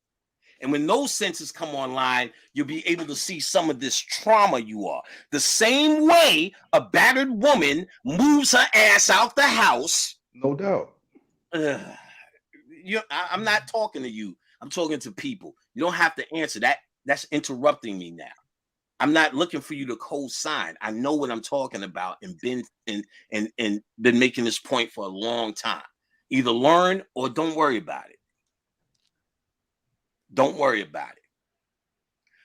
And when those senses come online, you'll be able to see some of this trauma you are. The same way a battered woman moves her ass out the house. No doubt. I'm not talking to you. I'm talking to people. You don't have to answer that. That's interrupting me now. I'm not looking for you to co-sign. I know what I'm talking about and been making this point for a long time. Either learn or don't worry about it. Don't worry about it.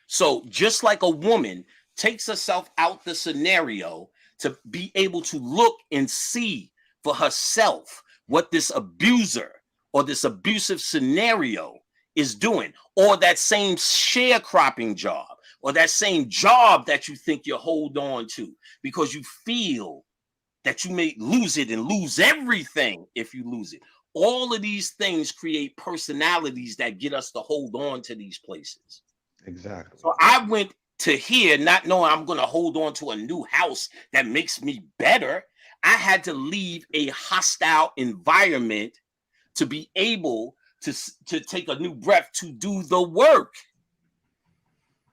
So just like a woman takes herself out the scenario to be able to look and see for herself what this abuser or this abusive scenario is doing, or that same sharecropping job, or that same job that you think you hold on to because you feel that you may lose it and lose everything if you lose it. All of these things create personalities that get us to hold on to these places. Exactly. So I went to here not knowing I'm going to hold on to a new house that makes me better. I had to leave a hostile environment to be able to take a new breath to do the work.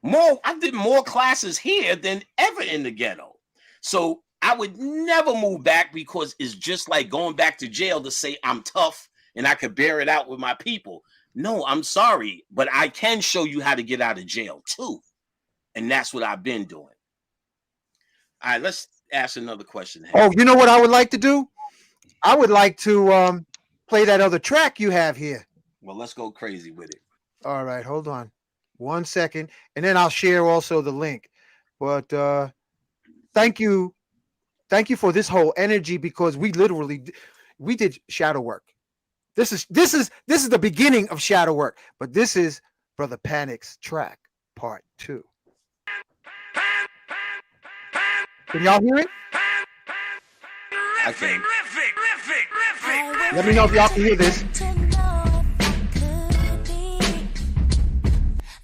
I did more classes here than ever in the ghetto. So I would never move back because it's just like going back to jail to say I'm tough and I could bear it out with my people. No, I'm sorry, but I can show you how to get out of jail too. And that's what I've been doing. All right, let's ask another question. Oh, you know what I would like to do? I would like to play that other track you have here. Well, let's go crazy with it. All right, hold on 1 second. And then I'll share also the link. But thank you. Thank you for this whole energy because we did shadow work. This is the beginning of shadow work, but this is Brother Panic's track part 2. Can y'all hear it? I can. Let me know if y'all can hear this.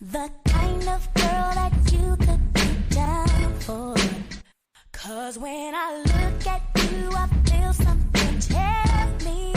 The kind of girl that you could be down for. 'Cause when I look at you, I feel something tell me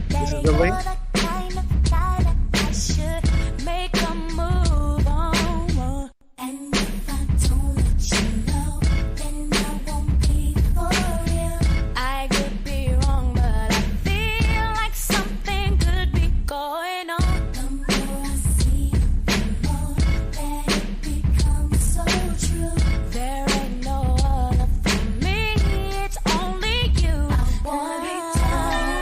that you're the kind of guy that I should make a move on. And if I don't let you know, then I won't be for real. I could be wrong, but I feel like something could be going on. The more I see, the more that it becomes so true. There ain't no other for me, it's only you. I wanna be down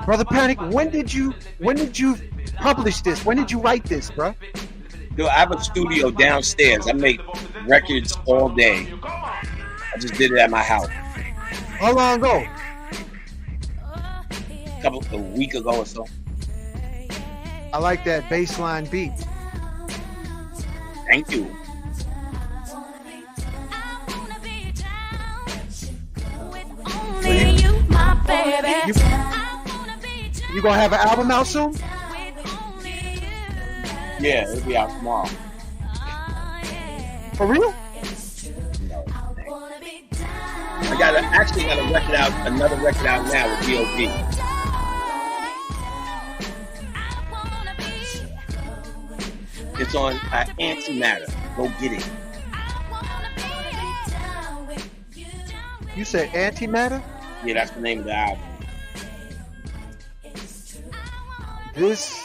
Brother Panic, when did you publish this? When did you write this, bro? Dude, I have a studio downstairs. I make records all day. I just did it at my house How long ago? a week ago or so. I like that baseline beat. Thank you. You gonna have an album out soon? Yeah, it'll be out tomorrow. For real? No, I actually got a record out, another record out now with B.O.B. It's on Antimatter. Go get it. You said Antimatter? Yeah, that's the name of the album. This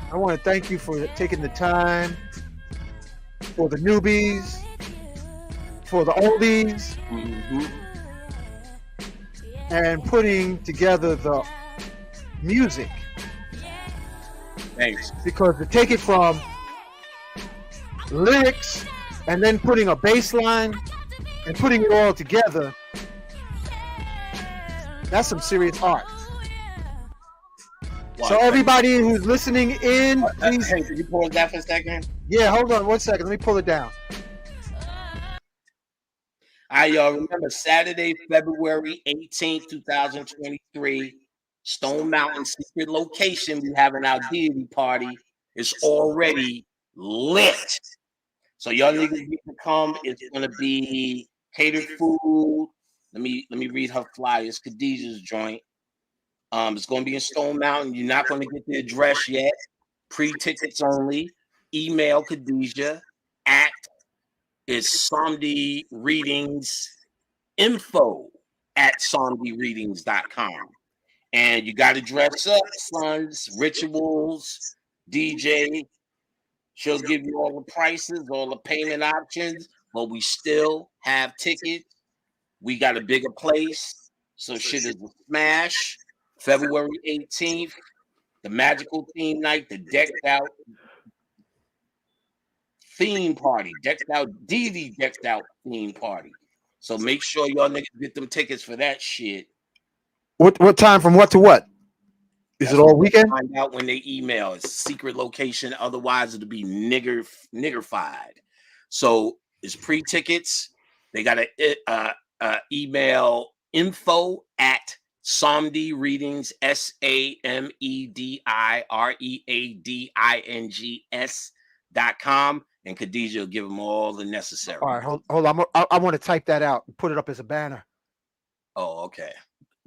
I want to thank you for taking the time, for the newbies, for the oldies, and putting together the music. Thanks. Because to take it from lyrics and then putting a bass line and putting it all together, that's some serious art. Wow. So everybody who's listening in, please. Hey, can you pause that for a second? Yeah, hold on 1 second. Let me pull it down. All right, y'all. Remember Saturday, February 18th, 2023, Stone Mountain secret location. We having our deity party. It's already lit. So y'all niggas need to come. It's gonna be catered food. Let me read her flyers. Khadijah's joint. It's going to be in Stone Mountain. You're not going to get the address yet. Pre-tickets only. Email Khadijah at it's Somdi Readings info at somdireadings.com. And you got to dress up, sons, rituals, DJ. She'll give you all the prices, all the payment options, but we still have tickets. We got a bigger place, so shit is a smash. February 18th, the magical theme night, the decked out theme party, decked out theme party. So make sure y'all niggas get them tickets for that shit. What time from what to what? Is it all weekend? Find out when they email. It's a secret location. Otherwise, it'll be niggerfied. So it's pre-tickets. They got to email info at Somdi Readings, SAMEDIREADINGS.com, and Khadijah will give them all the necessary. All right, hold on. I want to type that out and put it up as a banner. Oh, okay.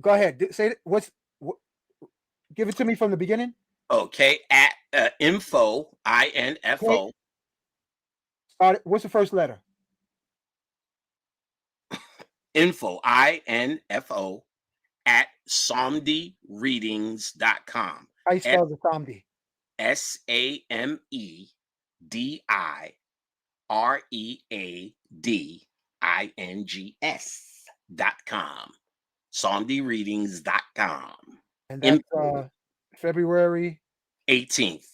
Go ahead. Say what? Give it to me from the beginning. Okay, at info, INFO. What's the first letter? Info, INFO. At somdireadings.com. How you spell the Somdi? SAMEDIREADINGS.com. somdireadings.com. And that's February 18th.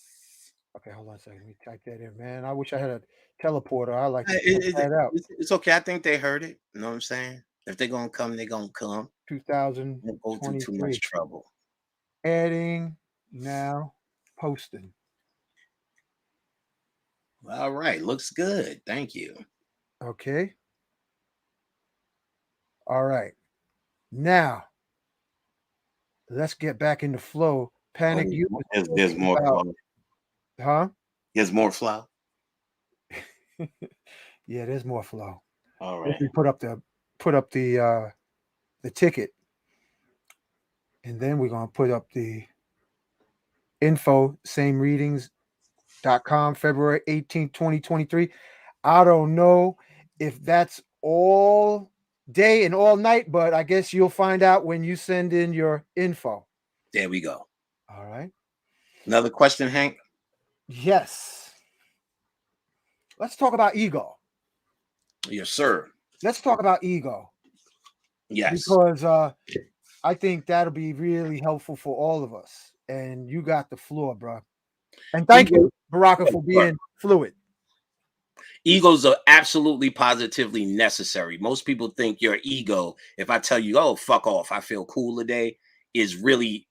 Okay, hold on a second. Let me type that in, man. I wish I had a teleporter. I like to type that out. It's okay. I think they heard it. You know what I'm saying? If they're going to come, they're going to come. 2023. Don't go through too much trouble. Adding now, posting. All right. Looks good. Thank you. Okay. All right. Now, let's get back in the flow. Panic. There's more flow. Huh? There's more flow. Yeah, there's more flow. All right. We put up the ticket, and then we're gonna put up the info, samereadings.com, February 18th, 2023. I don't know if that's all day and all night, but I guess you'll find out when you send in your info. There we go. All right. Another question, Hank? Yes. let's talk about ego. Yes, sir. Let's talk about ego Yes. because I think that'll be really helpful for all of us. And you got the floor, bro. And thank Ego, you, Baraka, yeah, for sure. being fluid. Egos are absolutely positively necessary. Most people think your ego, if I tell you, oh, fuck off, I feel cool today, is really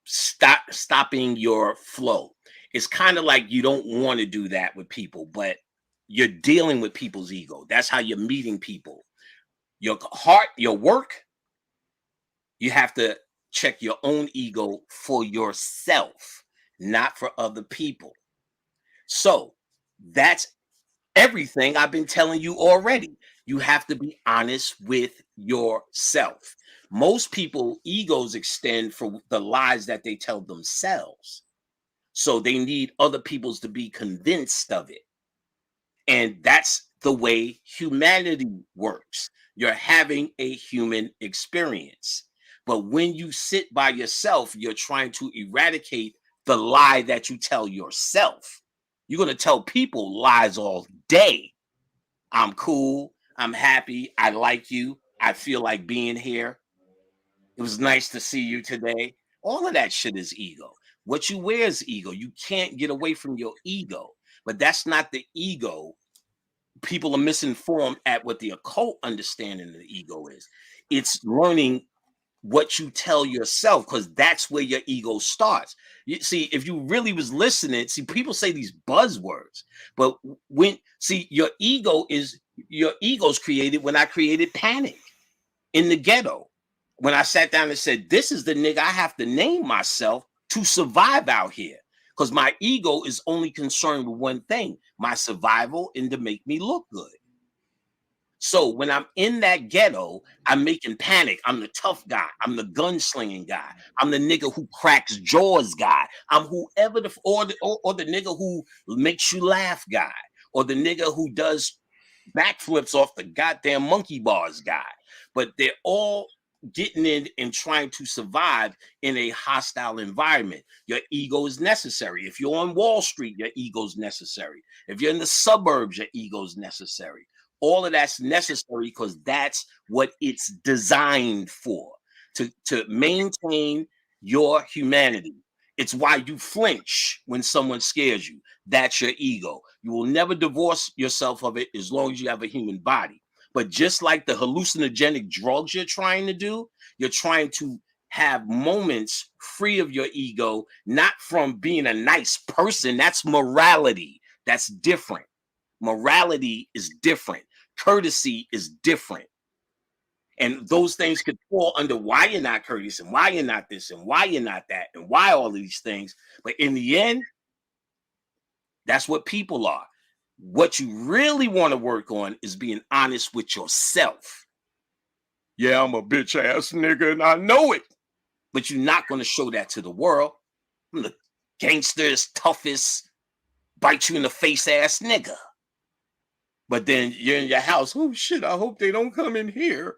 stopping your flow. It's kind of like you don't want to do that with people, but you're dealing with people's ego. That's how you're meeting people. Your heart, your work, you have to check your own ego for yourself, not for other people. So that's everything I've been telling you already. You have to be honest with yourself. Most people egos extend for the lies that they tell themselves. So they need other people's to be convinced of it. And that's the way humanity works. You're having a human experience. But when you sit by yourself, you're trying to eradicate the lie that you tell yourself. You're going to tell people lies all day. I'm cool. I'm happy. I like you. I feel like being here. It was nice to see you today. All of that shit is ego. What you wear is ego. You can't get away from your ego. But that's not the ego. People are misinformed at what the occult understanding of the ego is. It's learning what you tell yourself, because that's where your ego starts. You see, if you really was listening, see, people say these buzzwords, but when see your ego's created when I created panic in the ghetto. When I sat down and said, this is the nigga I have to name myself to survive out here. Because my ego is only concerned with one thing, my survival and to make me look good. So when I'm in that ghetto, I'm making panic. I'm the tough guy. I'm the gunslinging guy. I'm the nigga who cracks jaws guy. I'm whoever or the nigga who makes you laugh guy, or the nigga who does backflips off the goddamn monkey bars guy. But they're all getting in and trying to survive in a hostile environment. Your ego is necessary. If you're on Wall Street, your ego is necessary. If you're in the suburbs, your ego is necessary. All of that's necessary because that's what it's designed for, to maintain your humanity. It's why you flinch when someone scares you. That's your ego. You will never divorce yourself of it as long as you have a human body. But just like the hallucinogenic drugs you're trying to do, you're trying to have moments free of your ego, not from being a nice person. That's morality. That's different. Morality is different. Courtesy is different. And those things could fall under why you're not courteous and why you're not this and why you're not that and why all of these things. But in the end, that's what people are. What you really want to work on is being honest with yourself. Yeah, I'm a bitch ass nigga and I know it. But you're not going to show that to the world. I'm the gangster's toughest, bite you in the face ass nigga. But then you're in your house. Oh shit, I hope they don't come in here.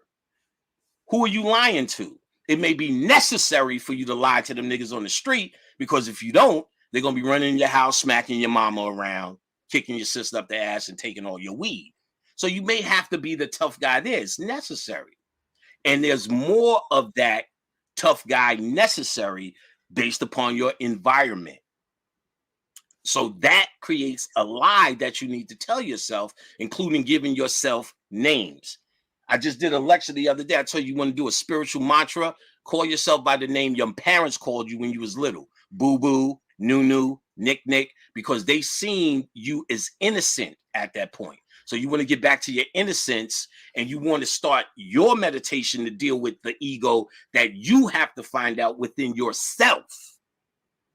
Who are you lying to? It may be necessary for you to lie to them niggas on the street, because if you don't, they're going to be running in your house, smacking your mama around, kicking your sister up the ass and taking all your weed. So you may have to be the tough guy there. It's necessary. And there's more of that tough guy necessary based upon your environment. So that creates a lie that you need to tell yourself, including giving yourself names. I just did a lecture the other day. I told you want to do a spiritual mantra. Call yourself by the name your parents called you when you was little. Boo boo, Nunu, Nick Nick, because they seen you as innocent at that point. So you want to get back to your innocence, and you want to start your meditation to deal with the ego that you have to find out within yourself.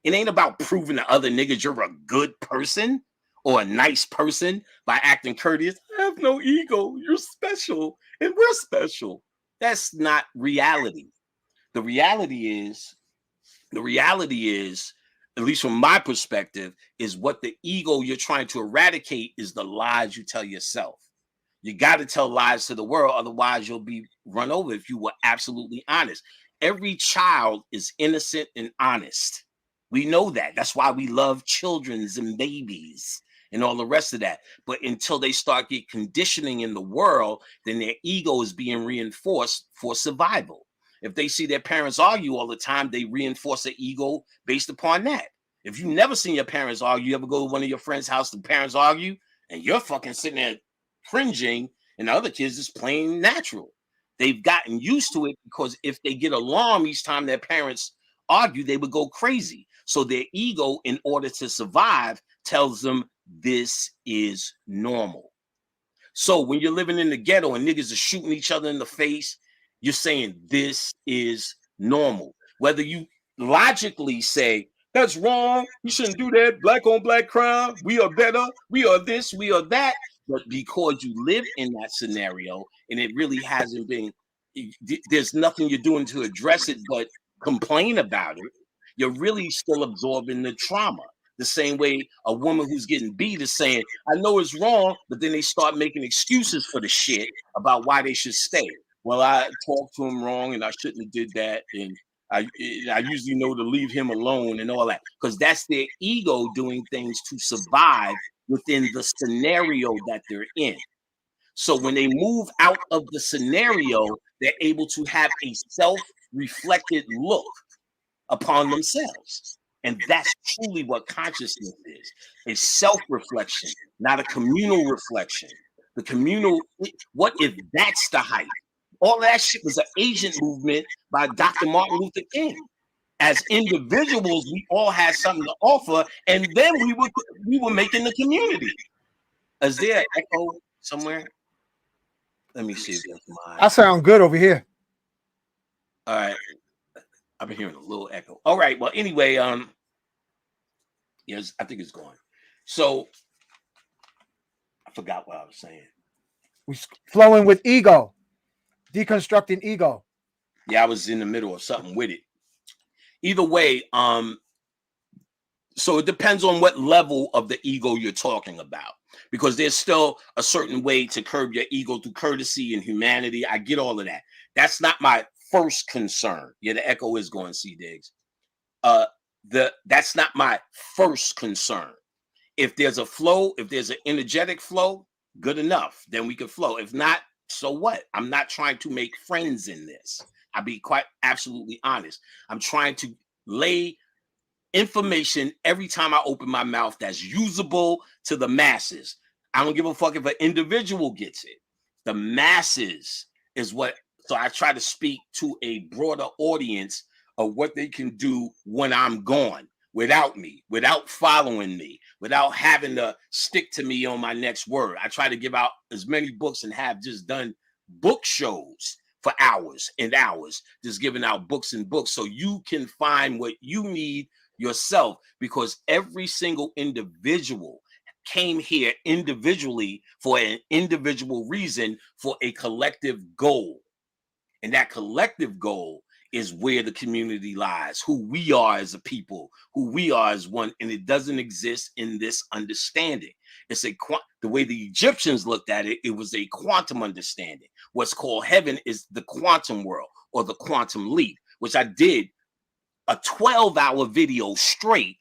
It ain't about proving to other niggas you're a good person or a nice person by acting courteous. I have no ego. You're special and we're special. That's not reality. The reality is, at least from my perspective, is what the ego you're trying to eradicate is the lies you tell yourself. You got to tell lies to the world, otherwise you'll be run over if you were absolutely honest. Every child is innocent and honest. We know that. That's why we love children and babies. and all the rest of that. But until they start get conditioning in the world, then their ego is being reinforced for survival. If they see their parents argue all the time, they reinforce their ego based upon that. If you never seen your parents argue, you ever go to one of your friends' house, the parents argue, and you're fucking sitting there cringing, and the other kids is playing natural. They've gotten used to it because if they get alarmed each time their parents argue, they would go crazy. So their ego, in order to survive, tells them this is normal. So when you're living in the ghetto and niggas are shooting each other in the face, you're saying this is normal. Whether you logically say, that's wrong, you shouldn't do that, black on black crime, we are better, we are this, we are that. But because you live in that scenario and it really hasn't been, there's nothing you're doing to address it but complain about it, you're really still absorbing the trauma. The same way a woman who's getting beat is saying, I know it's wrong, but then they start making excuses for the shit about why they should stay. Well, I talked to him wrong and I shouldn't have did that. And I usually know to leave him alone and all that, because that's their ego doing things to survive within the scenario that they're in. So when they move out of the scenario, they're able to have a self-reflected look upon themselves. And that's truly what consciousness is, a self-reflection, not a communal reflection. The communal, what if that's the hype? All that shit was an agent movement by Dr. Martin Luther King. As individuals, we all had something to offer, and then we were making the community. Is there an echo somewhere? Let me see if that's mine. I sound good over here. All right. I've been hearing a little echo. All right. Well, anyway, yes, I think it's gone. So I forgot what I was saying. We flowing with ego, deconstructing ego. Yeah, I was in the middle of something with it. Either way, so it depends on what level of the ego you're talking about, because there's still a certain way to curb your ego through courtesy and humanity. I get all of that. That's not my first concern. Yeah, the echo is going, C Diggs. That's not my first concern. If there's a flow, if there's an energetic flow, good enough, then we can flow. If not, so what? I'm not trying to make friends in this. I'll be quite absolutely honest. I'm trying to lay information every time I open my mouth that's usable to the masses. I don't give a fuck if an individual gets it. The masses is what, so I try to speak to a broader audience of what they can do when I'm gone, without me, without following me, without having to stick to me on my next word. I try to give out as many books and have just done book shows for hours and hours, just giving out books and books so you can find what you need yourself, because every single individual came here individually for an individual reason, for a collective goal. And that collective goal is where the community lies, who we are as a people, who we are as one, and it doesn't exist in this understanding. It's the way the Egyptians looked at it, it was a quantum understanding. What's called heaven is the quantum world, or the quantum leap, which I did a 12-hour video straight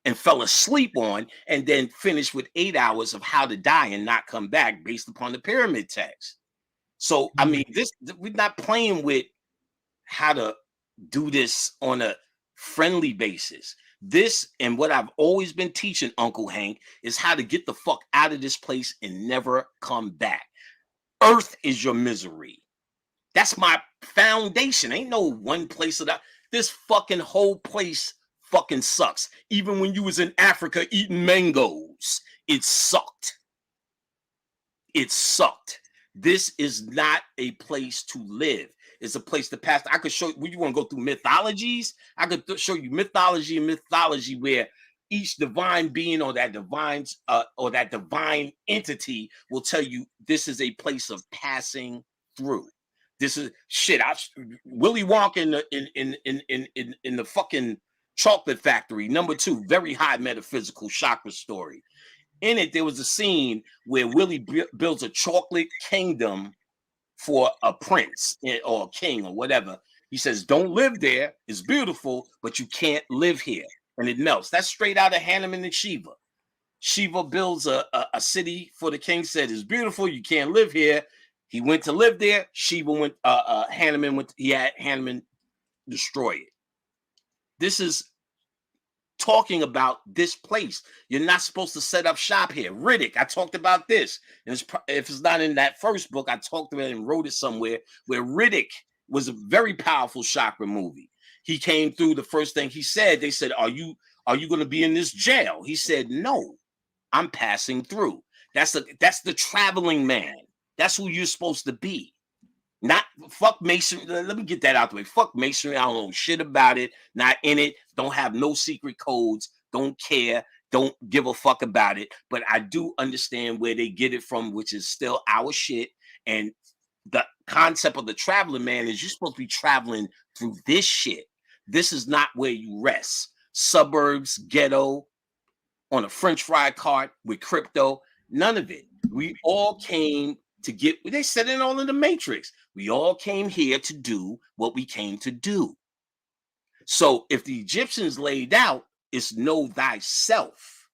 and fell asleep on, and then finished with 8 hours of how to die and not come back based upon the pyramid text. So, I mean, we're not playing with how to do this on a friendly basis. This, and what I've always been teaching, Uncle Hank, is how to get the fuck out of this place and never come back. Earth is your misery. That's my foundation. Ain't no one place that this fucking whole place fucking sucks. Even when you was in Africa eating mangoes, it sucked. It sucked. This is not a place to live. It's a place to pass. I could show you, when you want to go through mythologies, I could show you mythology where each divine being or that divine entity will tell you this is a place of passing through. This is shit. Willy Wonka in the fucking chocolate factory, #2, very high metaphysical chakra story. In it, there was a scene where Willie builds a chocolate kingdom for a prince or a king or whatever. He says, don't live there. It's beautiful, but you can't live here. And it melts. That's straight out of Hanuman and Shiva. Shiva builds a city for the king, said it's beautiful, you can't live here. He went to live there. Shiva went, Hanuman went, he had Hanuman destroy it. This is talking about this place. You're not supposed to set up shop here. Riddick, I talked about this. And if it's not in that first book, I talked about it and wrote it somewhere, where Riddick was a very powerful chakra movie. He came through. The first thing he said, they said, are you going to be in this jail? He said, no, I'm passing through. That's the traveling man. That's who you're supposed to be. Not fuck masonry. Let me get that out the way. Fuck masonry. I don't know shit about it. Not in it. Don't have no secret codes. Don't care. Don't give a fuck about it. But I do understand where they get it from, which is still our shit. And the concept of the traveling man is you're supposed to be traveling through this shit. This is not where you rest. Suburbs, ghetto, on a French fry cart with crypto. None of it. We all came to get, they said it all in the Matrix. We all came here to do what we came to do. So if the Egyptians laid out, it's know thyself.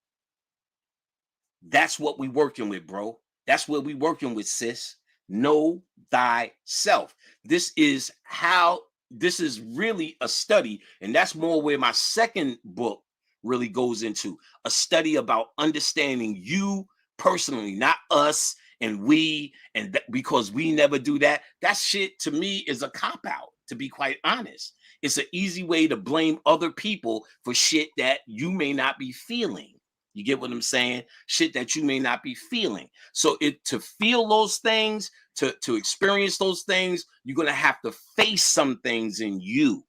That's what we working with, bro. That's what we working with, sis. Know thyself. This is really a study. And that's more where my second book really goes into, a study about understanding you personally, not us and we, and because we never do that. That shit to me is a cop-out, to be quite honest. It's an easy way to blame other people for shit that you may not be feeling. You get what I'm saying? Shit that you may not be feeling. So to feel those things, to experience those things, you're going to have to face some things in you.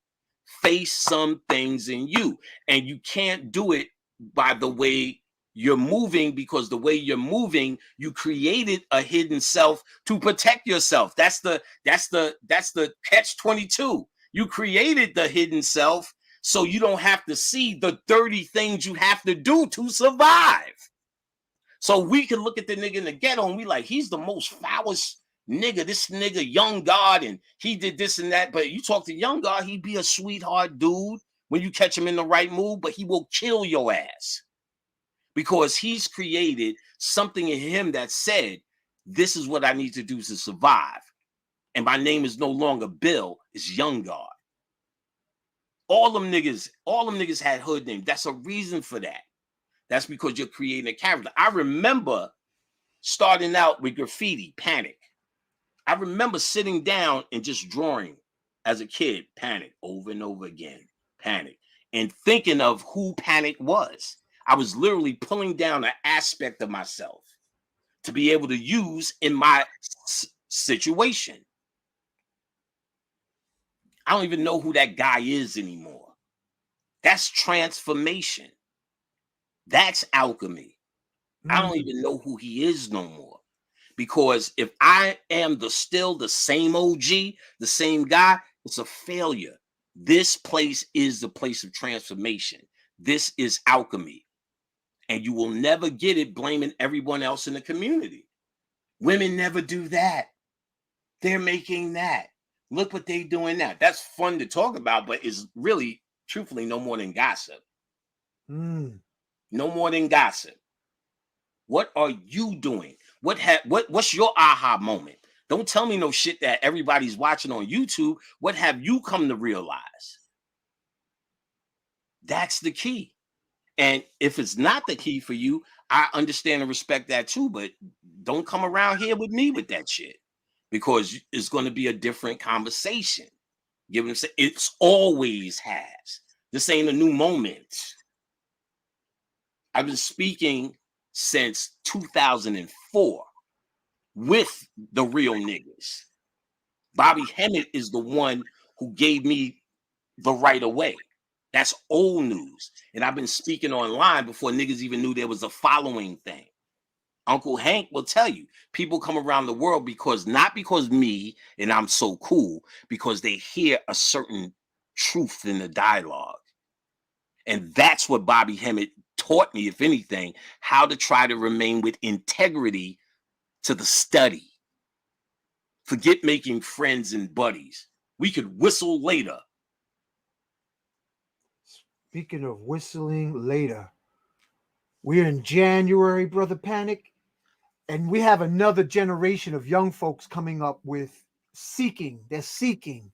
Face some things in you. And you can't do it by the way you're moving, because the way you're moving, you created a hidden self to protect yourself. That's the catch-22. You created the hidden self so you don't have to see the dirty things you have to do to survive. So we can look at the nigga in the ghetto and we like, he's the most foulest nigga, this nigga Young God, and he did this and that. But you talk to Young God, he'd be a sweetheart dude when you catch him in the right mood, but he will kill your ass. Because he's created something in him that said, this is what I need to do to survive. And my name is no longer Bill, it's Young God. All them niggas had hood names. That's a reason for that. That's because you're creating a character. I remember starting out with graffiti, Panic. I remember sitting down and just drawing as a kid, Panic, over and over again, Panic, and thinking of who Panic was. I was literally pulling down an aspect of myself to be able to use in my situation. I don't even know who that guy is anymore. That's transformation. That's alchemy. I don't even know who he is no more. Because if I am still the same OG, the same guy, it's a failure. This place is the place of transformation. This is alchemy. And you will never get it blaming everyone else in the community. Women never do that. They're making that. Look what they're doing now. That's fun to talk about, but it's really, truthfully, no more than gossip. No more than gossip. What are you doing? What's your aha moment? Don't tell me no shit that everybody's watching on YouTube. What have you come to realize? That's the key. And if it's not the key for you, I understand and respect that too, but don't come around here with me with that shit, because it's going to be a different conversation. Give them, it's always has. This ain't a new moment. I've been speaking since 2004 with the real niggas. Bobby Hemmett is the one who gave me the right of way. That's old news. And I've been speaking online before niggas even knew there was a following thing. Uncle Hank will tell you, people come around the world not because me and I'm so cool, because they hear a certain truth in the dialogue. And that's what Bobby Hemmett taught me, if anything, how to try to remain with integrity to the study. Forget making friends and buddies. We could whistle later. Speaking of whistling later, We're in January, Brother Panic, and we have another generation of young folks coming up with seeking. They're seeking.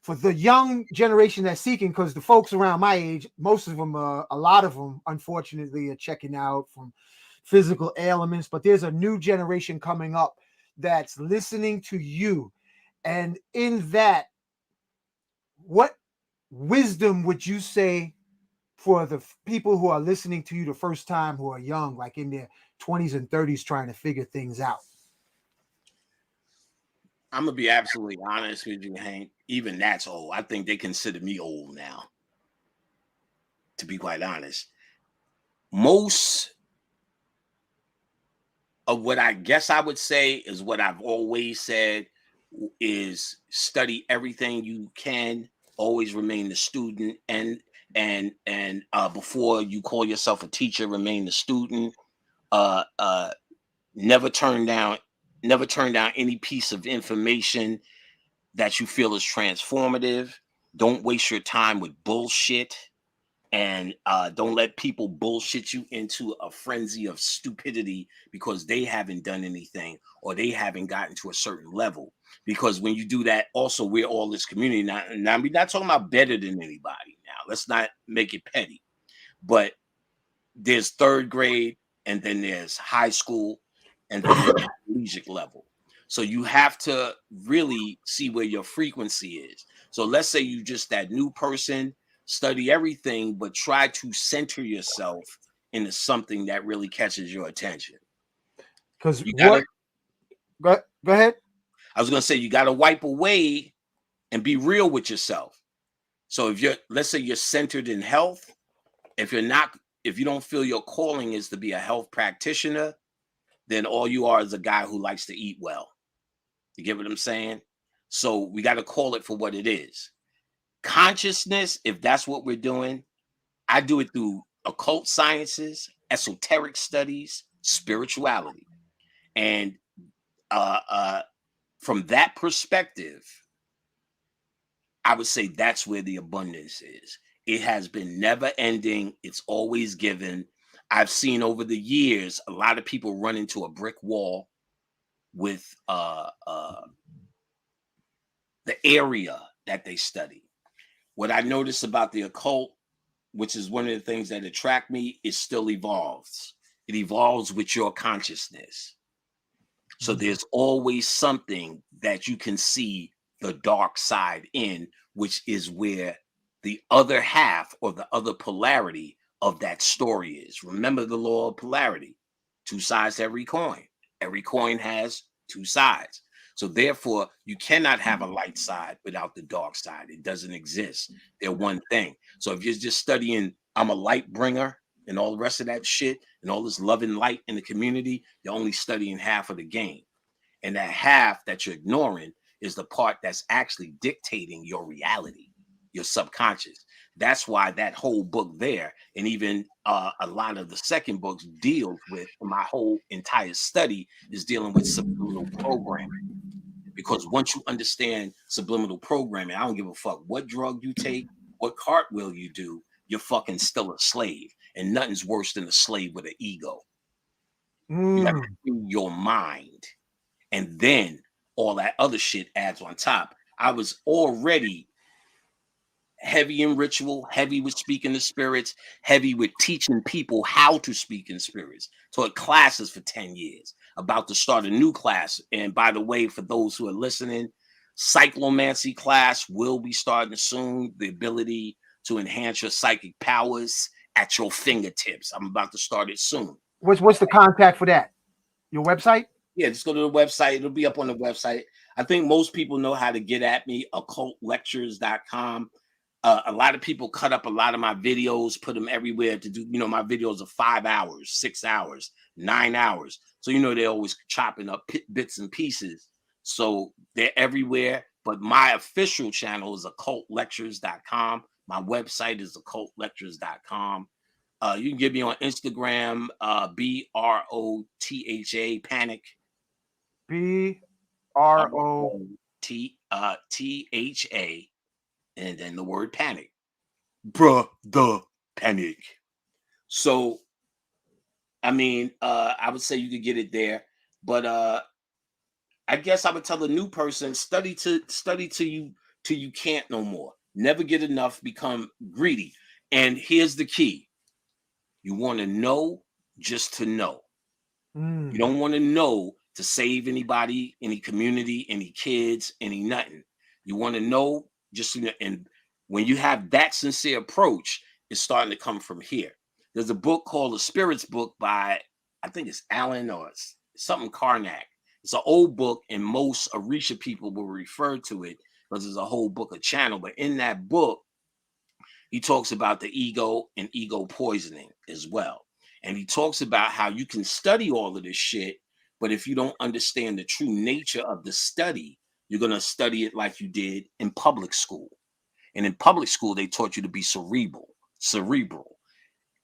For the young generation that's seeking, because the folks around my age, most of them, a lot of them, unfortunately, are checking out from physical ailments. But there's a new generation coming up that's listening to you. And in that, what wisdom would you say for the people who are listening to you the first time, who are young, like in their 20s and 30s, trying to figure things out? I'm gonna be absolutely honest with you, Hank. Even that's old. I think they consider me old now, to be quite honest. Most of what I guess I would say is what I've always said is study everything you can, always remain the student, and before you call yourself a teacher, remain the student. Uh uh never turn down any piece of information that you feel is transformative. Don't waste your time with bullshit, and don't let people bullshit you into a frenzy of stupidity because they haven't done anything or they haven't gotten to a certain level. Because when you do that, also we're all this community now. We're not talking about better than anybody. Now let's not make it petty, but there's third grade, and then there's high school, and then there's collegiate level. So you have to really see where your frequency is. So let's say you just that new person, study everything, but try to center yourself into something that really catches your attention. Because You what? gotta, Go ahead. I was gonna say, you gotta wipe away and be real with yourself. So if you're, let's say you're centered in health, if you're not, if you don't feel your calling is to be a health practitioner, then all you are is a guy who likes to eat well. You get what I'm saying? So we got to call it for what it is. Consciousness, if that's what we're doing, I do it through occult sciences, esoteric studies, spirituality. And uh, uh, from that perspective, I would say that's where the abundance is. It has been never ending. It's always given. I've seen over the years a lot of people run into a brick wall with the area that they study. What I notice about the occult, which is one of the things that attract me, it still evolves. It evolves with your consciousness. So there's always something that you can see the dark side in, which is where the other half or the other polarity of that story is. Remember the law of polarity, two sides to every coin. Every coin has two sides. So therefore, you cannot have a light side without the dark side. It doesn't exist. They're one thing. So if you're just studying, I'm a light bringer and all the rest of that shit and all this love and light in the community, you're only studying half of the game. And that half that you're ignoring is the part that's actually dictating your reality, your subconscious. That's why that whole book there, and even a lot of the second books deals with, my whole entire study is dealing with subliminal programming. Because once you understand subliminal programming, I don't give a fuck what drug you take, what cartwheel you do, you're fucking still a slave. And nothing's worse than a slave with an ego. You have to free your mind. And then all that other shit adds on top. I was already heavy in ritual, heavy with speaking to spirits, heavy with teaching people how to speak in spirits. Taught classes for 10 years, about to start a new class. And by the way, for those who are listening, cyclomancy class will be starting soon. The ability to enhance your psychic powers at your fingertips. I'm about to start it soon. What's the contact for that? Your website? Yeah, just go to the website. It'll be up on the website. I think most people know how to get at me, occultlectures.com. A lot of people cut up a lot of my videos, put them everywhere to do, my videos are 5 hours, 6 hours, 9 hours. So, they're always chopping up bits and pieces. So they're everywhere. But my official channel is occultlectures.com. My website is occultlectures.com. You can get me on Instagram, BROTHA Panic. BROTHA, and then the word panic. Bruh, the panic. So I mean, I would say you could get it there, but I guess I would tell a new person, study till you can't no more. Never get enough, become greedy. And here's the key. You want to know just to know. You Mm. don't want to know to save anybody, any community, any kids, any nothing. You want to know just to know. And when you have that sincere approach, it's starting to come from here. There's a book called The Spirits Book by, I think it's Alan or something Karnak. It's an old book, and most Orisha people will refer to it because there's a whole book of channel. But in that book, he talks about the ego and ego poisoning as well. And he talks about how you can study all of this shit, but if you don't understand the true nature of the study, you're going to study it like you did in public school. And in public school, they taught you to be cerebral.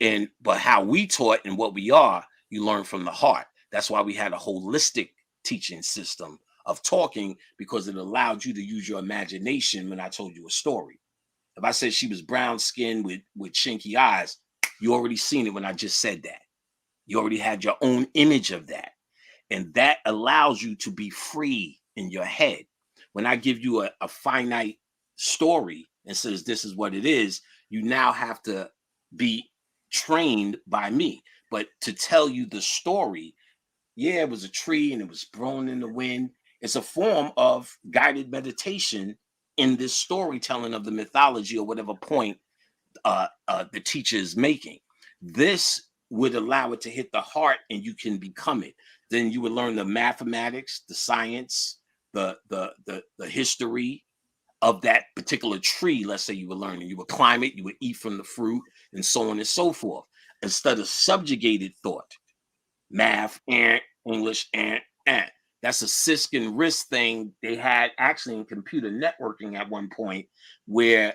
And but how we taught and what we are, you learn from the heart. That's why we had a holistic teaching system of talking, because it allowed you to use your imagination when I told you a story. If I said she was brown skinned with chinky eyes, you already seen it when I just said that. You already had your own image of that. And that allows you to be free in your head. When I give you a finite story and says this is what it is, you now have to be trained by me. But to tell you the story, yeah, it was a tree and it was blown in the wind. It's a form of guided meditation in this storytelling of the mythology or whatever point the teacher is making. This would allow it to hit the heart and you can become it. Then you would learn the mathematics, the science, the history of that particular tree. Let's say you were learning, you would climb it, you would eat from the fruit, and so on and so forth. Instead of subjugated thought, math and English and. That's a CISC and RISC thing they had actually in computer networking at one point, where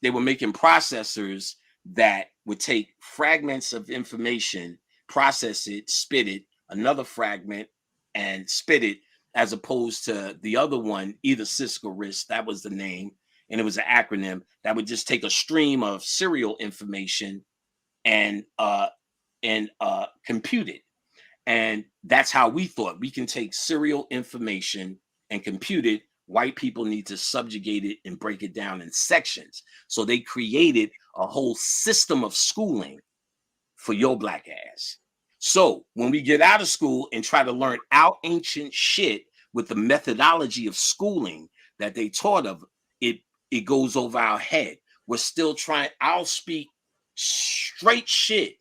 they were making processors that would take fragments of information, process it, spit it, another fragment, and spit it, as opposed to the other one, either CISC or RISC, that was the name, and it was an acronym that would just take a stream of serial information and compute it. And that's how we thought. We can take serial information and compute it. White people need to subjugate it and break it down in sections. So they created a whole system of schooling for your black ass. So when we get out of school and try to learn our ancient shit with the methodology of schooling that they taught of, it goes over our head. We're still trying. I'll speak straight shit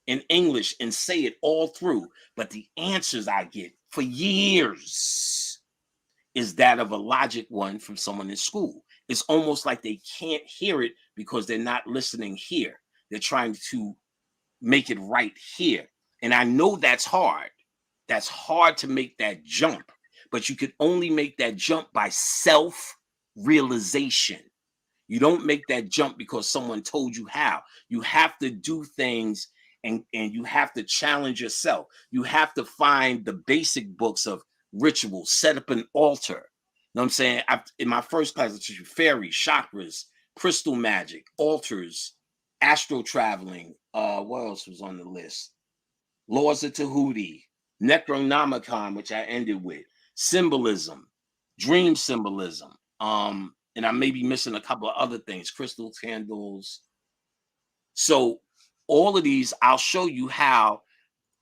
in English and say it all through, but the answers I get for years is that of a logic one from someone in school. It's almost like they can't hear it because they're not listening here. They're trying to make it right here. And I know that's hard. That's hard to make that jump, but you can only make that jump by self-realization. You don't make that jump because someone told you how. You have to do things, and you have to challenge yourself. You have to find the basic books of rituals, set up an altar. You know what I'm saying? In my first class, I taught you fairy, chakras, crystal magic, altars, astral traveling. What else was on the list? Laws of Tahuti, Necronomicon, which I ended with, symbolism, dream symbolism. And I may be missing a couple of other things, crystal candles. So all of these, I'll show you how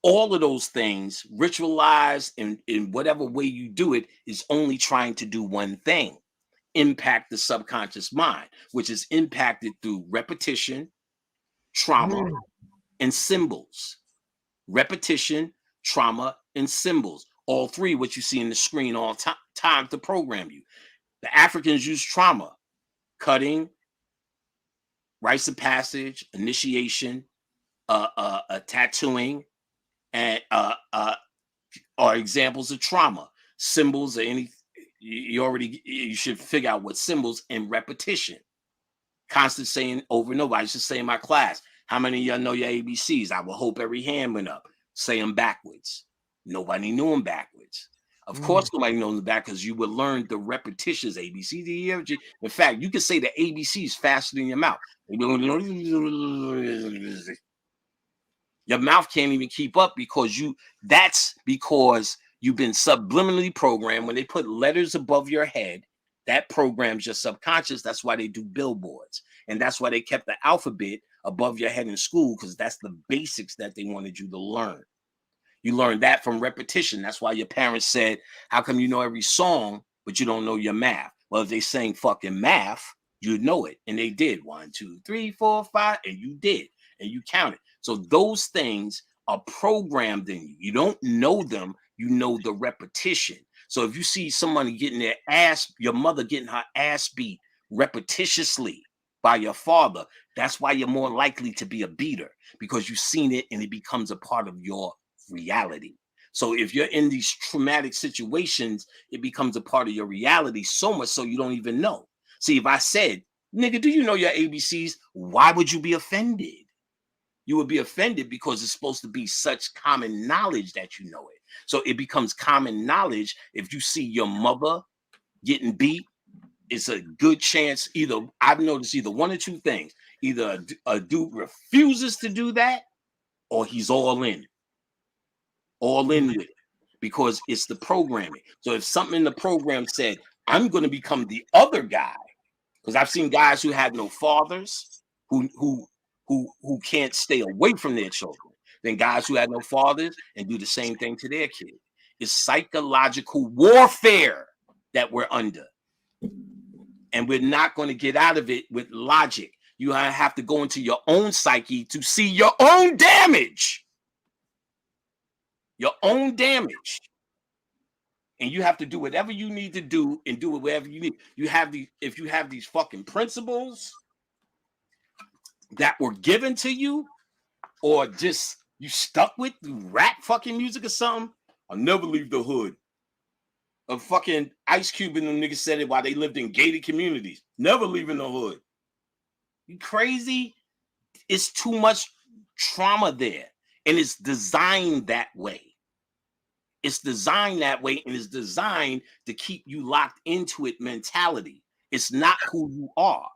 all of those things ritualized in whatever way you do it is only trying to do one thing: impact the subconscious mind, which is impacted through repetition, trauma, Mm. and symbols. Repetition, trauma, and symbols. All three, what you see in the screen all time to program you. The Africans use trauma, cutting, rites of passage, initiation, tattooing, and are examples of trauma. Symbols or any, you should figure out what symbols, and repetition. Constant saying over and over. I used to say in my class, how many of y'all know your ABCs? I will hope every hand went up. Say them backwards. Nobody knew them backwards. Of Mm. course, nobody knows them back because you would learn the repetitions, A, B, C, D, E, F, G. In fact, you can say the ABCs faster than your mouth. Your Your mouth can't even keep up because that's because you've been subliminally programmed. When they put letters above your head, that programs your subconscious. That's why they do billboards. And that's why they kept the alphabet above your head in school, because that's the basics that they wanted you to learn. You learn that from repetition. That's why your parents said, how come you know every song, but you don't know your math? Well, if they sang fucking math, you'd know it. And they did 1, 2, 3, 4, 5, and you did. And you counted. So those things are programmed in you. You don't know them, you know the repetition. So if you see somebody getting their ass, your mother getting her ass beat repetitiously by your father, that's why you're more likely to be a beater, because you've seen it and it becomes a part of your reality. So if you're in these traumatic situations, it becomes a part of your reality so much so you don't even know. See, if I said, nigga, do you know your ABCs? Why would you be offended? You would be offended because it's supposed to be such common knowledge that you know it. So it becomes common knowledge. If you see your mother getting beat, it's a good chance. I've noticed either one or two things. Either a dude refuses to do that, or he's all in with it, because it's the programming. So if something in the program said, I'm going to become the other guy, because I've seen guys who had no fathers, who can't stay away from their children, then guys who had no fathers and do the same thing to their kid. It's psychological warfare that we're under. And we're not going to get out of it with logic. You have to go into your own psyche to see your own damage. Your own damage. And you have to do whatever you need to do and do it wherever you need. If you have these fucking principles that were given to you, or just you stuck with rap fucking music or something, I'll never leave the hood. A fucking Ice Cube and them niggas said it while they lived in gated communities. Never leaving the hood. You crazy? It's too much trauma there. And it's designed that way. It's designed that way, and it's designed to keep you locked into it mentality. It's not who you are.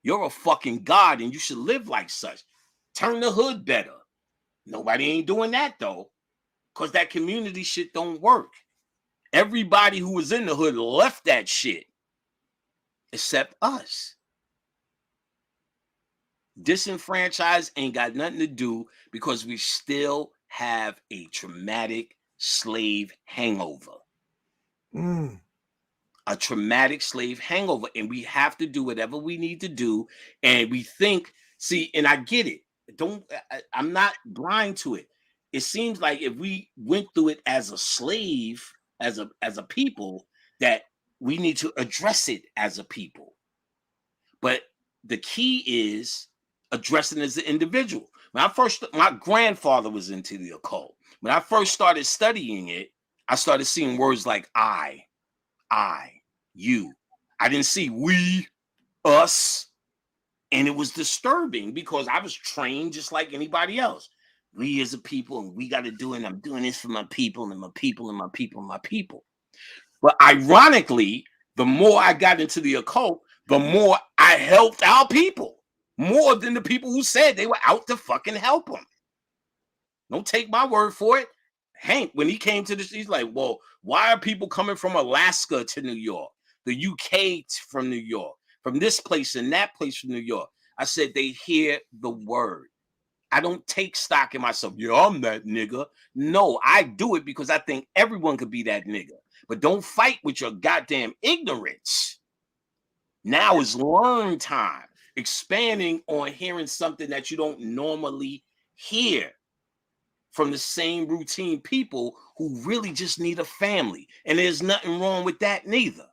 You're a fucking god, and you should live like such. Turn the hood better. Nobody ain't doing that, though, because that community shit don't work. Everybody who was in the hood left that shit, except us. Disenfranchised ain't got nothing to do, because we still have a traumatic slave hangover. A traumatic slave hangover, and we have to do whatever we need to do. And we think, see, and I get it. I'm not blind to it. It seems like if we went through it as a slave, as a people, that we need to address it as a people. But the key is addressing as an individual. My grandfather was into the occult. When I first started studying it, I started seeing words like I, you. I didn't see we, us. And it was disturbing, because I was trained just like anybody else. We as a people, and we got to do it. And I'm doing this for my people, and my people, and my people, and my people. But ironically, the more I got into the occult, the more I helped our people, more than the people who said they were out to fucking help them. Don't take my word for it. Hank, when he came to this, he's like, well, why are people coming from Alaska to New York, the UK from New York, from this place and that place from New York? I said, they hear the word. I don't take stock in myself. Yeah, I'm that nigga. No, I do it because I think everyone could be that nigga. But don't fight with your goddamn ignorance. Now is learn time. Expanding on hearing something that you don't normally hear from the same routine people who really just need a family. And there's nothing wrong with that neither.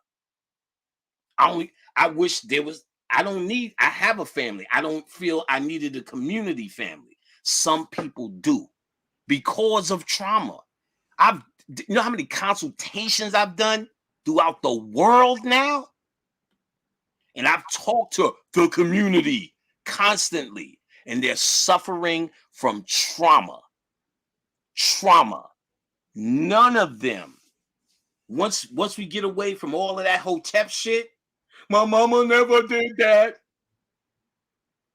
I wish there was, I have a family. I don't feel I needed a community family. Some people do because of trauma. You know how many consultations I've done throughout the world now? And I've talked to the community constantly, and they're suffering from trauma. None of them. Once we get away from all of that Hotep shit, my mama never did that.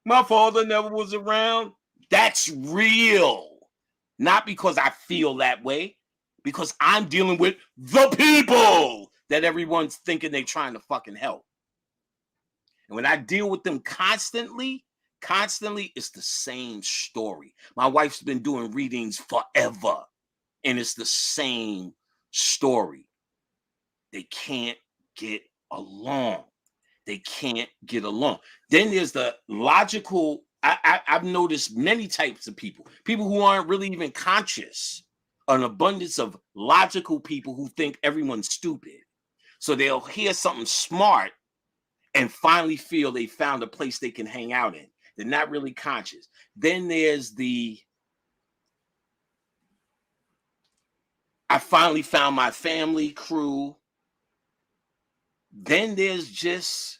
My father never was around. That's real. Not because I feel that way, because I'm dealing with the people that everyone's thinking they're trying to fucking help. And when I deal with them constantly, it's the same story. My wife's been doing readings forever, and it's the same story. They can't get along. They can't get along. Then there's the logical. I've noticed many types of people who aren't really even conscious, an abundance of logical people who think everyone's stupid. So they'll hear something smart and finally feel they found a place they can hang out in. They're not really conscious. Then there's I finally found my family crew. Then there's just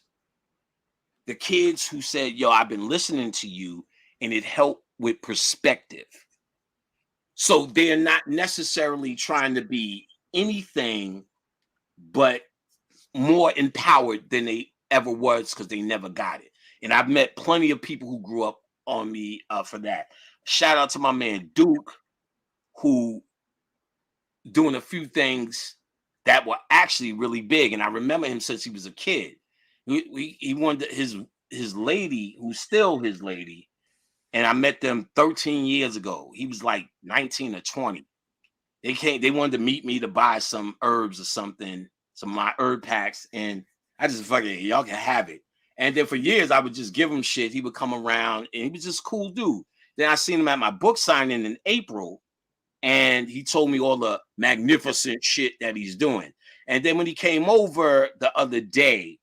the kids who said, yo, I've been listening to you and it helped with perspective. So they're not necessarily trying to be anything but more empowered than they ever was because they never got it. And I've met plenty of people who grew up on me for that. Shout out to my man Duke, who doing a few things that were actually really big. And I remember him since he was a kid. He wanted his lady, who's still his lady, and I met them 13 years ago. He was like 19 or 20. They wanted to meet me to buy some herbs or something, some of my herb packs, and I just fucking, y'all can have it. And then for years I would just give him shit. He would come around and he was just a cool dude. Then I seen him at my book signing in April, and he told me all the magnificent shit that he's doing. And then when he came over the other day,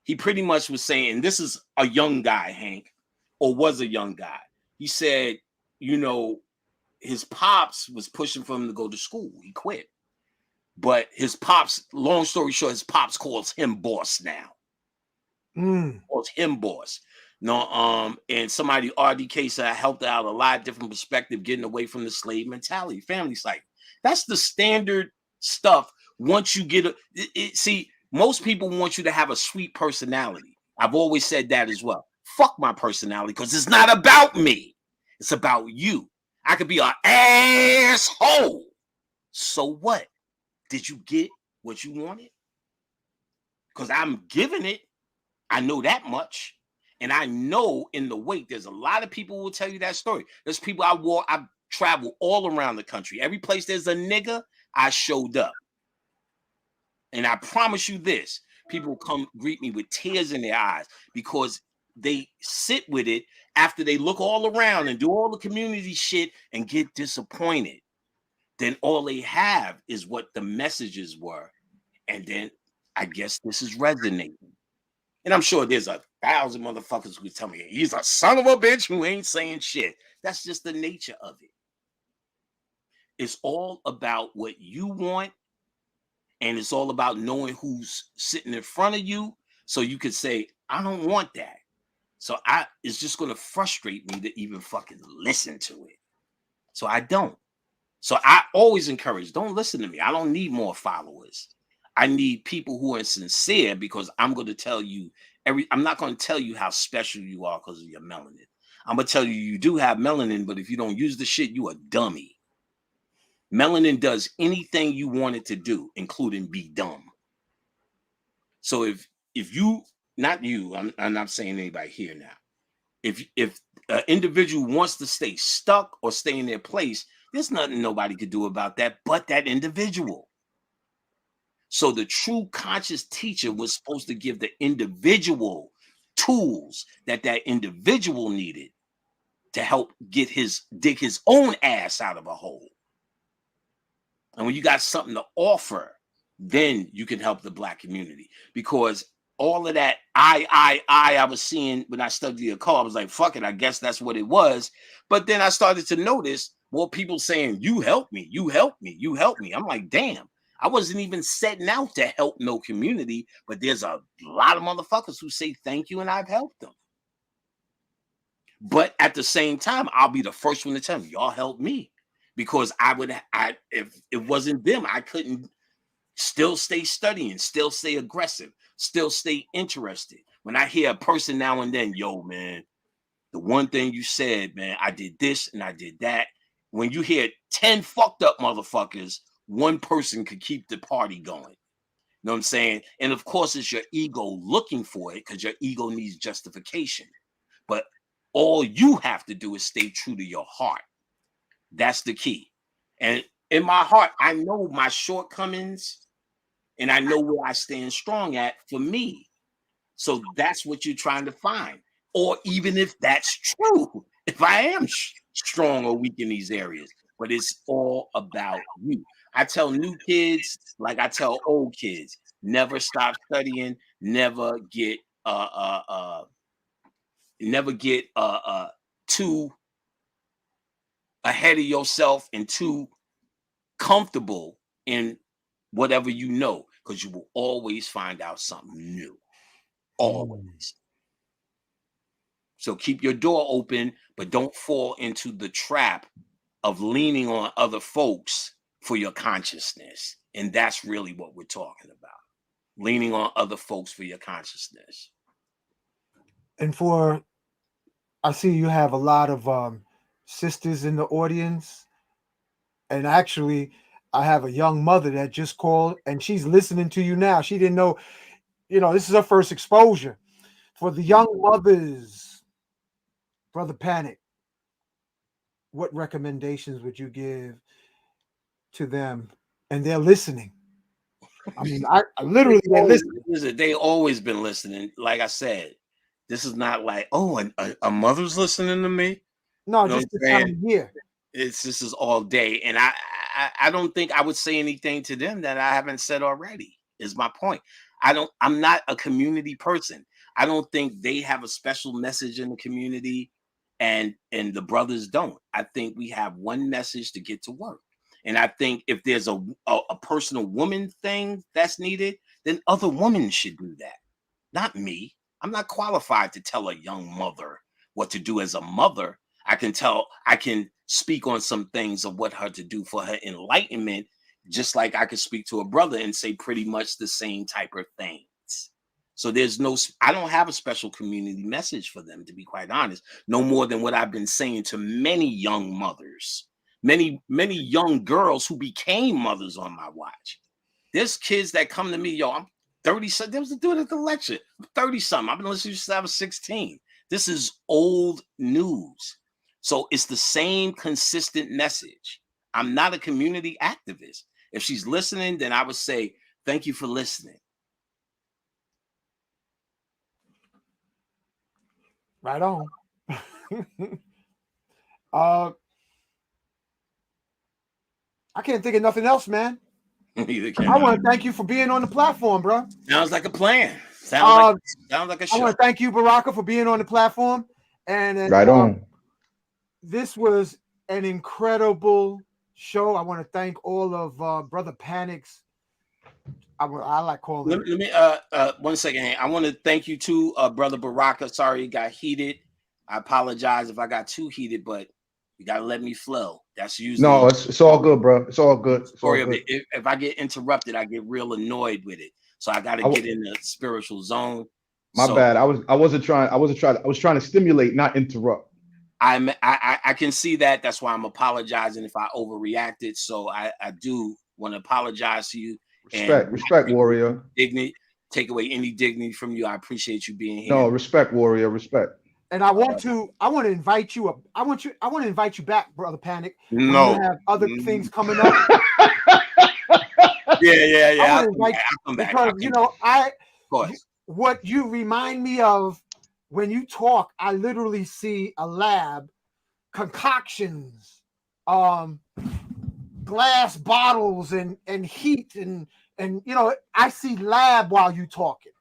he pretty much was saying, this is a young guy, Hank, or was a young guy. He said, you know, his pops was pushing for him to go to school. He quit. But his pops, long story short, his pops calls him boss now. Calls him boss. No, and somebody, RDK, said I helped out a lot of different perspective, getting away from the slave mentality, family psych. That's the standard stuff. Once you get see, most people want you to have a sweet personality. I've always said that as well. Fuck my personality, because it's not about me. It's about you. I could be an asshole. So what? Did you get what you wanted? Because I'm giving it. I know that much. And I know in the wake, there's a lot of people who will tell you that story. There's people I've traveled all around the country. Every place there's a nigga, I showed up. And I promise you this, people will come greet me with tears in their eyes because they sit with it after they look all around and do all the community shit and get disappointed. Then all they have is what the messages were. And then I guess this is resonating. And I'm sure there's 1,000 motherfuckers who tell me he's a son of a bitch who ain't saying shit. That's just the nature of it. It's all about what you want. And it's all about knowing who's sitting in front of you. So you could say, I don't want that. So it's just going to frustrate me to even fucking listen to it. So I don't. So I always encourage, don't listen to me. I don't need more followers. I need people who are sincere, because I'm going to tell you I'm not going to tell you how special you are because of your melanin. I'm going to tell you, you do have melanin, but if you don't use the shit, you a dummy. Melanin does anything you want it to do, including be dumb. So if you, not you, I'm not saying anybody here now. If an individual wants to stay stuck or stay in their place, there's nothing nobody could do about that but that individual. So the true conscious teacher was supposed to give the individual tools that individual needed to help dig his own ass out of a hole. And when you got something to offer, then you can help the Black community. Because all of that I was seeing when I studied the occult, I was like, fuck it, I guess that's what it was. But then I started to notice more people saying, you help me, you help me, you help me. I'm like, damn, I wasn't even setting out to help no community, but there's a lot of motherfuckers who say thank you and I've helped them. But at the same time, I'll be the first one to tell them, y'all help me. Because if it wasn't them, I couldn't still stay studying, still stay aggressive, still stay interested. When I hear a person now and then, yo, man, the one thing you said, man, I did this and I did that. When you hear 10 fucked up motherfuckers, one person could keep the party going. You know what I'm saying? And of course, it's your ego looking for it because your ego needs justification. But all you have to do is stay true to your heart. That's the key. And in my heart, I know my shortcomings and I know where I stand strong at for me. So that's what you're trying to find. Or even if that's true, if I am strong or weak in these areas, but it's all about you. I tell new kids, like I tell old kids, never stop studying, never get too ahead of yourself and too comfortable in whatever you know, because you will always find out something new. Always. So keep your door open, but don't fall into the trap of leaning on other folks for your consciousness. And that's really what we're talking about. Leaning on other folks for your consciousness. And I see you have a lot of sisters in the audience. And actually, I have a young mother that just called and she's listening to you now. She didn't know, this is her first exposure. For the young mothers, Brother Panic, what recommendations would you give to them? And they're listening. I mean, I literally, they're listening. They always been listening. Like I said, this is not like, oh, a mother's listening to me. No, just this time of year. This is all day. And I don't think I would say anything to them that I haven't said already, is my point. I'm not a community person. I don't think they have a special message in the community and the brothers don't. I think we have one message to get to work. And I think if there's a personal woman thing that's needed, then other women should do that. Not me. I'm not qualified to tell a young mother what to do as a mother. I can speak on some things of what her to do for her enlightenment, just like I could speak to a brother and say pretty much the same type of things. So I don't have a special community message for them, to be quite honest, no more than what I've been saying to many young mothers, many young girls who became mothers on my watch. There's kids that come to me, yo, I'm 30 something. There was a dude at the lecture. I'm 30 something. I've been listening since I was 16. This is old news. So it's the same consistent message. I'm not a community activist. If she's listening, then I would say, thank you for listening. Right on. I can't think of nothing else, man. Neither can I want to thank you for being on the platform, bro. Sounds like a plan. Sounds like a show. I want to thank you, Baraka, for being on the platform. And right on. This was an incredible show. I want to thank all of Brother Panic's. I like calling. Let me 1 second. I want to thank you too, Brother Baraka. Sorry it got heated. I apologize if I got too heated, but you gotta let me flow. That's usually it's all good, bro. It's all good. If I get interrupted, I get real annoyed with it. So I gotta get in the spiritual zone. My bad. I was trying to stimulate, not interrupt. I can see that. That's why I'm apologizing if I overreacted. So I do want to apologize to you. Respect, warrior. Dignity. Take away any dignity from you. I appreciate you being here. No, respect, warrior. Respect. And I want to invite you up. I want to invite you back, Brother Panic. No, you have other things coming up. Yeah. I'll come back because what you remind me of when you talk, I literally see a lab, concoctions, glass bottles and heat and I see lab while you talking.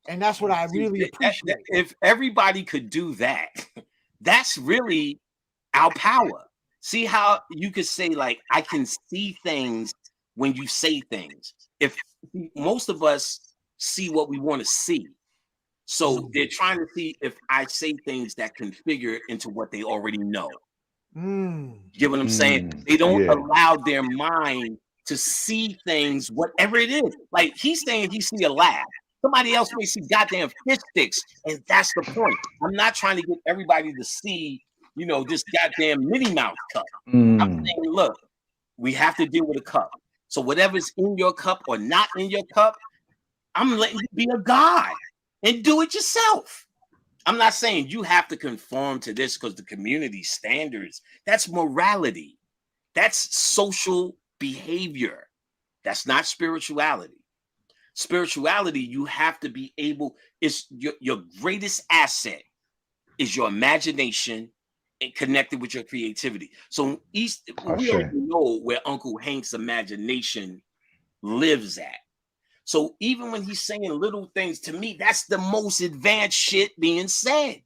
And that's what I really appreciate. If everybody could do that, that's really our power. See how you could say, like, I can see things when you say things. If most of us see what we want to see. So they're trying to see if I say things that configure into what they already know. You get what I'm saying? They don't allow their mind to see things, whatever it is. Like he's saying he see a lab. Somebody else may see goddamn fish sticks, and that's the point. I'm not trying to get everybody to see, this goddamn Minnie Mouse cup. I'm saying, look, we have to deal with a cup. So whatever's in your cup or not in your cup, I'm letting you be a god and do it yourself. I'm not saying you have to conform to this because the community standards, that's morality. That's social behavior. That's not spirituality. Spirituality, you have to be able, it's your greatest asset is your imagination and connected with your creativity. So we already know where Uncle Hank's imagination lives at. So even when he's saying little things, to me, that's the most advanced shit being said.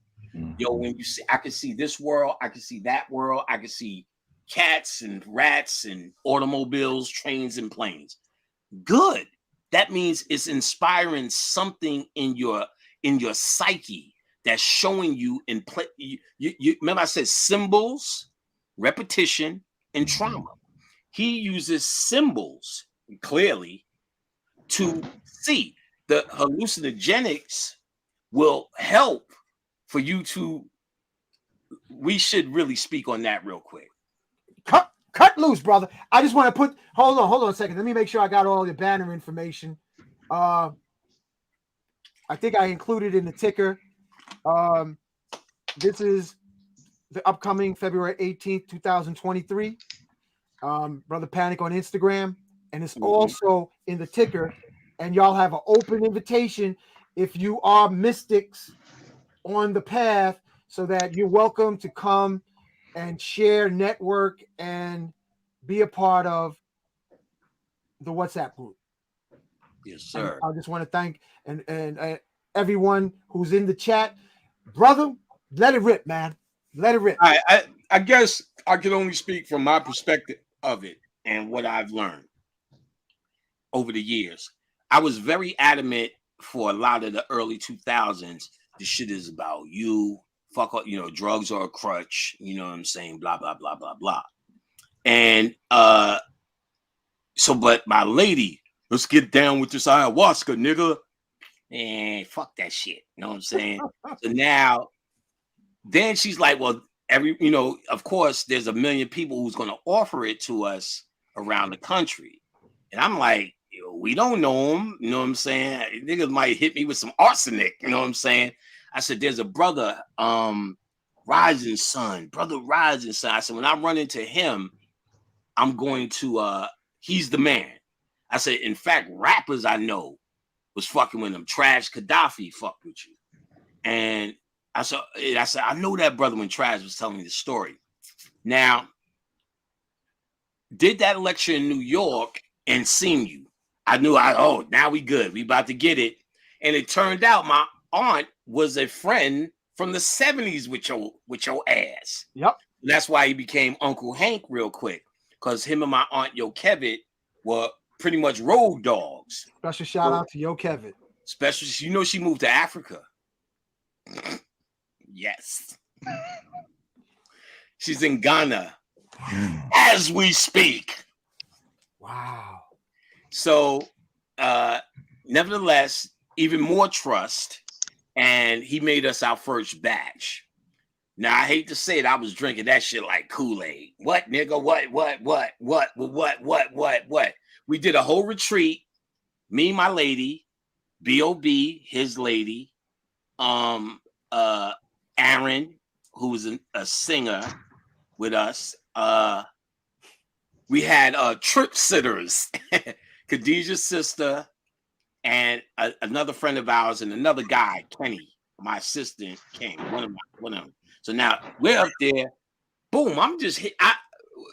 Yo, when you see, I can see this world, I can see that world, I can see cats and rats and automobiles, trains and planes. Good. That means it's inspiring something in your psyche that's showing you in play. You remember I said symbols, repetition, and trauma. He uses symbols clearly to see. The hallucinogenics will help for you to. We should really speak on that real quick. Cut loose, brother. I just want to put. Hold on a second. Let me make sure I got all your banner information. I think I included in the ticker. This is the upcoming February 18th, 2023. Brother Panic on Instagram, and it's also in the ticker. And y'all have an open invitation if you are mystics on the path, so that you're welcome to come and share, network, and be a part of the WhatsApp group. Yes, sir. And I just want to thank and everyone who's in the chat. Brother, let it rip, man. Let it rip. I guess I can only speak from my perspective of it and what I've learned over the years. I was very adamant for a lot of the early 2000s. The shit is about you. Fuck up, drugs are a crutch. You know what I'm saying? Blah, blah, blah, blah, blah. And but my lady, let's get down with this ayahuasca, nigga. And fuck that shit. You know what I'm saying? So now, then she's like, well, of course, there's a million people who's going to offer it to us around the country. And I'm like, we don't know them. You know what I'm saying? Niggas might hit me with some arsenic. You know what I'm saying? I said, there's a brother, Rising Sun. I said, when I run into him, I'm going to, he's the man. I said, in fact, rappers I know was fucking with him. Trash Gaddafi fucked with you. And I said, I know that brother when Trash was telling me the story. Now, did that lecture in New York and seen you. I knew, now we good. We about to get it. And it turned out my aunt was a friend from the 70s with your ass. Yep. That's why he became Uncle Hank real quick. Because him and my aunt Yo Kevit were pretty much road dogs. Special shout out to Yo Kevit. Special, she moved to Africa. Yes. She's in Ghana as we speak. Wow. So, nevertheless, even more trust, and he made us our first batch. Now, I hate to say it, I was drinking that shit like Kool-Aid. What, nigga? What? We did a whole retreat. Me, my lady, B.O.B., his lady, Aaron, who was a singer with us. We had trip sitters, Khadijah's sister, and another friend of ours, and another guy, Kenny, my assistant, came. One of them. So now we're up there. Boom! I'm just hit.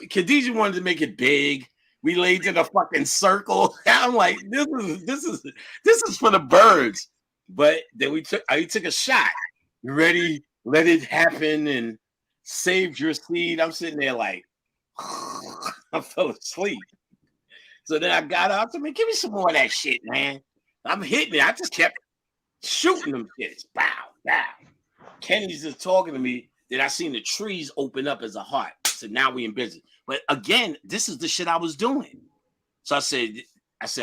Khadijah wanted to make it big. We laid in a fucking circle. I'm like, this is for the birds. But then I took a shot. You ready? Let it happen and saved your seed. I'm sitting there like, I fell asleep. So then I got up. I said, man, give me some more of that shit, man. I'm hitting it. I just kept shooting them shits. Bow, bow. Kenny's just talking to me. Then I seen the trees open up as a heart. So now we in business. But again, this is the shit I was doing. So I said,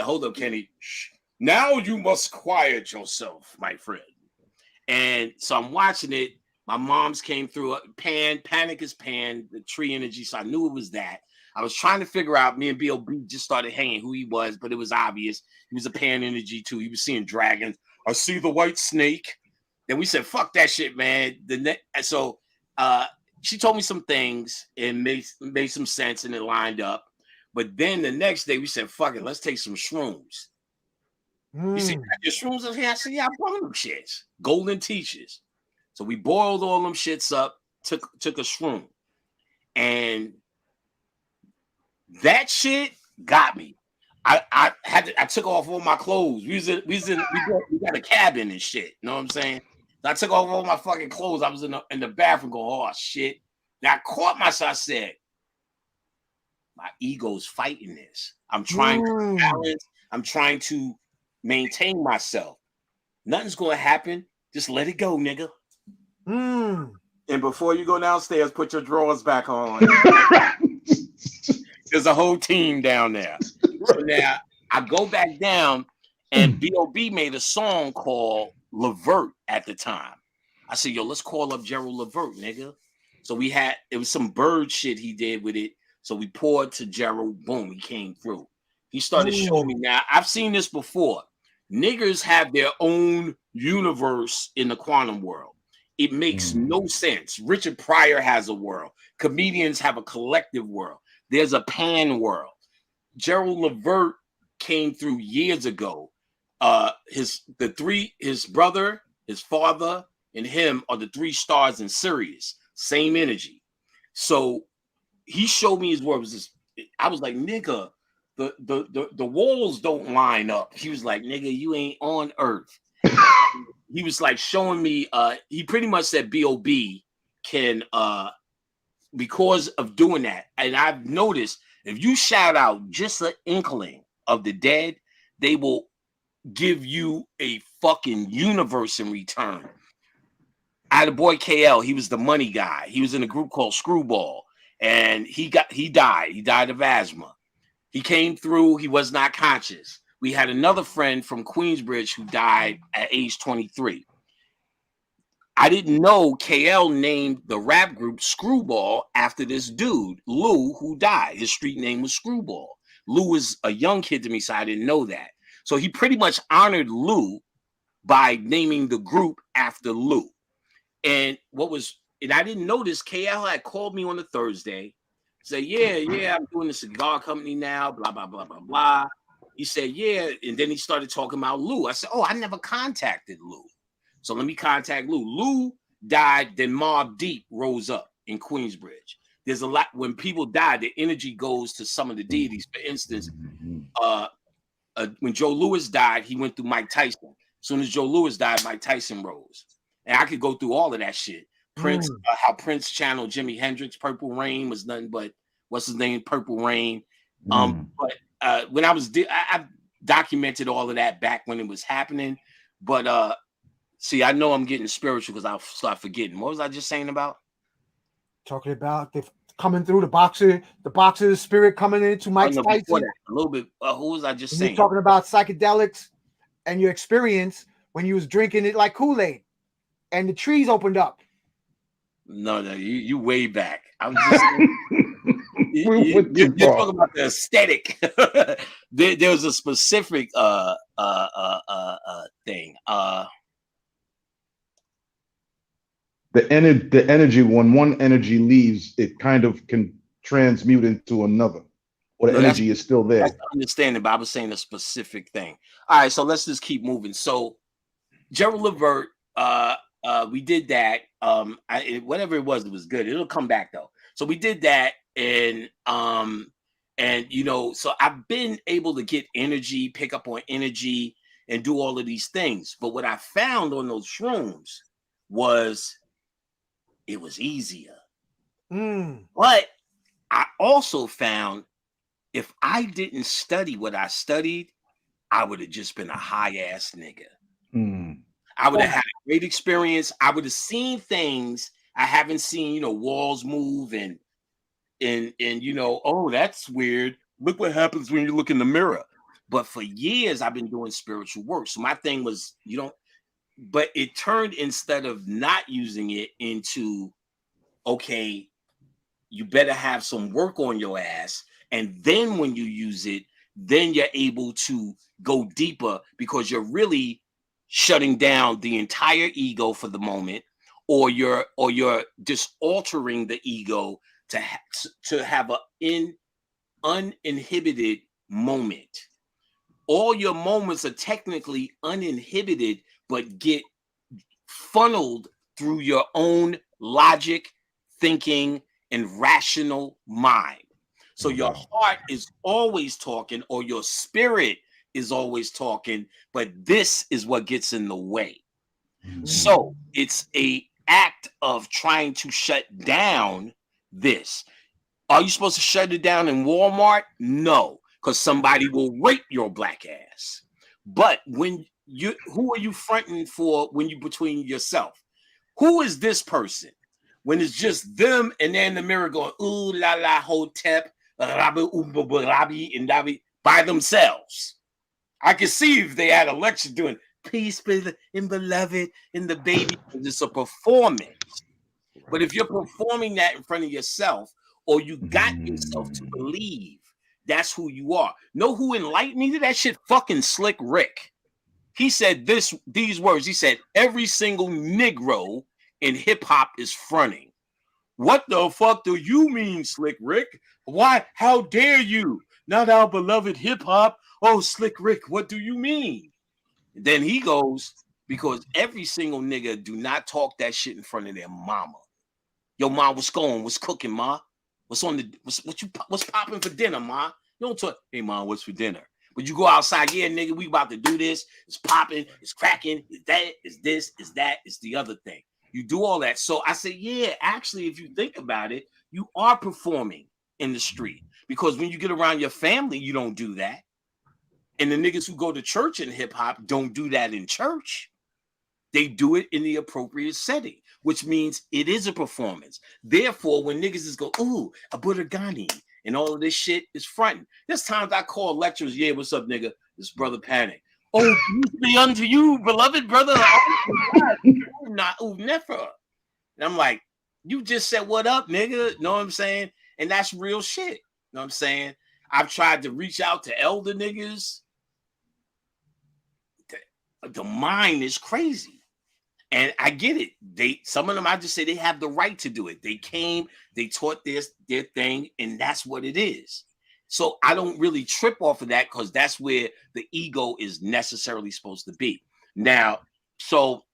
hold up, Kenny. Shh. Now you must quiet yourself, my friend. And so I'm watching it. My mom's came through. Panic is Pan, the tree energy. So I knew it was that. I was trying to figure out. Me and B.O.B. just started hanging who he was, but it was obvious. He was a Pan energy too. He was seeing dragons. I see the white snake. Then we said, fuck that shit, man. So she told me some things and made some sense and it lined up. But then the next day we said, fuck it, let's take some shrooms. You see, your shrooms in here? I said, yeah, I brought them shits. Golden teachers. So we boiled all them shits up, took a shroom. And that shit got me. I took off all my clothes. We got a cabin and shit. You know what I'm saying? So I took off all my fucking clothes. I was in the bathroom going, oh shit. Now I caught myself. I said, my ego's fighting this. I'm trying to balance. I'm trying to maintain myself. Nothing's gonna happen. Just let it go, nigga. And before you go downstairs, put your drawers back on. There's a whole team down there. So now I go back down, and B.O.B. made a song called Levert at the time. I said, yo, let's call up Gerald Levert, nigga. So it was some bird shit he did with it. So we poured to Gerald, boom, he came through. He started showing me. Now, I've seen this before. Niggers have their own universe in the quantum world. It makes no sense. Richard Pryor has a world. Comedians have a collective world. There's a pan world. Gerald Levert came through years ago. His brother, his father, and him are the three stars in Sirius. Same energy. So he showed me his work. I was like, nigga, the walls don't line up. He was like, nigga, you ain't on Earth. He was like showing me, he pretty much said B.O.B. can, because of doing that. And I've noticed if you shout out just an inkling of the dead, they will give you a fucking universe in return. I had a boy KL, he was the money guy. He was in a group called Screwball, and he died. He died of asthma. He came through, he was not conscious. We had another friend from Queensbridge who died at age 23. I didn't know KL named the rap group Screwball after this dude, Lou, who died. His street name was Screwball. Lou was a young kid to me, so I didn't know that. So he pretty much honored Lou by naming the group after Lou. And I didn't notice, KL had called me on a Thursday, said, yeah, I'm doing the cigar company now, blah, blah, blah, blah, blah. He said, yeah. And then he started talking about Lou. I said, oh, I never contacted Lou. So let me contact Lou. Lou died, then Mobb Deep rose up in Queensbridge. There's a lot, when people die, the energy goes to some of the deities. For instance, when Joe Louis died, he went through Mike Tyson. As soon as Joe Louis died, Mike Tyson rose. And I could go through all of that shit. Prince, how Prince channeled Jimi Hendrix. Purple Rain was nothing but, what's his name? Purple Rain. But when I documented all of that back when it was happening. But see, I know I'm getting spiritual because I'll start forgetting. What was I just saying about? Talking about the coming through the boxer's spirit coming into Mike Tyson. A little bit. Who was I just saying? You're talking about psychedelics and your experience when you was drinking it like Kool-Aid and the trees opened up. No, you way back. I'm just you're talking about the aesthetic. there was a specific thing. The energy, when one energy leaves, it kind of can transmute into another, or the energy is still there. That's understanding, but I was saying a specific thing. All right, so let's just keep moving. So Gerald Levert, we did that. Whatever it was good. It'll come back though. So we did that, and so I've been able to get energy, pick up on energy, and do all of these things. But what I found on those shrooms was it was easier. But I also found if I didn't study what I studied, I would have just been a high-ass nigga. I would have had a great experience. I would have seen things I haven't seen, walls move and oh, that's weird. Look what happens when you look in the mirror. But for years, I've been doing spiritual work. So my thing was, but it turned, instead of not using it, into, okay, you better have some work on your ass. And then when you use it, then you're able to go deeper, because you're really shutting down the entire ego for the moment, or you're just altering the ego to have an uninhibited moment. All your moments are technically uninhibited, but get funneled through your own logic, thinking, and rational mind. So your heart is always talking, or your spirit is always talking, but this is what gets in the way. So it's a act of trying to shut down this. Are you supposed to shut it down in Walmart? No, because somebody will rape your black ass. But who are you fronting for when you between yourself? Who is this person? When it's just them and they're in the mirror going, ooh la la hotep, rabi rabi and dabi by themselves. I can see if they had a lecture doing peace in beloved in the baby. It's a performance. But if you're performing that in front of yourself, or you got yourself to believe that's who you are. Know who enlightened me to that shit? Fucking Slick Rick. He said these words. He said, every single Negro in hip hop is fronting. What the fuck do you mean, Slick Rick? Why? How dare you? Not our beloved hip hop. Oh, Slick Rick, what do you mean? And then he goes, because every single nigga do not talk that shit in front of their mama. Yo, ma, what's going? What's cooking, ma? What's popping for dinner, ma? You don't talk. Hey, ma, what's for dinner? But you go outside, yeah, nigga, we about to do this. It's popping, it's cracking, it's that, it's this, it's that, it's the other thing. You do all that. So I say, yeah, actually, if you think about it, you are performing in the street, because when you get around your family, you don't do that. And the niggas who go to church in hip hop don't do that in church. They do it in the appropriate setting, which means it is a performance. Therefore, when niggas is go, ooh, a Buddhagani, and all of this shit is fronting. There's times I call lecturers, yeah, what's up, nigga? This Brother Panic. Oh, peace be unto you, beloved brother. Not never. And I'm like, you just said what up, nigga? Know what I'm saying? And that's real shit. Know what I'm saying? I've tried to reach out to elder niggas. The mind is crazy. And I get it. Some of them, I just say they have the right to do it. They came, they taught their thing, and that's what it is. So I don't really trip off of that, because that's where the ego is necessarily supposed to be. Now, so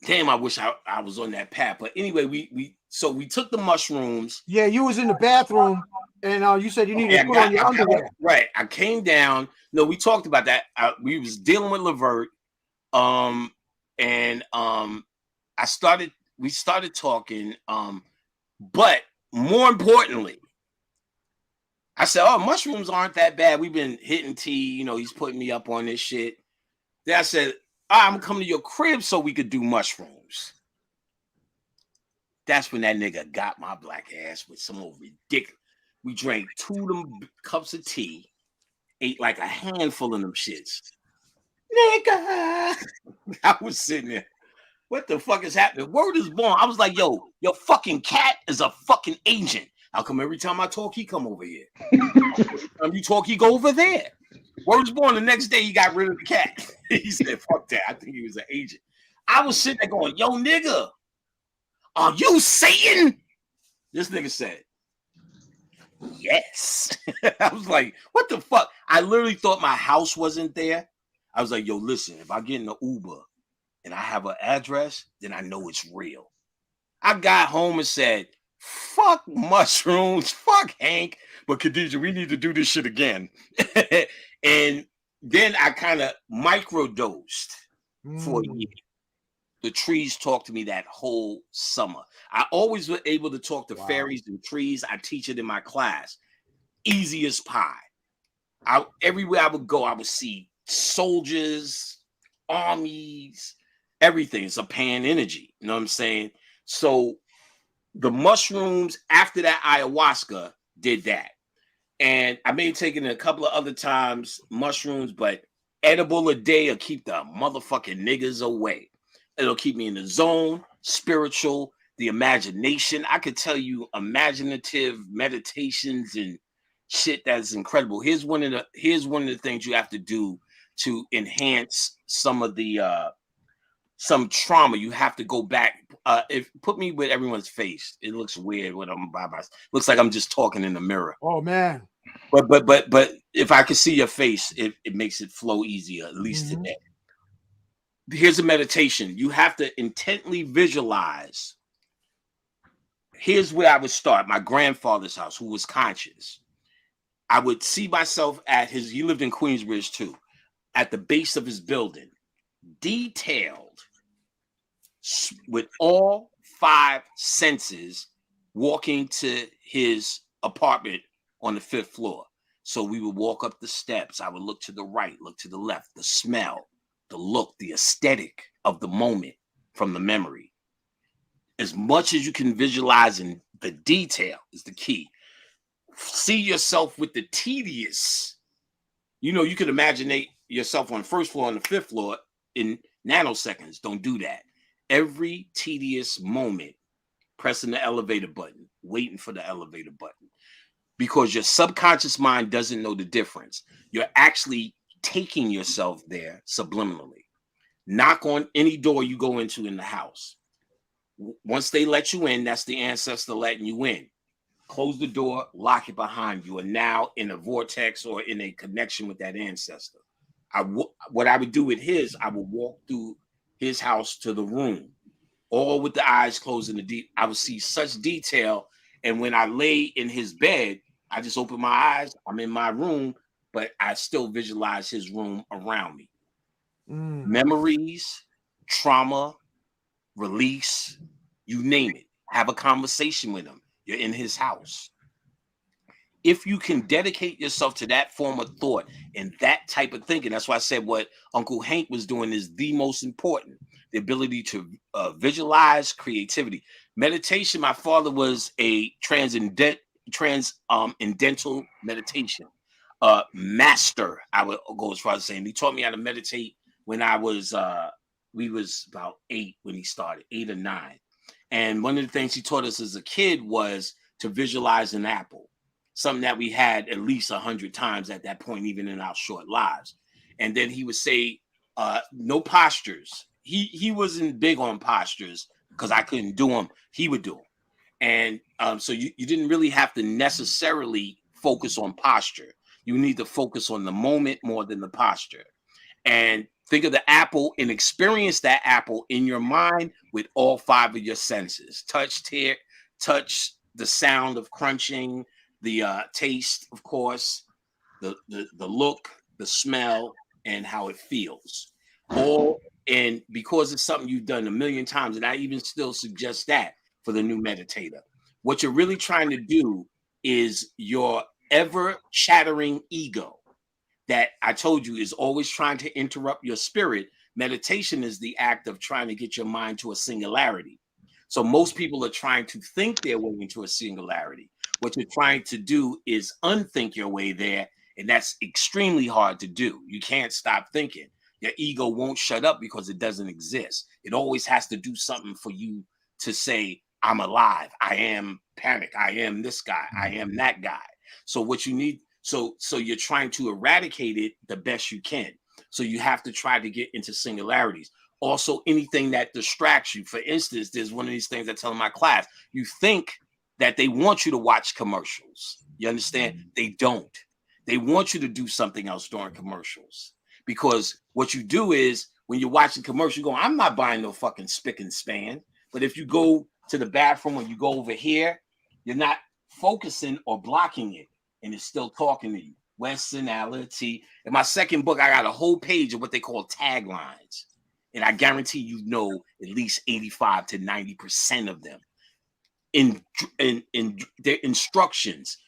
damn, I wish I was on that path. But anyway, we took the mushrooms. Yeah, you was in the bathroom, and you said you needed to put on your underwear. Right. I came down. No, we talked about that. We was dealing with Levert. We started talking, but more importantly, I said, oh, mushrooms aren't that bad. We've been hitting T, he's putting me up on this shit. Then I said, I'm gonna come to your crib so we could do mushrooms. That's when that nigga got my black ass with some old ridiculous. We drank 2 of them cups of tea, ate like a handful of them shits. Nigga, I was sitting there. What the fuck is happening? Word is born. I was like, yo, your fucking cat is a fucking agent. How come every time I talk, he come over here? You talk, he go over there. Word is born. The next day, he got rid of the cat. He said, fuck that. I think he was an agent. I was sitting there going, yo, nigga, are you Satan? This nigga said, yes. I was like, what the fuck? I literally thought my house wasn't there. I was like, yo, listen, if I get in the Uber and I have an address, then I know it's real. I got home and said, fuck mushrooms, fuck Hank, but Khadijah, we need to do this shit again. And then I kind of microdosed for a year. The trees talked to me that whole summer. I always was able to talk to fairies and trees. I teach it in my class. Easy as pie. Everywhere I would go, I would see soldiers, armies, everything. It's a pan energy. You know what I'm saying? So the mushrooms after that ayahuasca did that. And I may have taken it a couple of other times, mushrooms, but edible a day will keep the motherfucking niggas away. It'll keep me in the zone, spiritual, the imagination. I could tell you imaginative meditations and shit that's incredible. Here's one of the things you have to do to enhance some of the some trauma. You have to go back. If put me with everyone's face, it looks weird when I'm by myself. Looks like I'm just talking in the mirror. Oh man. But if I could see your face, it makes it flow easier, at least today. Here's a meditation. You have to intently visualize. Here's where I would start. My grandfather's house, who was conscious. I would see myself at his, he lived in Queensbridge too, at the base of his building, detailed with all 5 senses, walking to his apartment on the 5th floor. So we would walk up the steps. I would look to the right, look to the left, the smell, the look, the aesthetic of the moment from the memory. As much as you can visualize, in the detail is the key. See yourself with the tedious. You know, you could imagine yourself on the 1st floor and the 5th floor in nanoseconds. Don't do that. Every tedious moment, pressing the elevator button, waiting for the elevator button, because your subconscious mind doesn't know the difference. You're actually taking yourself there subliminally. Knock on any door you go into in the house. Once they let you in, that's the ancestor letting you in. Close the door, lock it behind you, and now in a vortex or in a connection with that ancestor. What I would do with his, I would walk through his house to the room, all with the eyes closed in the deep. I would see such detail, and when I lay in his bed, I just open my eyes. I'm in my room, but I still visualize his room around me. Memories, trauma, release, you name it. Have a conversation with him. You're in his house. If you can dedicate yourself to that form of thought and that type of thinking, that's why I said what Uncle Hank was doing is the most important. The ability to visualize, creativity. Meditation, my father was a transcendental meditation master, I would go as far as saying. He taught me how to meditate when I was, we was about 8 when he started, 8 or 9. And one of the things he taught us as a kid was to visualize an apple, something that we had at least 100 times at that point, even in our short lives. And then he would say, no postures. He wasn't big on postures because I couldn't do them. He would do them. And so you didn't really have to necessarily focus on posture. You need to focus on the moment more than the posture. And think of the apple and experience that apple in your mind with all 5 of your senses. Touch, the sound of crunching, the taste, of course, the look, the smell, and how it feels. And because it's something you've done a million times, and I even still suggest that for the new meditator. What you're really trying to do is your ever chattering ego that I told you is always trying to interrupt your spirit. Meditation is the act of trying to get your mind to a singularity. So most people are trying to think their way into a singularity. What you're trying to do is unthink your way there, and that's extremely hard to do. You can't stop thinking. Your ego won't shut up because it doesn't exist. It always has to do something for you to say, I'm alive. I am Panic. I am this guy. I am that guy. So what you need, so you're trying to eradicate it the best you can. So you have to try to get into singularities. Also, anything that distracts you. For instance, there's one of these things I tell in my class. You think that they want you to watch commercials. You understand? They don't. They want you to do something else during commercials. Because what you do is when you're watching commercials, you go, I'm not buying no fucking spick and span. But if you go to the bathroom or you go over here, you're not focusing or blocking it. And it's still talking to you. Westernality. In my second book, I got a whole page of what they call taglines. And I guarantee you know at least 85 to 90% of them. In their instructions,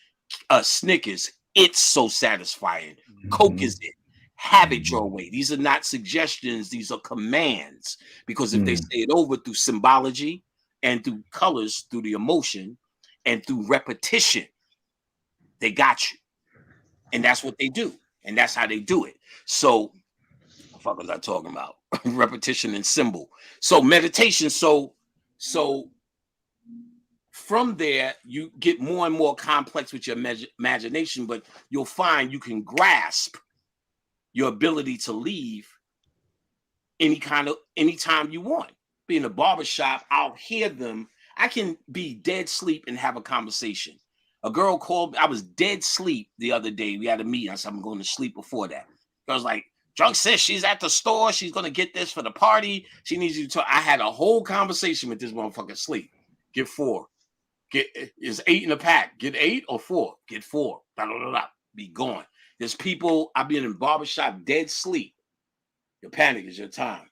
Snickers, it's so satisfying. Coke is it. Have it your way. These are not suggestions. These are commands. Because if they say it over through symbology and through colors, through the emotion and through repetition, they got you. And that's what they do. And that's how they do it. So, what the fuck was I talking about? Repetition and symbol. So meditation. So from there, you get more and more complex with your imagination, but you'll find you can grasp your ability to leave anytime you want. Be in a barbershop, I'll hear them. I can be dead sleep and have a conversation. A girl called me, I was dead sleep the other day. We had a meeting. I said, I'm going to sleep before that. I was like, drunk sis, she's at the store. She's going to get this for the party. She needs you to talk. I had a whole conversation with this motherfucker. Sleep. Get 4. Is 8 in the pack. Get 8 or 4. Get 4. Blah, blah, blah, blah. Be gone. There's people, I've been in barbershop dead sleep. Your panic is your time.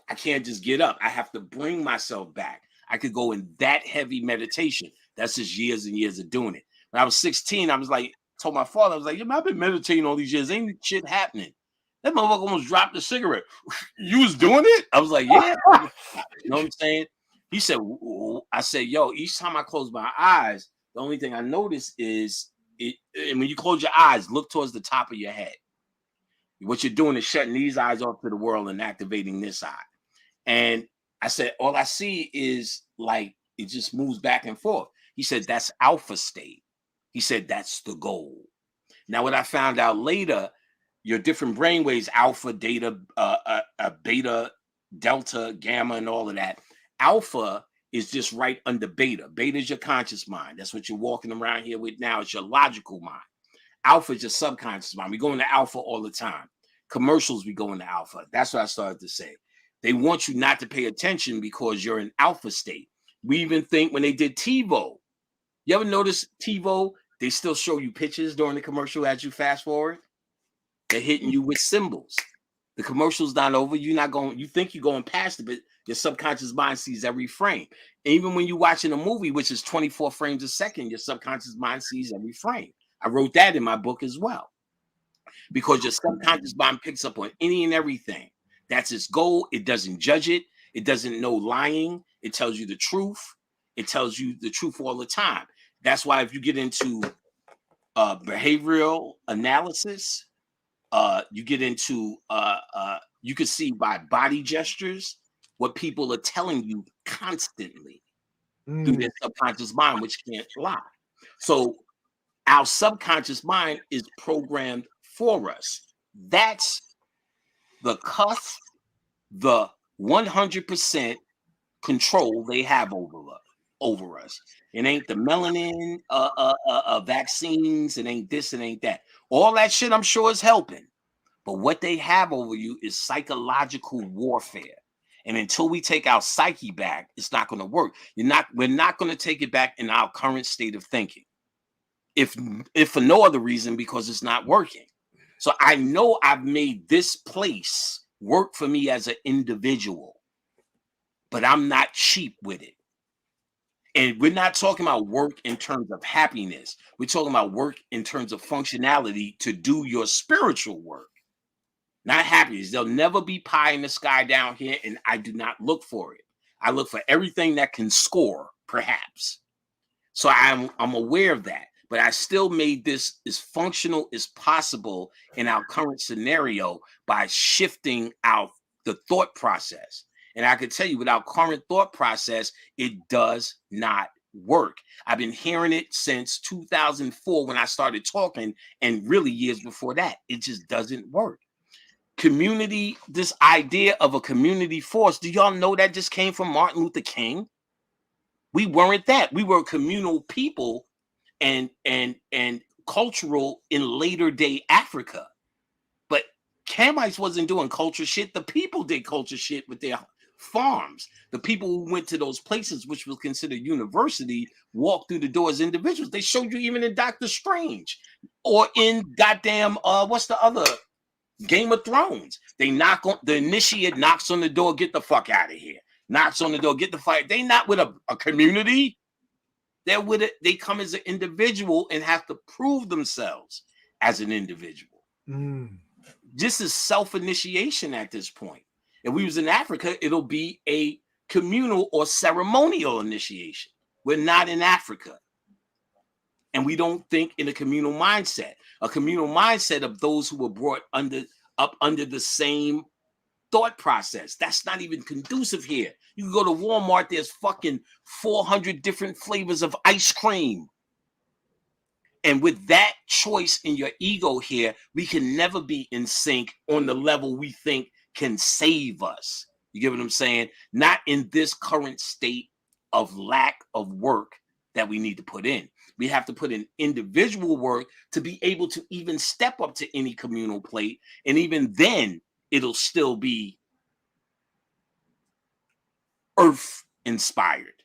I can't just get up. I have to bring myself back. I could go in that heavy meditation. That's just years and years of doing it. When I was 16, I was like, told my father, I was like, I've been meditating all these years. Ain't shit happening. That motherfucker almost dropped the cigarette. You was doing it? I was like, yeah. You know what I'm saying? He said, I said, yo, each time I close my eyes, the only thing I notice is and when you close your eyes, look towards the top of your head. What you're doing is shutting these eyes off to the world and activating this eye. And I said, all I see is like, it just moves back and forth. He said, that's alpha state. He said, that's the goal. Now, what I found out later, your different brainwaves, alpha, beta, delta, gamma, and all of that. Alpha is just right under beta. Beta is your conscious mind. That's what you're walking around here with now. It's your logical mind. Alpha is your subconscious mind. We go into alpha all the time. Commercials, we go into alpha. That's what I started to say. They want you not to pay attention because you're in alpha state. We even think when they did TiVo, you ever notice TiVo, they still show you pictures during the commercial as you fast forward? They're hitting you with symbols. The commercial's not over. You're not going, you think you're going past it, but your subconscious mind sees every frame. And even when you're watching a movie, which is 24 frames a second, your subconscious mind sees every frame. I wrote that in my book as well. Because your subconscious mind picks up on any and everything. That's its goal. It doesn't judge it. It doesn't know lying. It tells you the truth. It tells you the truth all the time. That's why if you get into behavioral analysis, you get into, you can see by body gestures what people are telling you constantly through their subconscious mind, which can't lie. So our subconscious mind is programmed for us. That's the cusp, the 100% control they have over us. It ain't the melanin vaccines. It ain't this. It ain't that. All that shit I'm sure is helping. But what they have over you is psychological warfare. And until we take our psyche back, it's not going to work. We're not going to take it back in our current state of thinking. If for no other reason, because it's not working. So I know I've made this place work for me as an individual, but I'm not cheap with it. And we're not talking about work in terms of happiness. We're talking about work in terms of functionality to do your spiritual work, not happiness. There'll never be pie in the sky down here, and I do not look for it. I look for everything that can score, perhaps. So I'm aware of that. But I still made this as functional as possible in our current scenario by shifting the thought process. And I can tell you, with our current thought process, it does not work. I've been hearing it since 2004 when I started talking, and really years before that. It just doesn't work. Community, this idea of a community force, do y'all know that just came from Martin Luther King? We weren't that. We were communal people and cultural in later day Africa. But Kamites wasn't doing culture shit. The people did culture shit with their farms. The people who went to those places, which was considered university, walked through the door as individuals. They showed you even in Doctor Strange or in goddamn, what's the other? Game of Thrones. They knock on, the initiate knocks on the door, get the fuck out of here. Knocks on the door, get the fuck. They not with a community. They're with it. They come as an individual and have to prove themselves as an individual. This is self-initiation at this point. If we was in Africa, it'll be a communal or ceremonial initiation. We're not in Africa. And we don't think in a communal mindset. a communal mindset of those who were brought up under the same thought process. That's not even conducive here. You can go to Walmart, there's fucking 400 different flavors of ice cream. And with that choice in your ego here, we can never be in sync on the level we think can save us. You get what I'm saying? Not in this current state of lack of work that we need to put in. We have to put in individual work to be able to even step up to any communal plate. And even then, it'll still be earth inspired.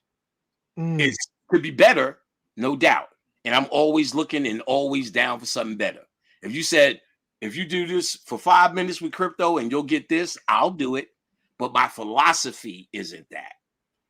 It could be better, no doubt. And I'm always looking and always down for something better. If you said, if you do this for 5 minutes with crypto and you'll get this, I'll do it. But my philosophy isn't that.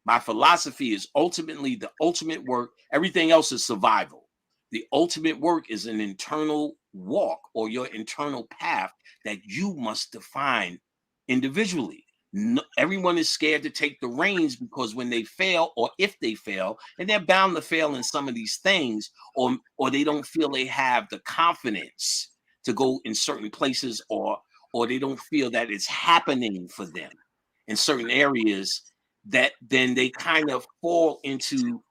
My philosophy is ultimately the ultimate work. Everything else is survival. The ultimate work is an internal walk or your internal path that you must define individually. No, everyone is scared to take the reins because when they fail, or if they fail, and they're bound to fail in some of these things, or they don't feel they have the confidence to go in certain places, or they don't feel that it's happening for them in certain areas, that then they kind of fall into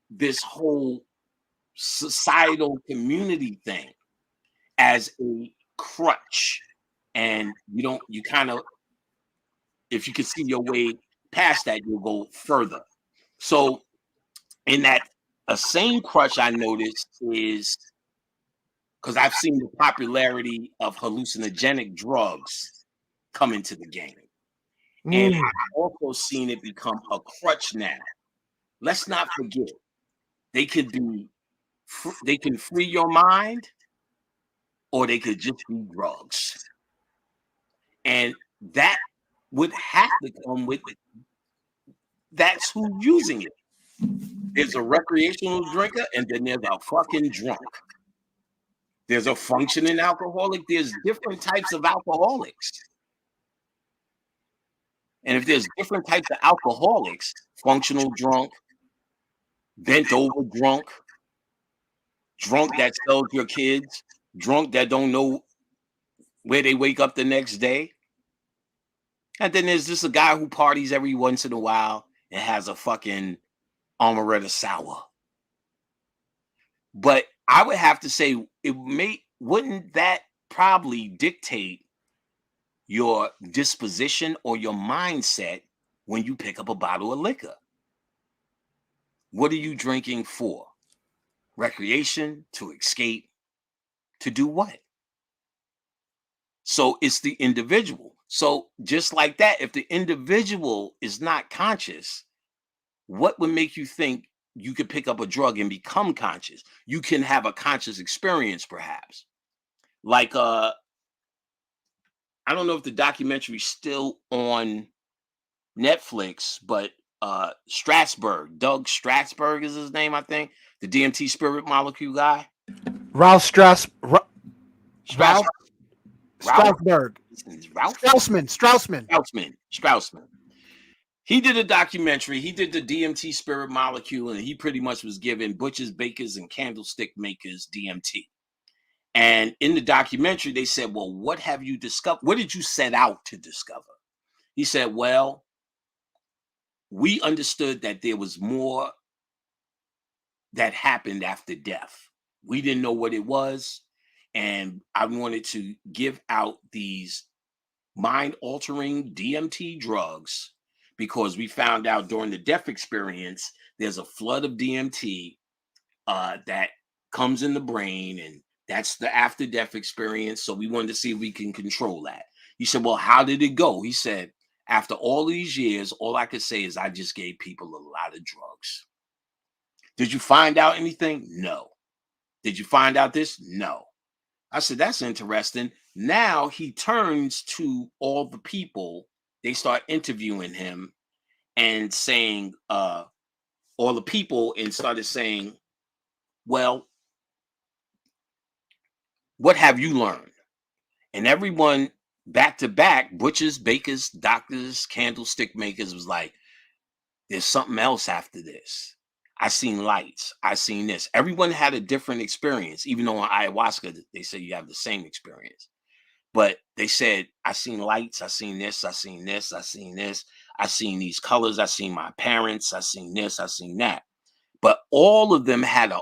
this whole societal community thing as a crutch. And you kind of, if you can see your way past that, you'll go further. So in that, a same crutch I noticed is because I've seen the popularity of hallucinogenic drugs come into the game. And I've also seen it become a crutch now. Let's not forget, they can free your mind, or they could just be drugs. And that would have to come with it. That's who's using it. There's a recreational drinker, and then there's a fucking drunk. There's a functioning alcoholic. There's different types of alcoholics. And if there's different types of alcoholics, functional drunk, bent over drunk, drunk that sells your kids, drunk that don't know where they wake up the next day. And then there's just a guy who parties every once in a while and has a fucking amaretto sour. But I would have to say, wouldn't that probably dictate your disposition or your mindset when you pick up a bottle of liquor? What are you drinking for? Recreation, to escape, to do what? So it's the individual. So just like that, if the individual is not conscious, what would make you think you could pick up a drug and become conscious? You can have a conscious experience, perhaps. Like I don't know if the documentary's still on Netflix, but Doug Strasberg is his name, I think. The DMT spirit molecule guy. Ralph Strasberg. Strasberg. Straussman. He did a documentary. He did the DMT spirit molecule, and he pretty much was giving butchers, bakers, and candlestick makers DMT. And in the documentary, they said, well, what have you discovered? What did you set out to discover? He said, well, we understood that there was more that happened after death. We didn't know what it was. And I wanted to give out these mind-altering DMT drugs because we found out during the death experience, there's a flood of DMT that comes in the brain, and that's the after-death experience. So we wanted to see if we can control that. He said, well, how did it go? He said, after all these years, all I could say is I just gave people a lot of drugs. Did you find out anything? No. Did you find out this? No. I said, that's interesting. Now he turns to all the people. They start interviewing him and saying, all the people, and started saying, well, what have you learned? And everyone back to back, butchers, bakers, doctors, candlestick makers, was like, there's something else after this. I seen lights. I seen this. Everyone had a different experience, even though on ayahuasca, they say you have the same experience. But they said, I seen lights. I seen this. I seen this. I seen this. I seen these colors. I seen my parents. I seen this. I seen that. But all of them had an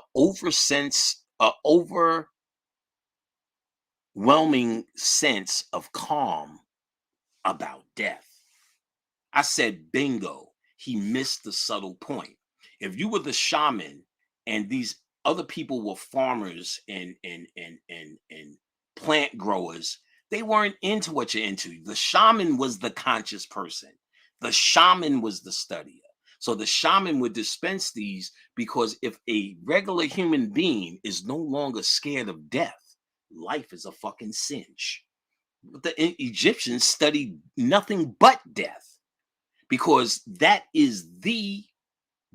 overwhelming sense of calm about death. I said, bingo. He missed the subtle point. If you were the shaman and these other people were farmers and plant growers, they weren't into what you're into. The shaman was the conscious person. The shaman was the studier. So the shaman would dispense these because if a regular human being is no longer scared of death, life is a fucking cinch. But the Egyptians studied nothing but death because that is the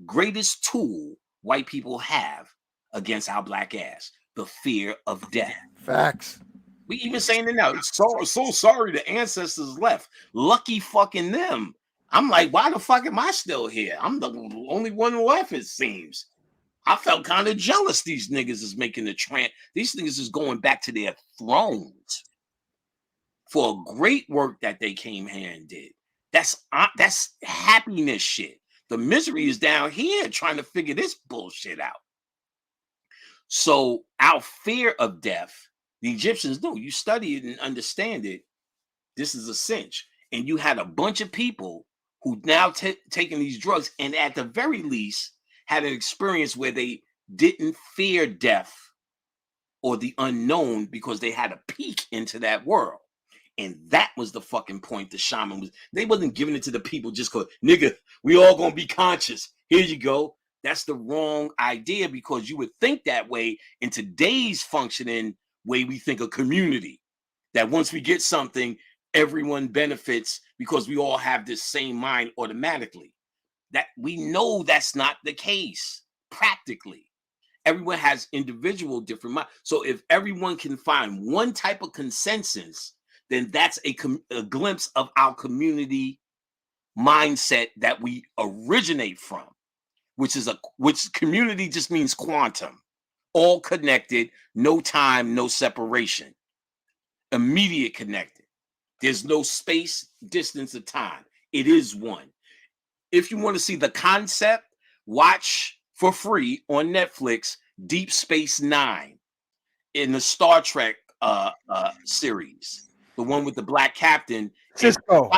greatest tool white people have against our black ass, the fear of death. Facts. We even saying it now. So sorry the ancestors left. Lucky fucking them. I'm like, why the fuck am I still here? I'm the only one left, it seems. I felt kind of jealous these niggas is making the trance. These niggas is going back to their thrones for great work that they came here and did. That's happiness shit. The misery is down here trying to figure this bullshit out. So our fear of death, the Egyptians know, you study it and understand it. This is a cinch. And you had a bunch of people who now taking these drugs and at the very least had an experience where they didn't fear death or the unknown because they had a peek into that world. And that was the fucking point the shaman was. They wasn't giving it to the people just because, nigga, we all gonna be conscious. Here you go. That's the wrong idea because you would think that way in today's functioning way we think of community. That once we get something, everyone benefits because we all have this same mind automatically. That we know that's not the case practically. Everyone has individual different minds. So if everyone can find one type of consensus, then that's a glimpse of our community mindset that we originate from, which community just means quantum, all connected, no time, no separation, immediate connected. There's no space, distance, or time. It is one. If you want to see the concept, watch for free on Netflix Deep Space Nine in the Star Trek series. The one with the black captain. Cisco.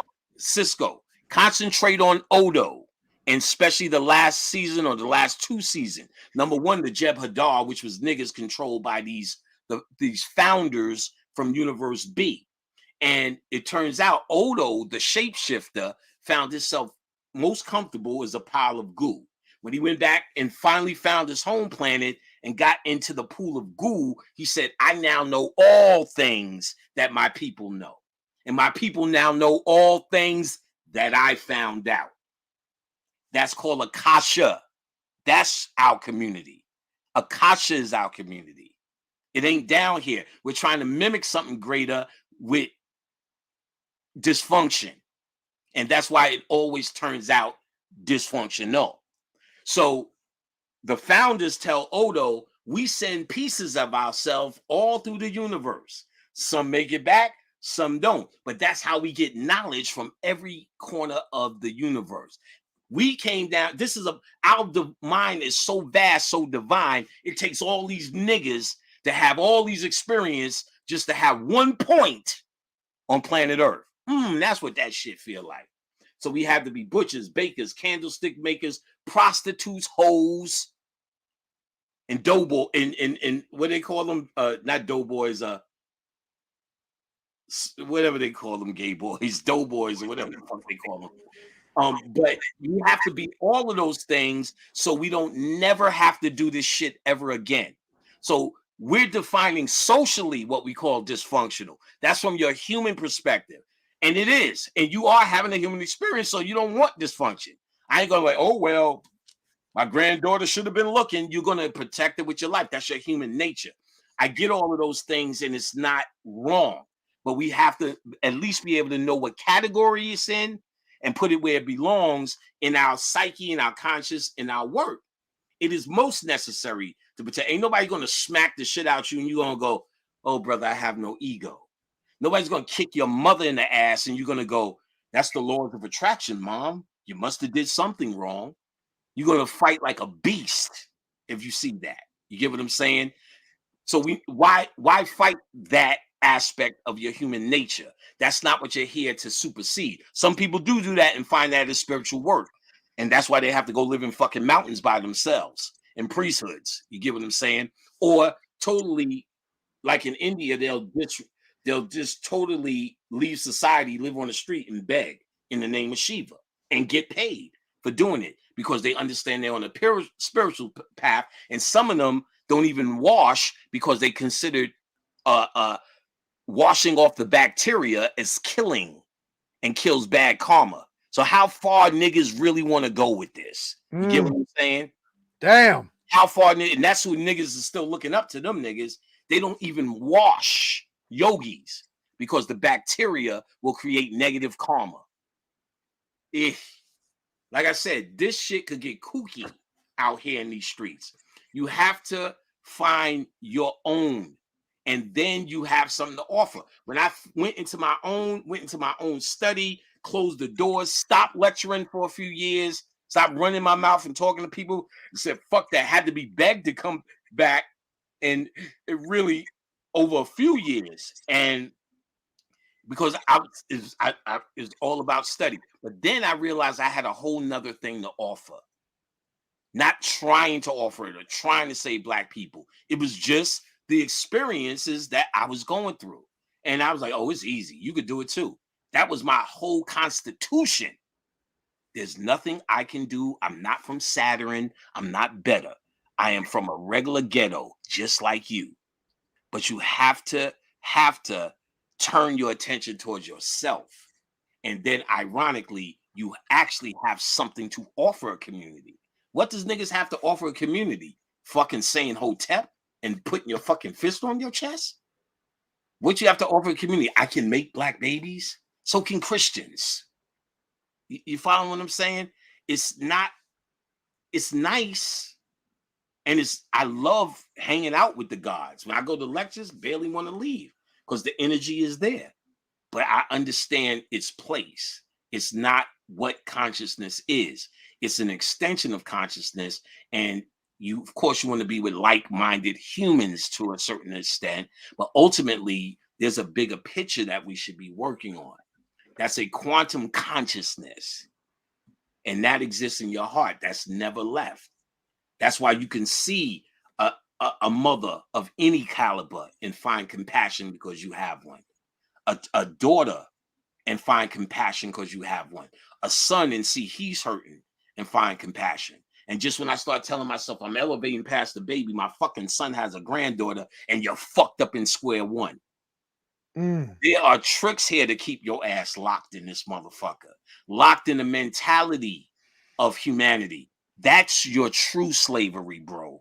Concentrate on Odo, and especially the last season or the last two seasons. Number one, the Jeb Hadar, which was niggas controlled by these founders from Universe B. And it turns out Odo, the shapeshifter, found himself most comfortable as a pile of goo. When he went back and finally found his home planet and got into the pool of goo, he said, I now know all things that my people know. And my people now know all things that I found out. That's called Akasha. That's our community. Akasha is our community. It ain't down here. We're trying to mimic something greater with dysfunction. And that's why it always turns out dysfunctional. So the founders tell Odo, we send pieces of ourselves all through the universe. Some make it back, some don't. But that's how we get knowledge from every corner of the universe. We came down, our mind is so vast, so divine, it takes all these niggas to have all these experiences just to have one point on planet Earth. That's what that shit feel like. So we have to be butchers, bakers, candlestick makers, prostitutes, hoes, and doughboy, and what they call them? Not doughboys, whatever they call them, gay boys, doughboys, or whatever the fuck they call them. But you have to be all of those things so we don't never have to do this shit ever again. So we're defining socially what we call dysfunctional. That's from your human perspective. And it is. And you are having a human experience, so you don't want dysfunction. I ain't going to like, oh, well, my granddaughter should have been looking. You're going to protect it with your life. That's your human nature. I get all of those things, and it's not wrong. But we have to at least be able to know what category it's in and put it where it belongs in our psyche, in our conscious, in our work. It is most necessary to protect. Ain't nobody going to smack the shit out you and you're going to go, oh, brother, I have no ego. Nobody's going to kick your mother in the ass and you're going to go, that's the laws of attraction, mom. You must have did something wrong. You're going to fight like a beast if you see that. You get what I'm saying? So why fight that aspect of your human nature? That's not what you're here to supersede. Some people do that and find that as spiritual work. And that's why they have to go live in fucking mountains by themselves in priesthoods. You get what I'm saying? Or totally, like in India, they'll just totally leave society, live on the street and beg in the name of Shiva and get paid for doing it because they understand they're on a spiritual path. And some of them don't even wash because they considered washing off the bacteria as killing and kills bad karma. So how far niggas really want to go with this? You get what I'm saying? Damn. How far, and that's who niggas is still looking up to them niggas. They don't even wash yogis because the bacteria will create negative karma. Like I said, this shit could get kooky out here in these streets. You have to find your own, and then you have something to offer. When I went into my own study, closed the doors, stopped lecturing for a few years, stopped running my mouth and talking to people, and said, fuck that, had to be begged to come back. And it really over a few years. And because it's all about study. But then I realized I had a whole nother thing to offer. Not trying to offer it or trying to save Black people. It was just the experiences that I was going through. And I was like, oh, it's easy. You could do it too. That was my whole constitution. There's nothing I can do. I'm not from Saturn. I'm not better. I am from a regular ghetto, just like you. But you have to turn your attention towards yourself. And then ironically, you actually have something to offer a community. What does niggas have to offer a community? Fucking saying hotep and putting your fucking fist on your chest? What you have to offer a community? I can make Black babies. So can Christians. You follow what I'm saying? It's nice. And I love hanging out with the gods. When I go to lectures, barely want to leave because the energy is there. But I understand its place. It's not what consciousness is. It's an extension of consciousness. And of course, you want to be with like-minded humans to a certain extent. But ultimately, there's a bigger picture that we should be working on. That's a quantum consciousness. And that exists in your heart. That's never left. That's why you can see a mother of any caliber and find compassion because you have one. A daughter and find compassion because you have one. A son and see he's hurting and find compassion. And just when I start telling myself I'm elevating past the baby, my fucking son has a granddaughter and you're fucked up in square one. There are tricks here to keep your ass locked in this motherfucker. Locked in the mentality of humanity. That's your true slavery, bro.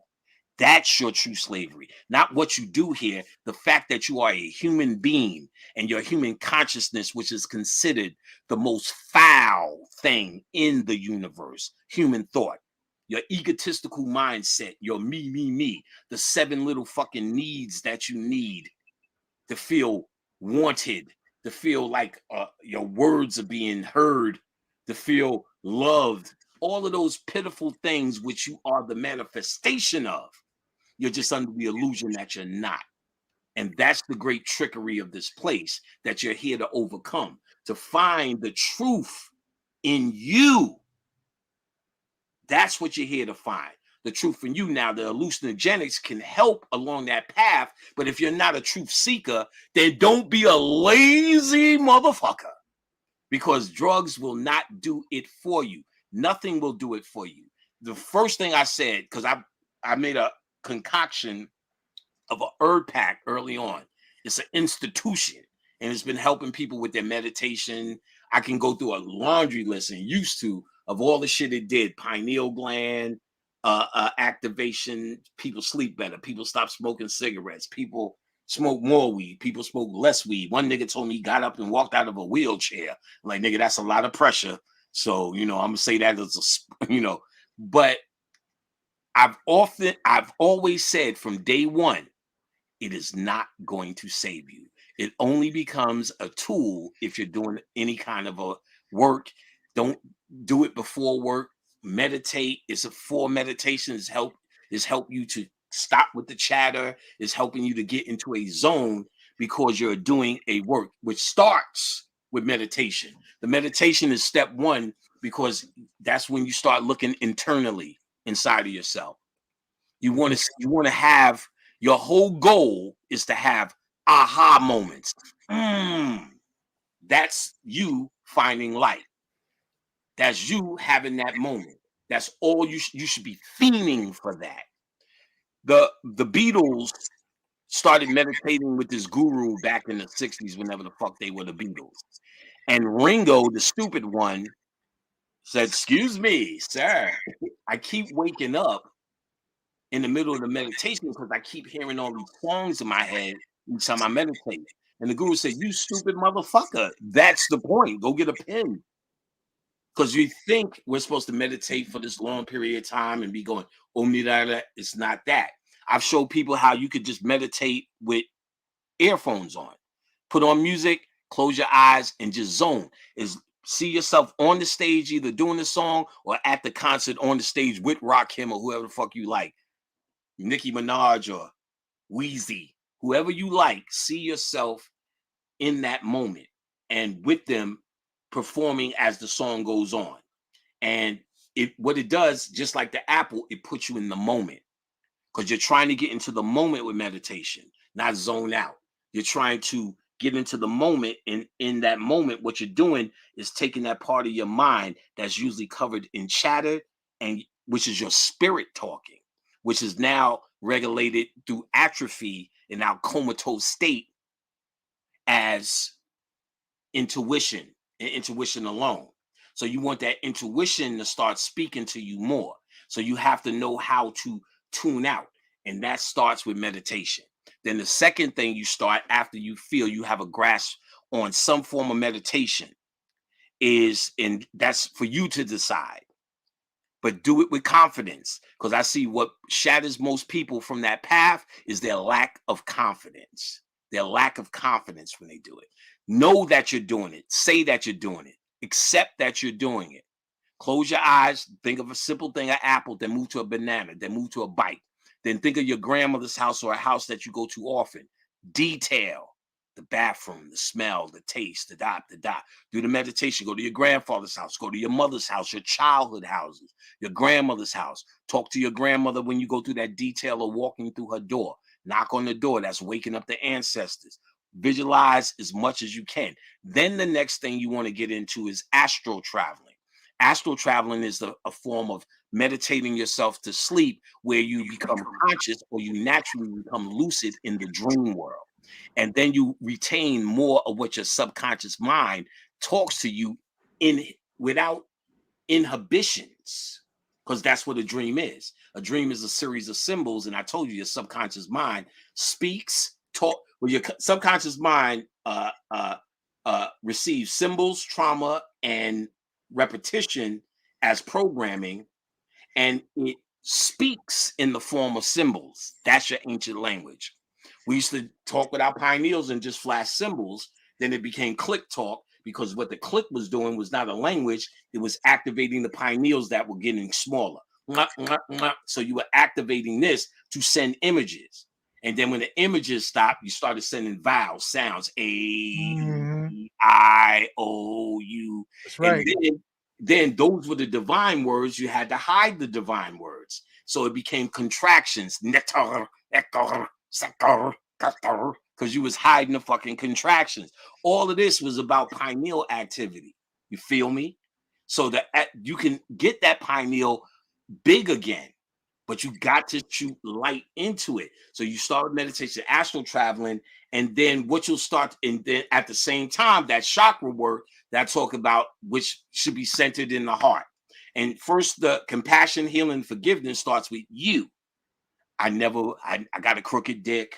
That's your true slavery. Not what you do here. The fact that you are a human being and your human consciousness, which is considered the most foul thing in the universe. Human thought. Your egotistical mindset. Your me. The 7 little fucking needs that you need to feel wanted. To feel like your words are being heard. To feel loved. All of those pitiful things which you are the manifestation of. You're just under the illusion that you're not. And that's the great trickery of this place that you're here to overcome. To find the truth in you. That's what you're here to find. The truth in you. Now, the hallucinogenics can help along that path. But if you're not a truth seeker, then don't be a lazy motherfucker. Because drugs will not do it for you. Nothing will do it for you. The first thing I said, because I made a concoction of a herb pack early on. It's an institution, and it's been helping people with their meditation. I can go through a laundry list and used to of all the shit it did. Pineal gland activation. People sleep better. People stop smoking cigarettes. People smoke more weed. People smoke less weed. One nigga told me he got up and walked out of a wheelchair. I'm like, nigga, that's a lot of pressure. So, I'm gonna say that as but I've always said from day one, it is not going to save you. It only becomes a tool if you're doing any kind of a work. Don't do it before work. Meditate. It's a for meditation is help you to stop with the chatter, is helping you to get into a zone because you're doing a work, which starts with meditation. The meditation is step one because that's when you start looking internally inside of yourself. You want to have your whole goal is to have aha moments. That's you finding light. That's you having that moment. That's all you should be fiending for that. The Beatles started meditating with this guru back in the 60s, whenever the fuck they were the Beatles. And Ringo, the stupid one, said, "Excuse me, sir. I keep waking up in the middle of the meditation because I keep hearing all these songs in my head each time I meditate." And the guru said, "You stupid motherfucker. That's the point. Go get a pen." Because you think we're supposed to meditate for this long period of time and be going, "Oh, me that." It's not that. I've showed people how you could just meditate with earphones on. Put on music, close your eyes, and just zone. Is see yourself on the stage, either doing the song or at the concert on the stage with Rakim or whoever the fuck you like. Nicki Minaj or Wheezy, whoever you like, see yourself in that moment and with them performing as the song goes on. And what it does, just like the apple, it puts you in the moment because you're trying to get into the moment with meditation, not zone out. You're trying to get into the moment, and in that moment, what you're doing is taking that part of your mind that's usually covered in chatter, and which is your spirit talking, which is now regulated through atrophy in our comatose state as intuition and intuition alone. So you want that intuition to start speaking to you more. So you have to know how to tune out. And that starts with meditation. Then the second thing you start after you feel you have a grasp on some form of meditation is, and that's for you to decide, but do it with confidence. Because I see what shatters most people from that path is their lack of confidence. Their lack of confidence when they do it. Know that you're doing it. Say that you're doing it. Accept that you're doing it. Close your eyes. Think of a simple thing, an apple, then move to a banana, then move to a bite. Then think of your grandmother's house or a house that you go to often. Detail the bathroom, the smell, the taste, the dot, the dot. Do the meditation. Go to your grandfather's house. Go to your mother's house, your childhood houses, your grandmother's house. Talk to your grandmother when you go through that detail of walking through her door. Knock on the door. That's waking up the ancestors. Visualize as much as you can. Then the next thing you want to get into is astral traveling. Astral traveling is a form of meditating yourself to sleep where you become conscious or you naturally become lucid in the dream world. And then you retain more of what your subconscious mind talks to you in without inhibitions, because that's what a dream is. A dream is a series of symbols, and I told you your subconscious mind speaks, talk. Well, your subconscious mind receives symbols, trauma, and repetition as programming, and it speaks in the form of symbols. That's your ancient language. We used to talk with our pineals and just flash symbols. Then it became click talk because what the click was doing was not a language. It was activating the pineals that were getting smaller. Mwah, mwah, mwah. So you were activating this to send images. And then when the images stopped, you started sending vowel sounds. A, I, O, U. That's right. And then those were the divine words. You had to hide the divine words. So it became contractions. Netar, ekar, sekar, katar, because you was hiding the fucking contractions. All of this was about pineal activity. You feel me? So that you can get that pineal big again, but you got to shoot light into it. So you start with meditation, astral traveling, and then what you'll start, and then at the same time, that chakra work that I talk about, which should be centered in the heart. And first, the compassion, healing, forgiveness starts with you. I got a crooked dick.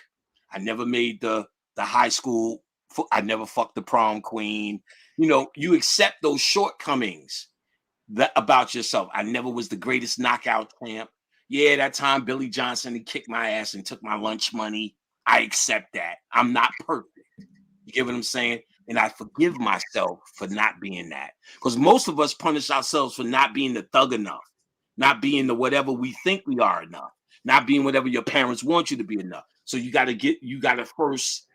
I never made the high school. I never fucked the prom queen. You know, you accept those shortcomings about yourself. I never was the greatest knockout champ. Yeah, that time Billy Johnson, he kicked my ass and took my lunch money. I accept that. I'm not perfect. You get what I'm saying? And I forgive myself for not being that. Because most of us punish ourselves for not being the thug enough, not being the whatever we think we are enough, not being whatever your parents want you to be enough. So you got to first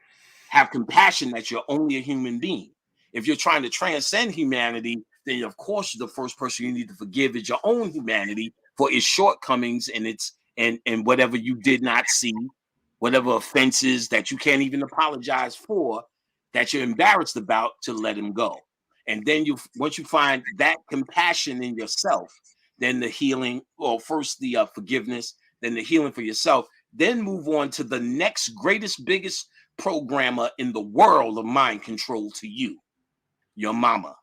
have compassion that you're only a human being. If you're trying to transcend humanity, then of course the first person you need to forgive is your own humanity for its shortcomings and and whatever you did not see, whatever offenses that you can't even apologize for, that you're embarrassed about, to let him go. And then once you find that compassion in yourself, then the healing, or first the forgiveness, then the healing for yourself, then move on to the next greatest, biggest programmer in the world of mind control to you, your mama,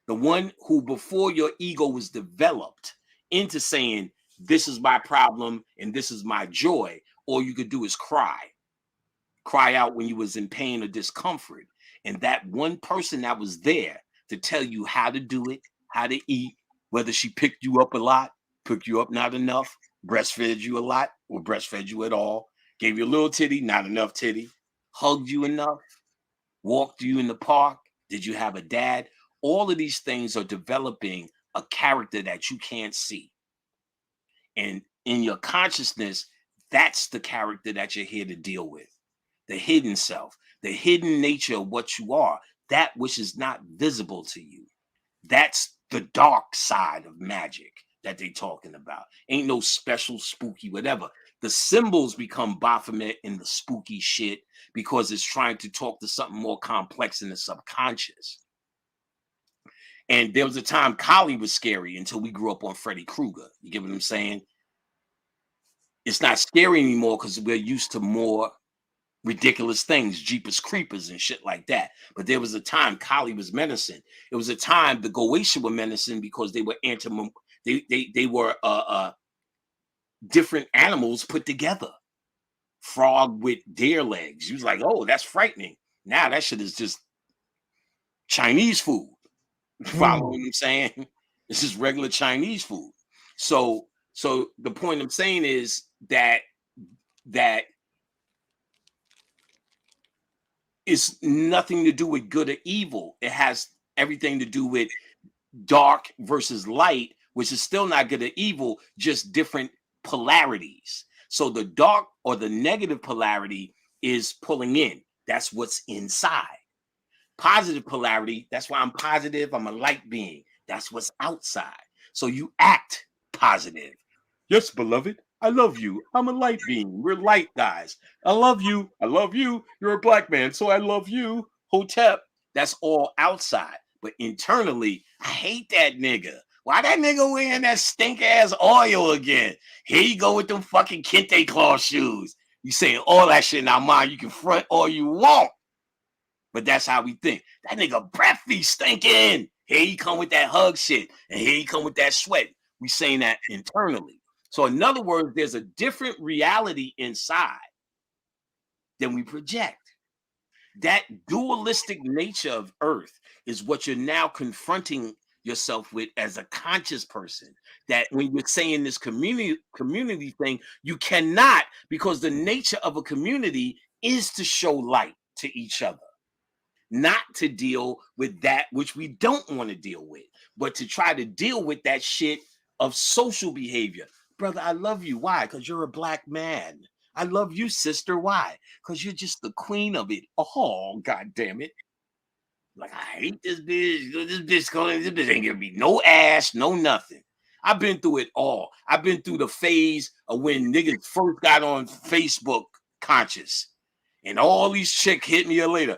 the one who before your ego was developed into saying, this is my problem and this is my joy. All you could do is cry out when you was in pain or discomfort. And that one person that was there to tell you how to do it, how to eat, whether she picked you up a lot, picked you up not enough, breastfed you a lot, or breastfed you at all, gave you a little titty, not enough titty, hugged you enough, walked you in the park, did you have a dad? All of these things are developing a character that you can't see. And in your consciousness, that's the character that you're here to deal with. The hidden self, the hidden nature of what you are, that which is not visible to you. That's the dark side of magic that they talking about. Ain't no special spooky whatever. The symbols become Baphomet in the spooky shit because it's trying to talk to something more complex in the subconscious. And there was a time Kali was scary until we grew up on Freddy Krueger. You get what I'm saying? It's not scary anymore because we're used to more ridiculous things, Jeepers Creepers and shit like that. But there was a time Kali was menacing. It was a time the Goetia were menacing because they were they were different animals put together. Frog with deer legs. You was like, oh, that's frightening. Now that shit is just Chinese food. Follow what I'm saying? This is regular Chinese food. So the point I'm saying is that it's nothing to do with good or evil. It has everything to do with dark versus light, which is still not good or evil, just different polarities. So the dark or the negative polarity is pulling in. That's what's inside. Positive polarity, that's why I'm positive. I'm a light being. That's what's outside. So you act positive. Yes, beloved, I love you. I'm a light being. We're light guys. I love you. I love you. You're a black man, so I love you. Hotep. That's all outside. But internally, I hate that nigga. Why that nigga wearing that stink ass oil again? Here you go with them fucking kente cloth shoes. You saying all that shit in our mind. You can front all you want. But that's how we think. That nigga breath be stinking. Here he come with that hug shit. And here he come with that sweat. We saying that internally. So in other words, there's a different reality inside than we project. That dualistic nature of Earth is what you're now confronting yourself with as a conscious person. That when you're saying this community thing, you cannot, because the nature of a community is to show light to each other. Not to deal with that which we don't want to deal with, but to try to deal with that shit of social behavior. Brother, I love you. Why? Because you're a black man. I love you, sister. Why? Because you're just the queen of it. Oh, God damn it. Like, I hate this bitch. This bitch ain't gonna be no ass, no nothing. I've been through it all. I've been through the phase of when niggas first got on Facebook conscious. And all these chicks hit me later.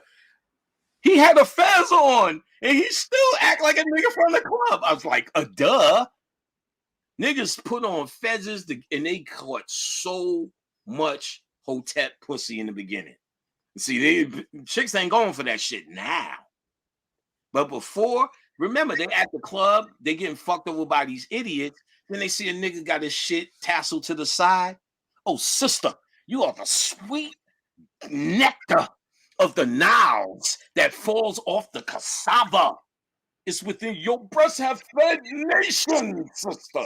He had a fez on, and he still act like a nigga from the club. I was like, duh. Niggas put on fezzes, and they caught so much hotep pussy in the beginning. See, chicks ain't going for that shit now. But before, remember, they at the club, they getting fucked over by these idiots. Then they see a nigga got his shit tasseled to the side. Oh, sister, you are the sweet nectar of the Niles that falls off the cassava. It's within your breast have fed nation, sister.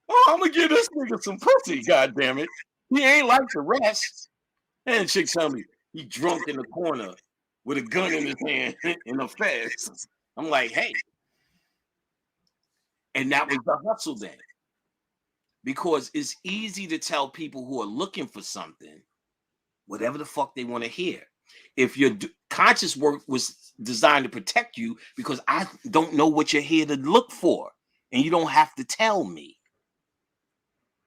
Oh, I'm gonna give this nigga some pussy, god damn it. He ain't like the rest. And the chick tell me he drunk in the corner with a gun in his hand in a fez. I'm like, hey. And that was the hustle then. Because it's easy to tell people who are looking for something whatever the fuck they want to hear. If your conscious work was designed to protect you, because I don't know what you're here to look for, and you don't have to tell me.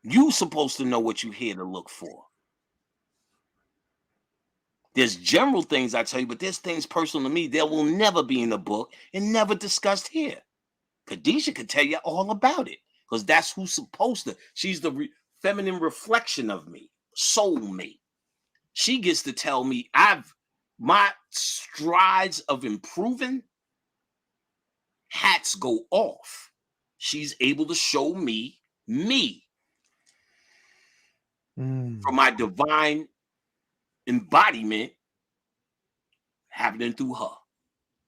You're supposed to know what you're here to look for. There's general things I tell you, but there's things personal to me that will never be in the book and never discussed here. Khadijah could tell you all about it because that's who's supposed to. She's the feminine reflection of me, soulmate. She gets to tell me my strides of improving, hats go off. She's able to show me for my divine embodiment happening through her,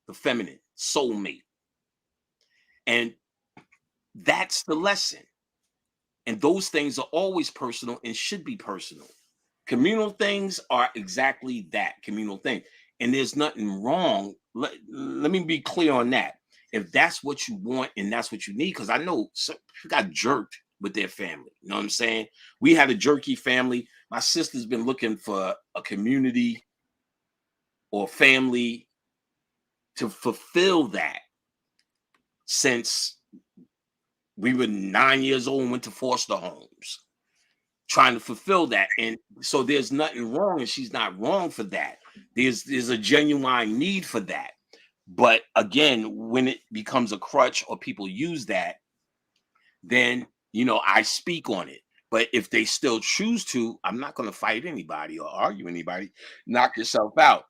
the feminine soulmate. And that's the lesson. And those things are always personal and should be personal. Communal things are exactly that, communal thing. And there's nothing wrong. Let me be clear on that. If that's what you want and that's what you need, because I know some people got jerked with their family. You know what I'm saying? We had a jerky family. My sister's been looking for a community or family to fulfill that since we were 9 years old and went to foster homes, trying to fulfill that. And so there's nothing wrong, and she's not wrong for that. There's a genuine need for that. But again, when it becomes a crutch or people use that, then, I speak on it. But if they still choose to, I'm not going to fight anybody or argue anybody. Knock yourself out.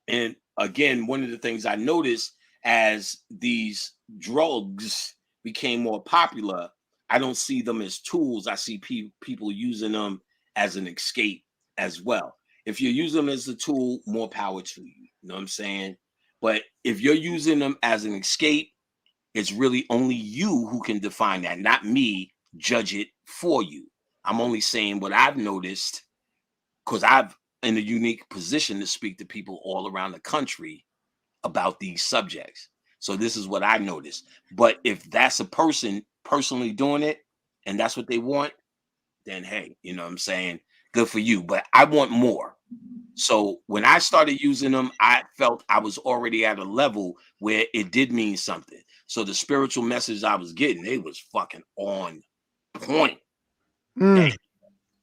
And again, one of the things I noticed as these drugs became more popular, I don't see them as tools. I see people using them as an escape as well. If you're using them as a tool, more power to you. You know what I'm saying? But if you're using them as an escape, it's really only you who can define that, not me judge it for you. I'm only saying what I've noticed because I've in a unique position to speak to people all around the country about these subjects. So this is what I noticed. But if that's a person personally doing it and that's what they want, then hey, you know what I'm saying? Good for you. But I want more. So when I started using them, I felt I was already at a level where it did mean something. So the spiritual message I was getting, it was fucking on point. Hey,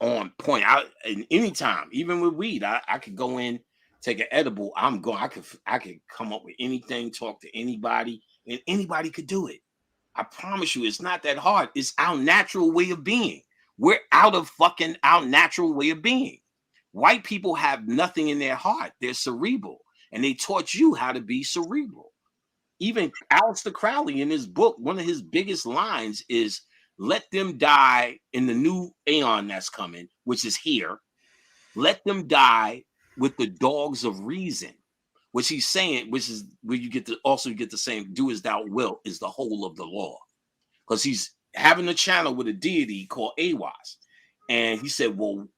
on point. And anytime, even with weed, I could go in, take an edible. I could come up with anything, talk to anybody, and anybody could do it. I promise you, it's not that hard. It's our natural way of being. We're out of fucking our natural way of being. White people have nothing in their heart. They're cerebral, and they taught you how to be cerebral. Even Aleister Crowley in his book, one of his biggest lines is, let them die in the new aeon that's coming, which is here. Let them die with the dogs of reason, which he's saying, which is where you get the same, do as thou wilt is the whole of the law. Because he's having a channel with a deity called Awas. And he said, well,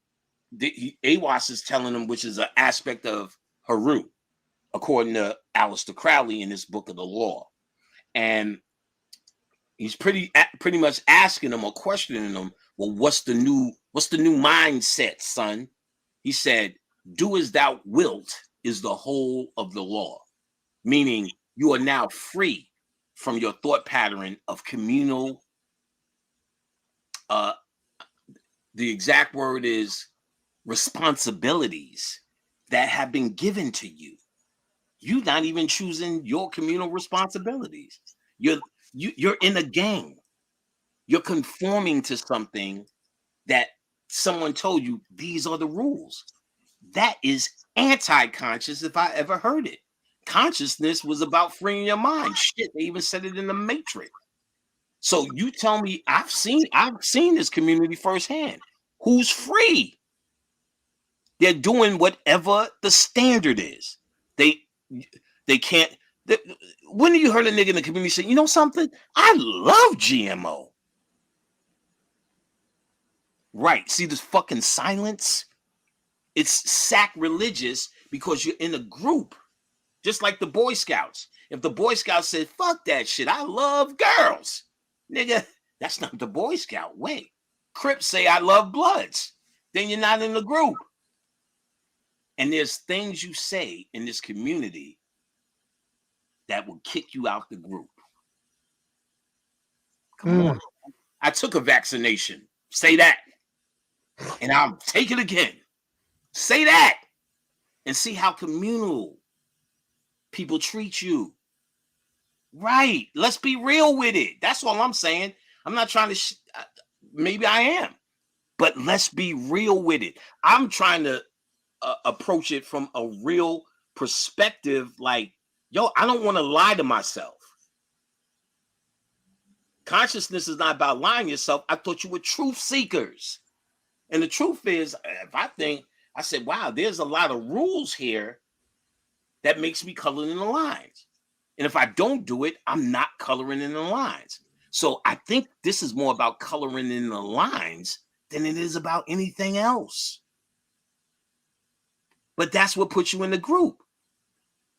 Awas is telling him, which is an aspect of Haru, according to Aleister Crowley in his book of the law. And he's pretty much asking him or questioning him, well, what's the new mindset, son? He said, do as thou wilt is the whole of the law, meaning you are now free from your thought pattern of communal. The exact word is responsibilities that have been given to you. You're not even choosing your communal responsibilities. You're in a gang. You're conforming to something that someone told you these are the rules. That is anti-conscious if I ever heard it. Consciousness was about freeing your mind. Shit, they even said it in the Matrix. So you tell me, I've seen this community firsthand. Who's free? They're doing whatever the standard is. They can't. When have you heard a nigga in the community say, you know something? I love GMO. Right. See this fucking silence? It's sacrilegious because you're in a group, just like the Boy Scouts. If the Boy Scouts said, fuck that shit, I love girls, nigga, that's not the Boy Scout way. Crips say, I love Bloods. Then you're not in the group. And there's things you say in this community that will kick you out the group. Come on. I took a vaccination. Say that. And I'll take it again. Say that. And see how communal people treat you. Right. Let's be real with it. That's all I'm saying. I'm not trying to, maybe I am, but let's be real with it. I'm trying to approach it from a real perspective. Like, yo, I don't want to lie to myself. Consciousness is not about lying to yourself. I thought you were truth seekers. And the truth is, if I said, wow, there's a lot of rules here that makes me color in the lines. And if I don't do it, I'm not coloring in the lines. So I think this is more about coloring in the lines than it is about anything else. But that's what puts you in the group.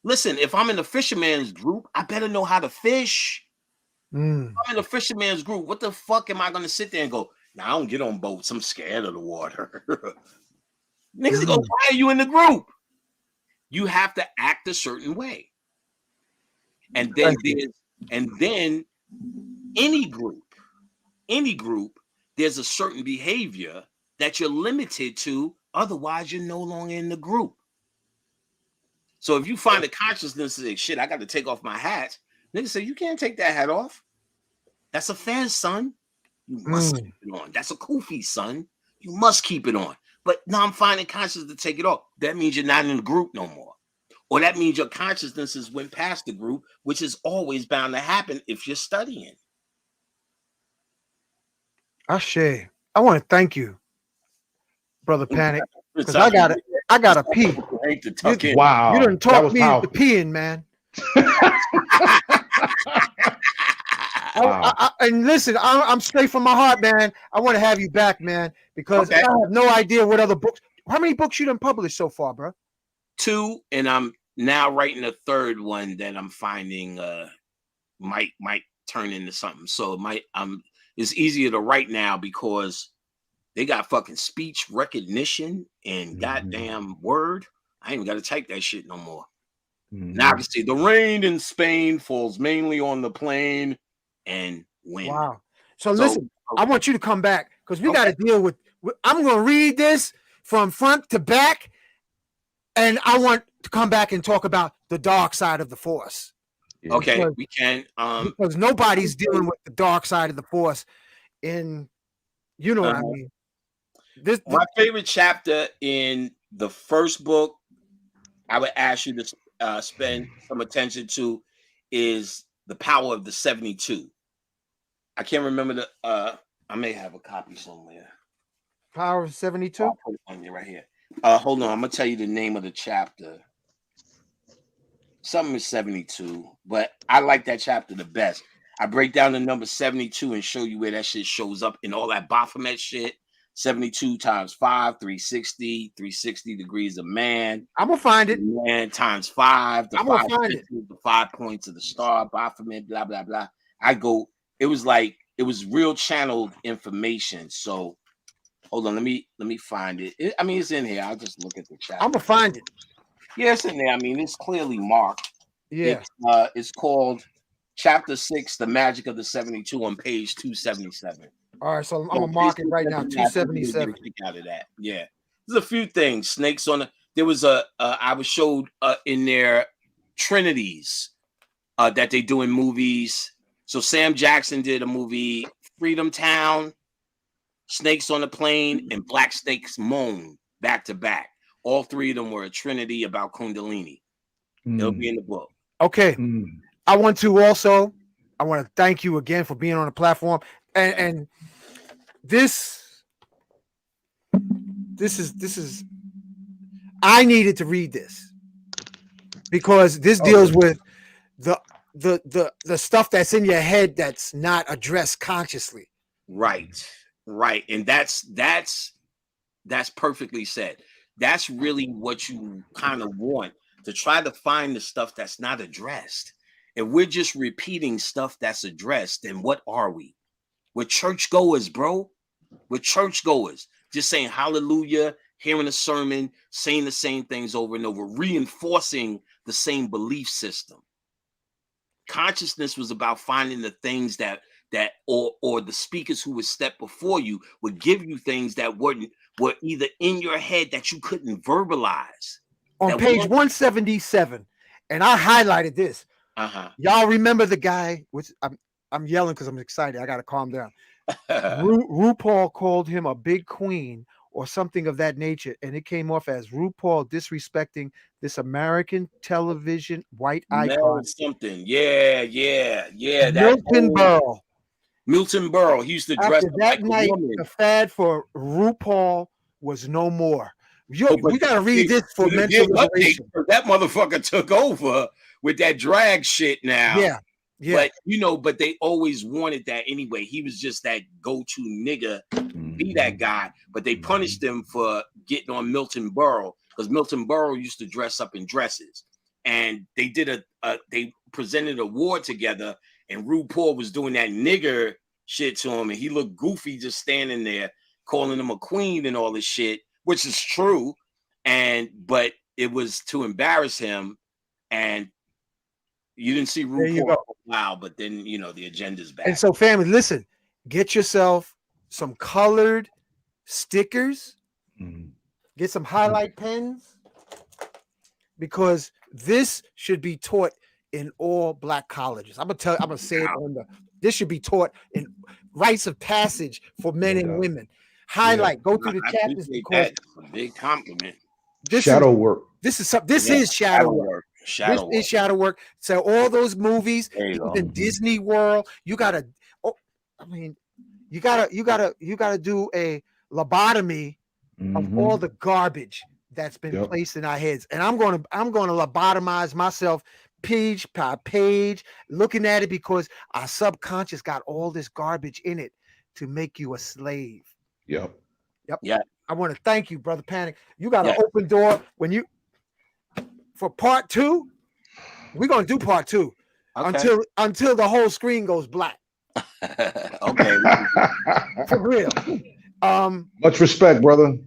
Listen, if I'm in the fisherman's group, I better know how to fish. If I'm in the fisherman's group, what the fuck am I going to sit there and go, nah, I don't get on boats. I'm scared of the water. Niggas go, why are you in the group? You have to act a certain way. And then any group, there's a certain behavior that you're limited to. Otherwise, you're no longer in the group. So if you find a consciousness that, shit, I got to take off my hat, niggas say, you can't take that hat off. That's a fez, son. You must keep it on. That's a kufi, son. You must keep it on. But now I'm finding consciousness to take it off. That means you're not in the group no more. Or that means your consciousness has went past the group, which is always bound to happen if you're studying. Ashe, I want to thank you, Brother Panic, because I gotta pee. Wow, you done talk me into peeing, man. And listen, I'm straight from my heart, man. I want to have you back, man, because I have no idea what other books. How many books you done published so far, bro? 2, and I'm now writing a third one that I'm finding might turn into something. So it's easier to write now because they got fucking speech recognition and goddamn word. I ain't even got to type that shit no more. Now I can say the rain in Spain falls mainly on the plain and wind. Wow. So listen, I want you to come back because we got to deal with. I'm going to read this from front to back, and I want to come back and talk about the dark side of the Force. Okay, because, we can. Because nobody's dealing with the dark side of the Force in, you know what I mean. My favorite chapter in the first book, I would ask you to spend some attention to, is the power of the 72. I can't remember I may have a copy somewhere. Power of 72? I'll put it on there right here. Hold on, I'm gonna tell you the name of the chapter. Something is 72, but I like that chapter the best. I break down the number 72 and show you where that shit shows up in all that Baphomet shit. 72 times 5, 360, 360 degrees of man. I'm gonna find it. Man times 5, I'm gonna find it. The 5 points of the star, Baphomet, blah blah blah. It was real channeled information. So hold on, let me find it. It's in here. I'll just look at the chapter. I'm gonna find it. Yeah, it's in there. It's clearly marked. Yeah. It's called Chapter 6, The Magic of the 72 on page 277. All right, so I'm gonna mark it right now. 277. Out of that, yeah. There's a few things. Snakes on there was I was showed in their trinities that they do in movies. So Sam Jackson did a movie, Freedom Town, Snakes on the Plane, and Black Snakes Moan back to back. All 3 of them were a trinity about Kundalini. It'll be in the book. Okay. I want to thank you again for being on the platform. And this is I needed to read this because this deals with the stuff that's in your head that's not addressed consciously. Right. Right. And that's perfectly said. That's really what you kind of want, to try to find the stuff that's not addressed. If we're just repeating stuff that's addressed, then what are we? We're churchgoers, bro. We're churchgoers. Just saying hallelujah, hearing a sermon, saying the same things over and over, reinforcing the same belief system. Consciousness was about finding the things that or the speakers who would step before you would give you things that were either in your head that you couldn't verbalize. On page 177, and I highlighted this. Y'all remember the guy? Which I'm yelling because I'm excited. I gotta calm down. RuPaul called him a big queen or something of that nature, and it came off as RuPaul disrespecting this American television white icon. Something, yeah. Milton Berle. Milton Berle. He used to dress After that like night, a woman. the fad for RuPaul was no more. We gotta read this for mental liberation. That motherfucker took over with that drag shit now. Yeah. But they always wanted that anyway. He was just that go-to nigga, be that guy. But they punished him for getting on Milton Berle, because Milton Berle used to dress up in dresses. And they did they presented an award together, and RuPaul was doing that nigger shit to him, and he looked goofy just standing there calling him a queen and all this shit, which is true. But it was to embarrass him, and you didn't see RuPaul. Wow, but then the agenda's back. And so, family, listen, get yourself some colored stickers, get some highlight pens, because this should be taught in all Black colleges. I'm gonna say it on this should be taught in rites of passage for men and women. Go through the chapters, because a big compliment. Shadow work. This is shadow work. Is shadow work. So all those movies, even Disney World, you gotta do a lobotomy of all the garbage that's been placed in our heads. And I'm gonna lobotomize myself page by page, looking at it, because our subconscious got all this garbage in it to make you a slave. Yep. Yeah. I want to thank you, Brother Panic. You got an open door for part 2. We're gonna do part 2 until the whole screen goes black. Okay. For real. Much respect, brother.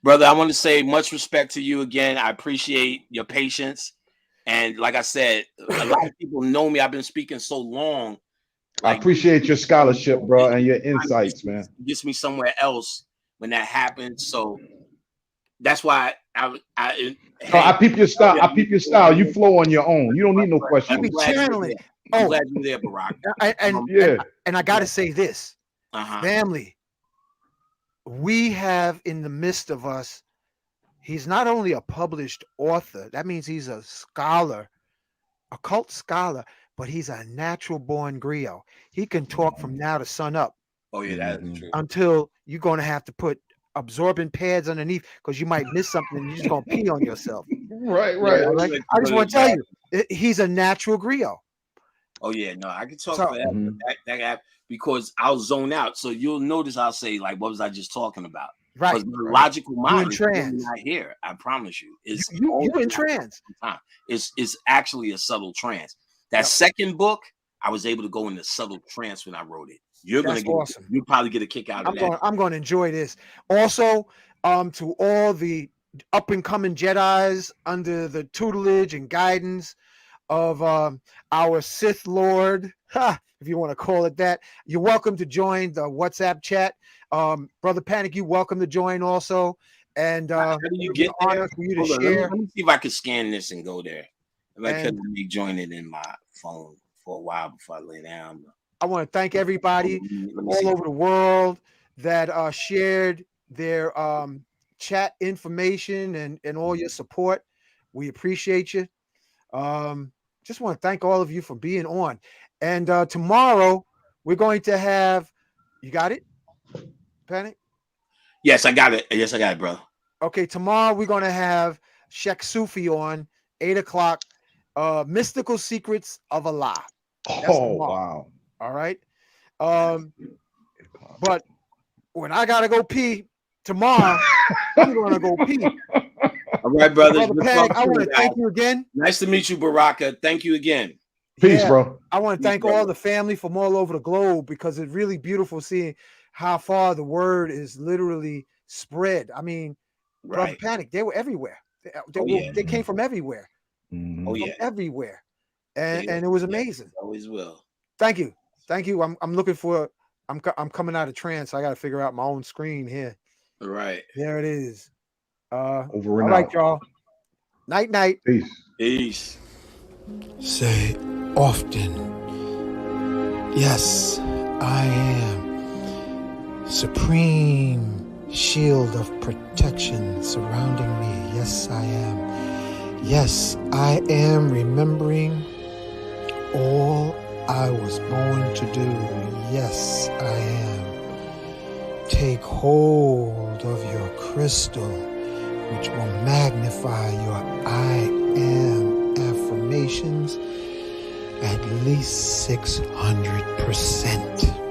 Brother, I want to say much respect to you again. I appreciate your patience. And like I said, a lot of people know me. I've been speaking so long. I appreciate your scholarship, bro, and your insights, man. It gets me somewhere else when that happens. So that's why I peep your style. You flow on your own. You don't need no questions. You be channeling. I'm glad you're there, Barack. And I gotta say this, family. We have in the midst of us, he's not only a published author, that means he's a scholar, a cult scholar, but he's a natural born griot. He can talk from now to sun up. Oh, yeah, that is true. Until you're going to have to put absorbent pads underneath, because you might miss something and you're just going to pee on yourself. Right. I just want to tell you, he's a natural griot. Oh, yeah, no, I can talk forever. That because I'll zone out. So you'll notice I'll say, like, what was I just talking about? Right. Because the logical mind is trance. not here. I promise you. It's you in trance. It's actually a subtle trance. That second book, I was able to go into subtle trance when I wrote it. That's awesome. You'll probably get a kick out of that. I'm going to enjoy this. Also, to all the up and coming Jedis under the tutelage and guidance of our Sith Lord, if you want to call it that, you're welcome to join the WhatsApp chat. Brother Panic, you're welcome to join also. And how do you get there? Honor for you to share. Let me see if I can scan this and go there. If I could join it in my phone for a while before I lay down. I want to thank everybody all over the world that shared their chat information and all your support. We appreciate you. Just want to thank all of you for being on. And tomorrow we're going to have, you got it, Panic? Yes, I got it. Yes, I got it, bro. Okay, tomorrow we're going to have Sheikh Sufi on 8:00. Mystical Secrets of Allah. Oh, wow. All right. But when I gotta go pee tomorrow, I'm gonna go pee. All right, brothers. Brother Panic, I want to thank you again. Nice to meet you, Baraka. Thank you again. Peace, bro. I want to thank all the family from all over the globe, because it's really beautiful seeing how far the word is literally spread. I mean, Brother Panic, they were everywhere. They came from everywhere. Mm-hmm. Oh yeah, everywhere, and it was amazing. Always will. Thank you. I'm looking for. I'm coming out of trance. I got to figure out my own screen here. All right. There it is. Over and all right, out. y'all. Night, night. Peace. Peace. Say often, yes, I am. Supreme shield of protection surrounding me. Yes, I am. Yes, I am remembering all I was born to do. Yes, I am. Take hold of your crystal, which will magnify your I am affirmations at least 600%.